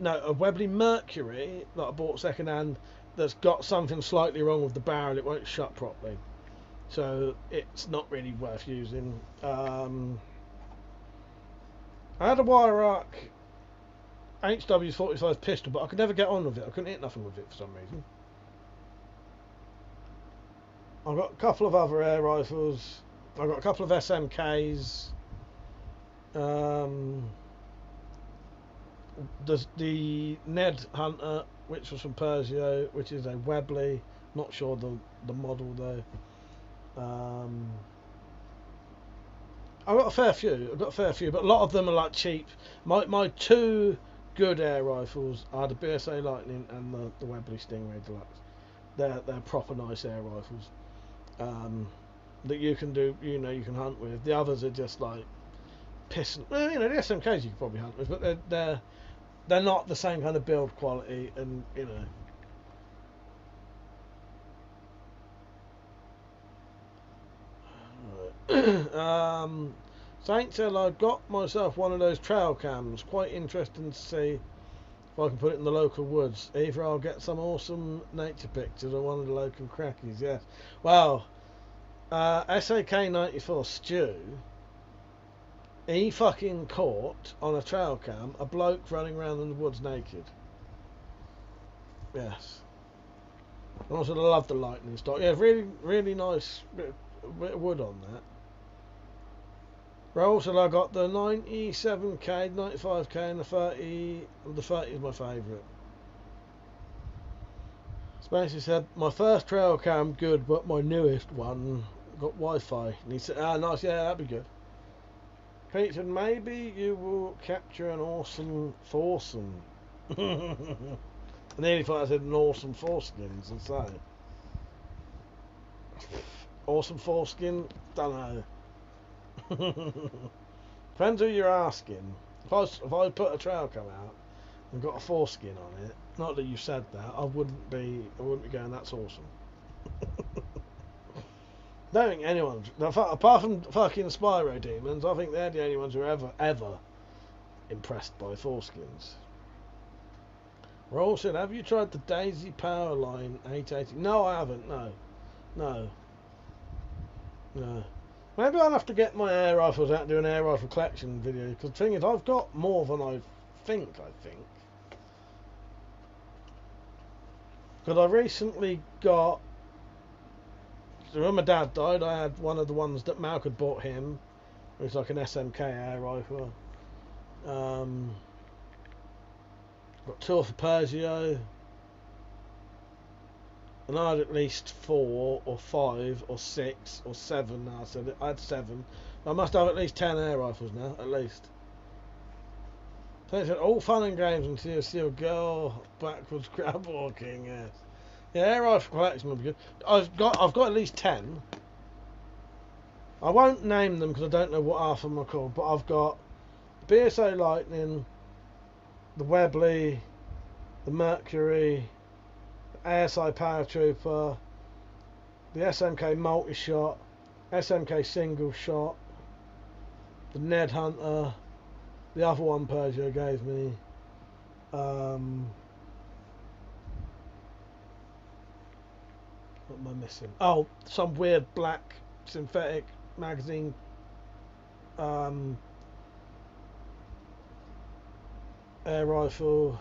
that I bought second hand that's got something slightly wrong with the barrel. It won't shut properly, so it's not really worth using. I had a wire arc HW45 pistol, but I could never get on with it. I couldn't hit nothing with it for some reason. I've got a couple of other air rifles. I've got a couple of SMKs. There's the Ned Hunter, which was from Persio, which is a Webley. Not sure the model though. I've got a fair few. But a lot of them are like cheap. My two good air rifles are the BSA Lightning and the Webley Stingray Deluxe. They're proper nice air rifles. That you can do, you can hunt with. The others are just like pissing. Well, the SMKs you can probably hunt with, but they're not the same kind of build quality, and Saint said I got myself one of those trail cams. Quite interesting to see if I can put it in the local woods. Either I'll get some awesome nature pictures or one of the local crackies. Yes. Well. SAK94 Stu, he fucking caught on a trail cam a bloke running around in the woods naked. Yes. And also I love the lightning stock. Yeah, really, really nice bit of wood on that. Raoul said I got the 97k, 95k and the 30. The 30 is my favourite. Spacey said my first trail cam good, but my newest one got Wi-Fi. And he said, nice, yeah, that'd be good. Pete said, maybe you will capture an awesome foursome. I nearly thought I said an awesome foreskins and so. Awesome foreskin? Don't know. Depends who you're asking. If I put a trail cam out and got a foreskin on it, not that you said that, I wouldn't be going, that's awesome. Don't think anyone, apart from fucking Spyro Demons, I think they're the only ones who are ever impressed by foreskins. Roll said, have you tried the Daisy Powerline 880? No, I haven't, no. Maybe I'll have to get my air rifles out and do an air rifle collection video, because the thing is, I've got more than I think. Because I recently got, so when my dad died, I had one of the ones that Malk had bought him. It was like an SMK air rifle. Got two off of Persio. And I had at least 4 or 5 or 6 or 7 now. So I had 7. I must have at least 10 air rifles now, at least. So it said, all fun and games until you see a girl backwards crab walking, yes. Yeah, air rifle collection would be good. I've got at least 10. I won't name them because I don't know what half of them are called, but I've got BSA Lightning, the Webley, the Mercury, the ASI Paratrooper, the SMK multi-shot, SMK single shot, the Ned Hunter, the other one Persia gave me, what am I missing? Oh, some weird black synthetic magazine air rifle.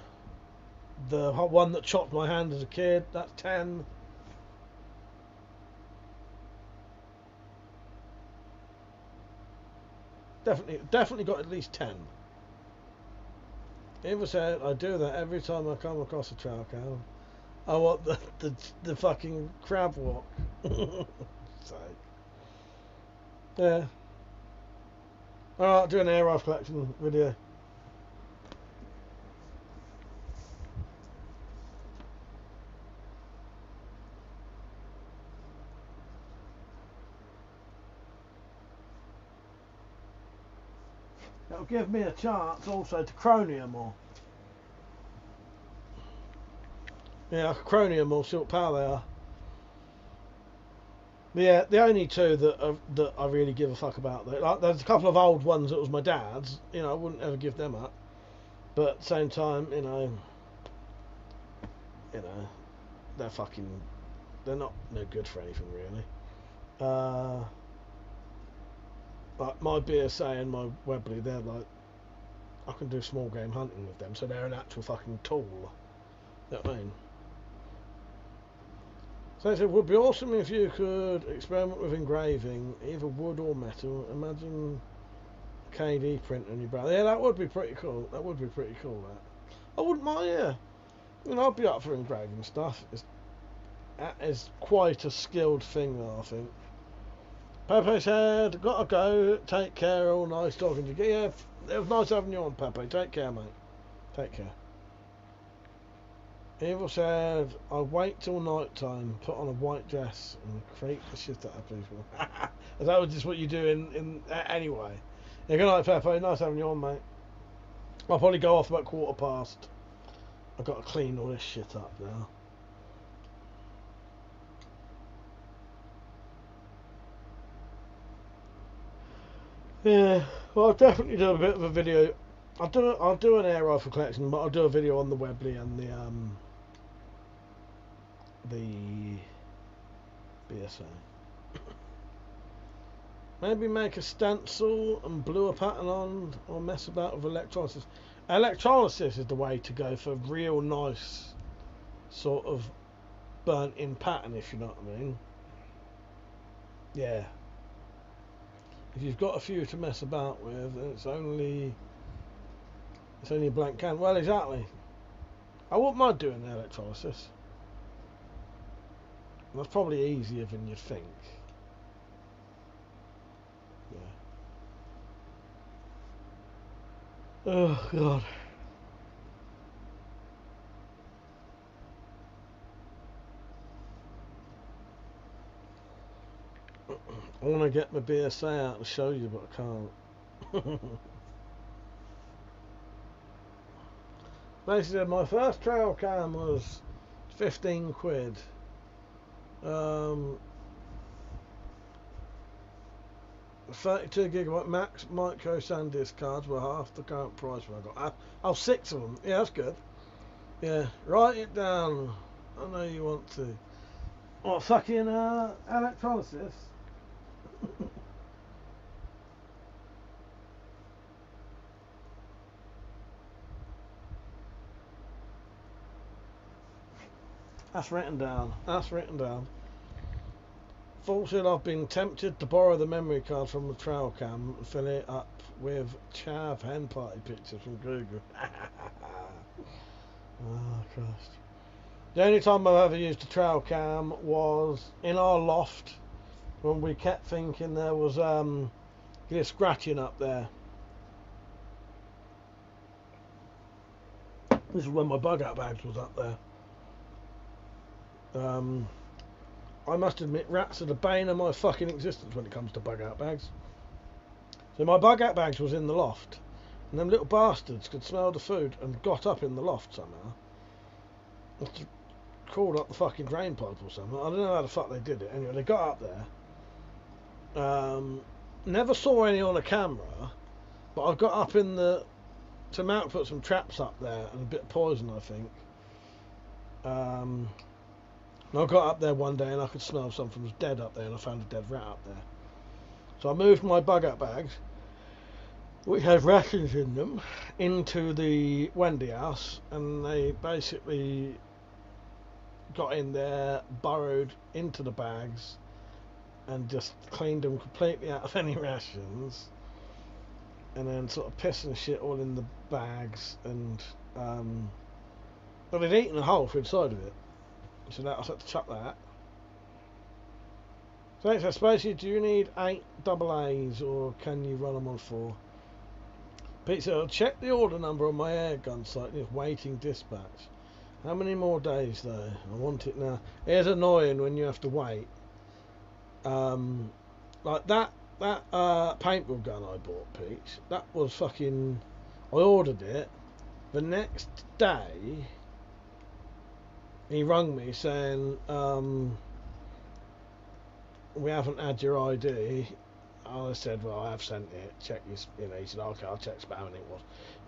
The one that chopped my hand as a kid, that's 10. Definitely got at least 10. Ever said I do that every time I come across a trail cam. I want the fucking crab walk. So, yeah. Alright, do an air rifle collection video. It'll give me a chance also to crony them all. Yeah, I can crony them all, see what power they are. But yeah, the only two that I really give a fuck about, though, like, there's a couple of old ones that was my dad's, you know, I wouldn't ever give them up. But at the same time, you know, they're not no good for anything really. Like my BSA and my Webley, they're like, I can do small game hunting with them, so they're an actual fucking tool. You know what I mean? So it would be awesome if you could experiment with engraving, either wood or metal. Imagine a KD printer in your browser. Yeah, that would be pretty cool. That would be pretty cool. That I wouldn't mind. Yeah, you know, I'd be up for engraving stuff. That is quite a skilled thing, I think. Pepe said, "Gotta go. Take care. All nice talking to you." Yeah, it was nice having you on, Pepe. Take care, mate. Take care. Evil said, "I wait till night time, put on a white dress, and creep the shit out of people." Is that just what you do anyway? Yeah, good night, Pepe. Nice having you on, mate. I'll probably go off about 1:15. I've got to clean all this shit up now. Yeah, well, I'll definitely do a bit of a video. I'll do an air rifle collection, but I'll do a video on the Webley and the BSA. Maybe make a stencil and glue a pattern on, or mess about with electrolysis. Electrolysis is the way to go for real nice sort of burnt in pattern, if you know what I mean. Yeah. If you've got a few to mess about with, it's only a blank can. Well, exactly. I wouldn't mind doing the electrolysis. That's probably easier than you'd think. Yeah. Oh God. I want to get my BSA out and show you, but I can't. Basically, my first trail cam was 15 quid. 32 gigabyte max micro SanDisk cards were half the current price when I got. Oh, 6 of them. Yeah, that's good. Yeah, write it down. I know you want to. What, fucking electrolysis? That's written down. That's written down. Full said I've been tempted to borrow the memory card from the trail cam and fill it up with chav hen party pictures from Google. Oh Christ. The only time I've ever used a trail cam was in our loft when we kept thinking there was scratching up there. This is when my bug out bags was up there. I must admit, rats are the bane of my fucking existence when it comes to bug out bags. So my bug out bags was in the loft, and them little bastards could smell the food and got up in the loft somehow. Crawled up the fucking drain pipe or something. I don't know how the fuck they did it. Anyway, they got up there. Never saw any on a camera, but I got up in the... So Mount put some traps up there and a bit of poison, I think. And I got up there one day and I could smell something was dead up there, and I found a dead rat up there. So I moved my bug out bags, which had rations in them, into the Wendy house, and they basically got in there, burrowed into the bags, and just cleaned them completely out of any rations, and then sort of piss and shit all in the bags, and but they'd eaten a hole for inside of it, so that I had to chuck that. So I suppose, do you need 8 double A's, or can you run them on 4? Pete said, I'll check the order number on my air gun site. It's waiting dispatch. How many more days though? I want it now. It is annoying when you have to wait. Like that paintball gun I bought, Peach. That was fucking. I ordered it. The next day, he rung me saying, we haven't had your ID. I said, well, I have sent it. Check your, he said, okay, I'll check spam, and it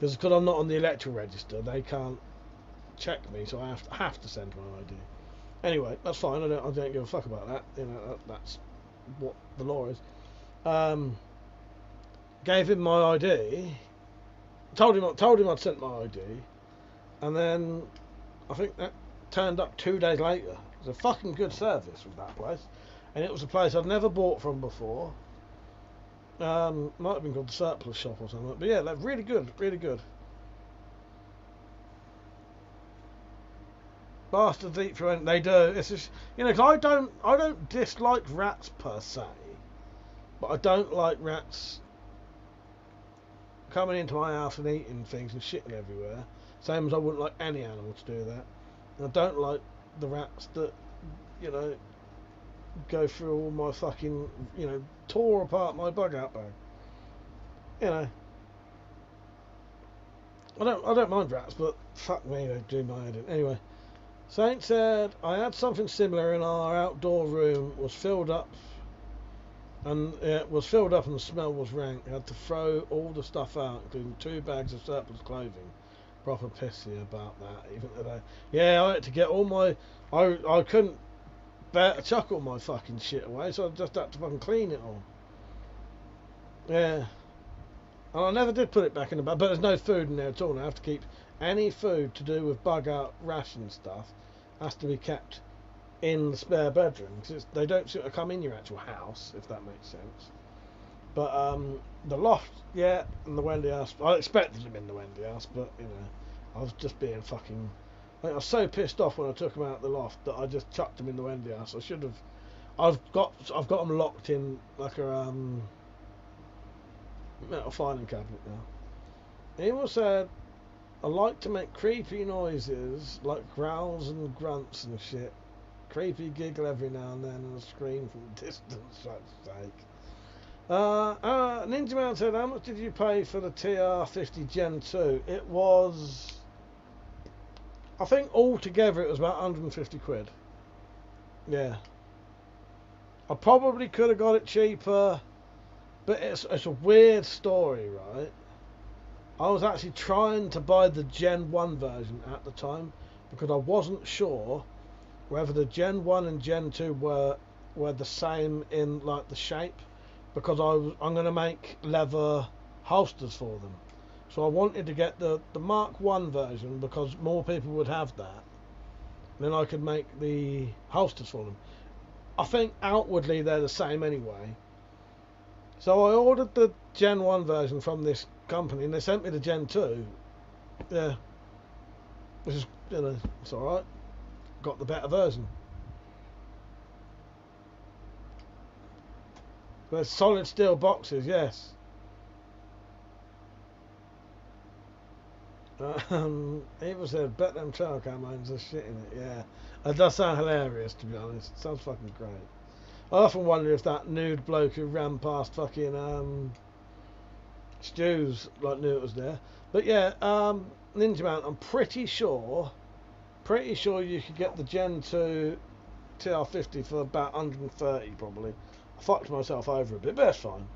was because I'm not on the electoral register. They can't check me, so I have to send my ID. Anyway, that's fine. I don't give a fuck about that. That's what the law is. Gave him my ID. Told him I'd sent my ID, and then I think that turned up 2 days later. It was a fucking good service with that place, and it was a place I'd never bought from before. Might have been called the Surplus Shop or something, but yeah, they're really good, really good. Bastards eat through, they do. It's just, cause I don't dislike rats per se, but I don't like rats coming into my house and eating things and shitting everywhere. Same as I wouldn't like any animal to do that. And I don't like the rats that, go through all my fucking, tore apart my bug out bag. I don't mind rats, but fuck me, they do my head in. Anyway, Saint said, I had something similar in our outdoor room, was filled up, and the smell was rank. I had to throw all the stuff out, including 2 bags of surplus clothing. Proper pissy about that, even today. Yeah, I had to get all my, I couldn't bear to chuck all my fucking shit away, so I just had to fucking clean it all. Yeah. And I never did put it back in the bag, but there's no food in there at all. And I have to keep any food to do with bug out ration stuff has to be kept in the spare bedroom, because they don't sort of come in your actual house, if that makes sense. But the loft, yeah, and the Wendy house, I expected them in the Wendy house, but I was just being fucking. I was so pissed off when I took them out of the loft that I just chucked them in the Wendy house. I should have. I've got them locked in like a metal filing cabinet now. He was said, I like to make creepy noises like growls and grunts and shit. Creepy giggle every now and then and a scream from a distance, for fuck's sake. Ninja Man said, how much did you pay for the TR50 Gen 2? It was, I think altogether it was about 150 quid. Yeah. I probably could have got it cheaper, but it's a weird story, right? I was actually trying to buy the Gen 1 version at the time because I wasn't sure whether the Gen 1 and Gen 2 were the same in like the shape, because I'm going to make leather holsters for them. So I wanted to get the Mark 1 version because more people would have that. Then I could make the holsters for them. I think outwardly they're the same anyway. So I ordered the Gen 1 version from this company and they sent me the Gen 2. Yeah. Which is, it's alright. Got the better version. There's solid steel boxes, yes. Evil said, bet them trail camos are shit in it, yeah. It does sound hilarious, to be honest. It sounds fucking great. I often wonder if that nude bloke who ran past fucking Stu's like knew it was there. But yeah, Ninja Man, I'm pretty sure you could get the Gen 2 TR50 for about 130 probably. I fucked myself over a bit, but that's fine.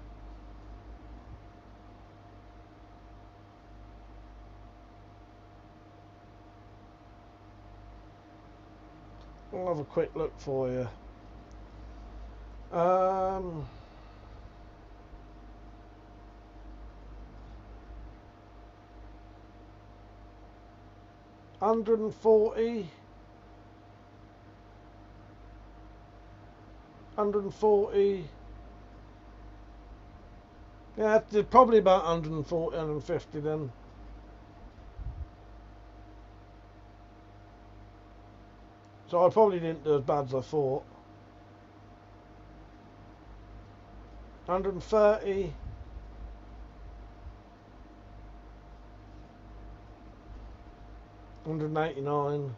I'll have a quick look for you. 140. 140. Yeah, probably about 140, 150 then. So I probably didn't do as bad as I thought. 130. 189.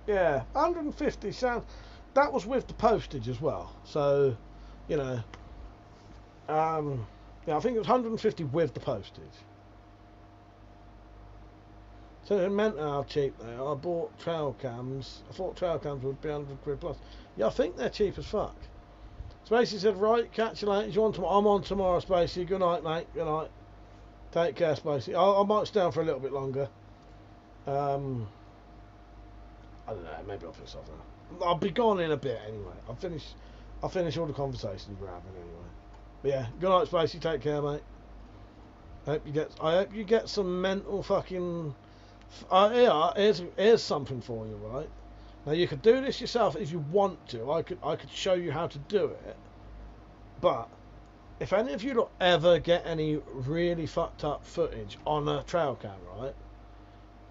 Yeah, 150 sound. That was with the postage as well. So, you know, yeah, I think it was 150 with the postage. So it meant how cheap they are. I bought trail cams. I thought trail cams would be 100 quid plus. Yeah, I think they're cheap as fuck. Spacey said, right, catch you later. You on tomorrow? I'm on tomorrow, Spacey. Good night, mate. Good night. Take care, Spacey. I might stay on for a little bit longer. I don't know. Maybe I'll piss off now. I'll be gone in a bit anyway. I'll finish all the conversations we're having anyway. But yeah, good night, Spacey. Take care, mate. I hope you get some mental fucking. Yeah, here's something for you, right? Now you could do this yourself if you want to. I could show you how to do it. But if any of you don't ever get any really fucked up footage on a trail cam, right?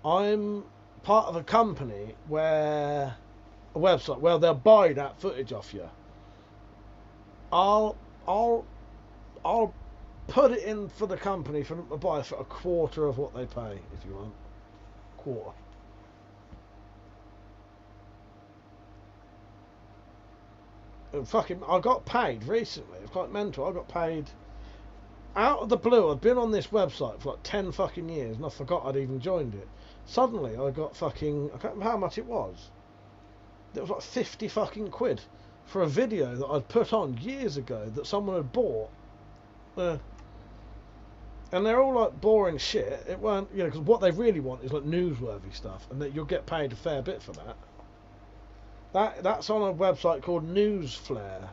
I'm part of a company where a website where they'll buy that footage off you. I'll put it in for the company for them to buy for a quarter of what they pay if you want. Quarter. And fucking, I got paid recently. It's quite mental. I got paid out of the blue. I'd been on this website for like 10 fucking years and I forgot I'd even joined it. Suddenly I got fucking, I can't remember how much it was. It was like 50 fucking quid for a video that I'd put on years ago that someone had bought. And they're all like boring shit. It weren't, you know, because what they really want is like newsworthy stuff, and that you'll get paid a fair bit for that. That's on a website called Newsflare,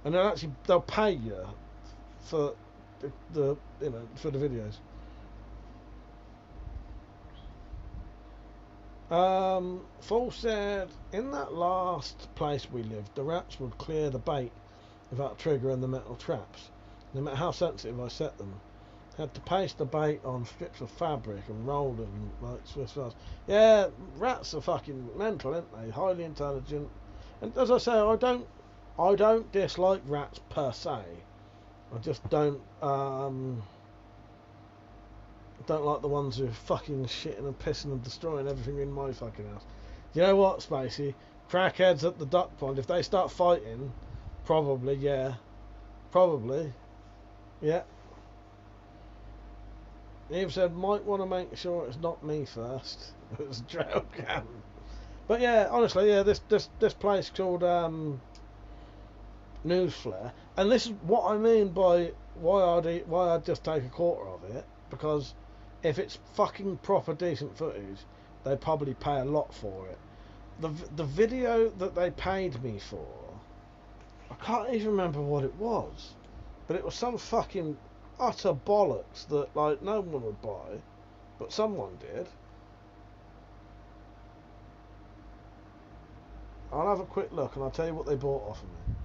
and they'll pay you for the you know, for the videos. Fool said, in that last place we lived, the rats would clear the bait without triggering the metal traps, no matter how sensitive I set them. Had to paste the bait on strips of fabric and roll them like Swiss rolls. Yeah, rats are fucking mental, aren't they? Highly intelligent. And as I say, I don't dislike rats per se. I just don't like the ones who are fucking shitting and pissing and destroying everything in my fucking house. You know what, Spacey? Crackheads at the duck pond, if they start fighting, probably, yeah. Probably. Yeah. Eve said, might want to make sure it's not me first. It was a trail cam. But yeah, honestly, yeah, this place called Newsflare, and this is what I mean by why I'd just take a quarter of it, because if it's fucking proper decent footage, they'd probably pay a lot for it. The video that they paid me for, I can't even remember what it was, but it was some fucking utter bollocks that like no one would buy, but someone did. I'll have a quick look and I'll tell you what they bought off of me.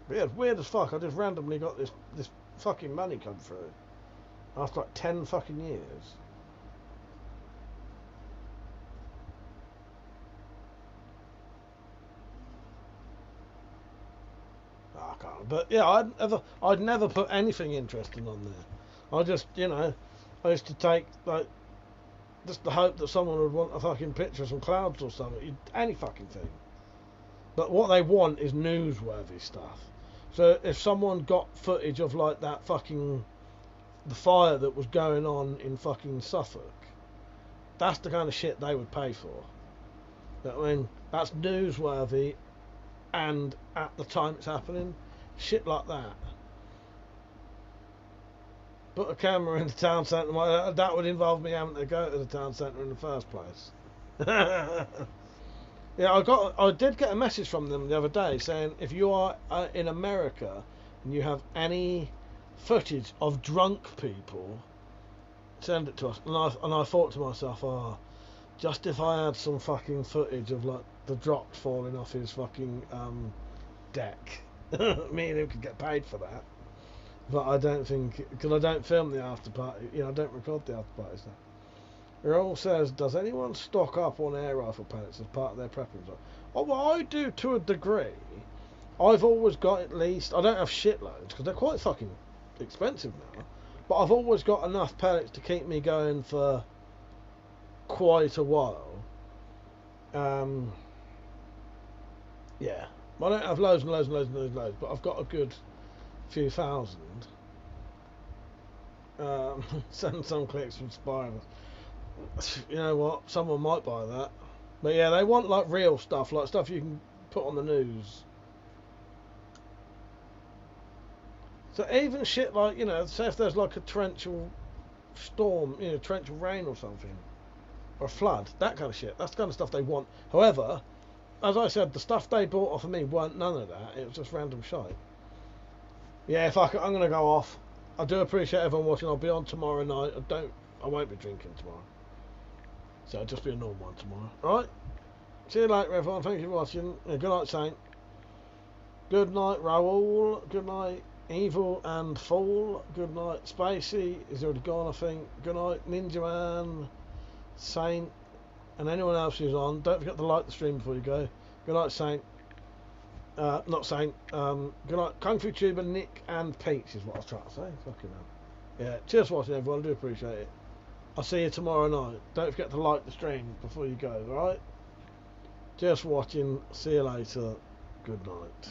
But yeah, it's weird as fuck. I just randomly got this fucking money come through after like 10 fucking years. Oh, I can't. But yeah, I'd never put anything interesting on there. I just, you know, I used to take like just the hope that someone would want a fucking picture of some clouds or something, any fucking thing. But what they want is newsworthy stuff. So if someone got footage of like that fucking the fire that was going on in fucking Suffolk, that's the kind of shit they would pay for. You know what I mean? That's newsworthy, and at the time it's happening, shit like that. Put a camera in the town centre. That would involve me having to go to the town centre in the first place. Yeah, I did get a message from them the other day saying if you are in America and you have any footage of drunk people, send it to us. And I thought to myself, oh, just if I had some fucking footage of like the drops falling off his fucking deck, me and him could get paid for that. But I don't think, because I don't film the after party, you know, I don't record the after parties now. Earl says, does anyone stock up on air rifle pellets as part of their prepping? Oh, well, I do to a degree. I've always got at least, I don't have shitloads, because they're quite fucking expensive now, but I've always got enough pellets to keep me going for quite a while. Yeah. I don't have loads and loads and loads and loads and loads, but I've got a good few thousand. Send some clicks from Spirals. You know what? Someone might buy that. But yeah, they want like real stuff, like stuff you can put on the news. So even shit like, you know, say if there's like a torrential storm, you know, torrential rain or something, or a flood, that kind of shit. That's the kind of stuff they want. However, as I said, the stuff they bought off of me weren't none of that. It was just random shite. Yeah, if I'm going to go off. I do appreciate everyone watching. I'll be on tomorrow night. I won't be drinking tomorrow. So it'll just be a normal one tomorrow. Alright? See you later, everyone. Thank you for watching. Good night, Saint. Good night, Raoul. Good night, Evil and Fool. Good night, Spacey. He's already gone, I think. Good night, Ninja Man, Saint, and anyone else who's on. Don't forget to like the stream before you go. Good night, Saint. Not Saint. Good night, Kung Fu Tuber, Nick, and Peach is what I was trying to say. Fucking hell. Yeah, cheers for watching, everyone. I do appreciate it. I'll see you tomorrow night. Don't forget to like the stream before you go, alright? Cheers for watching. See you later. Good night.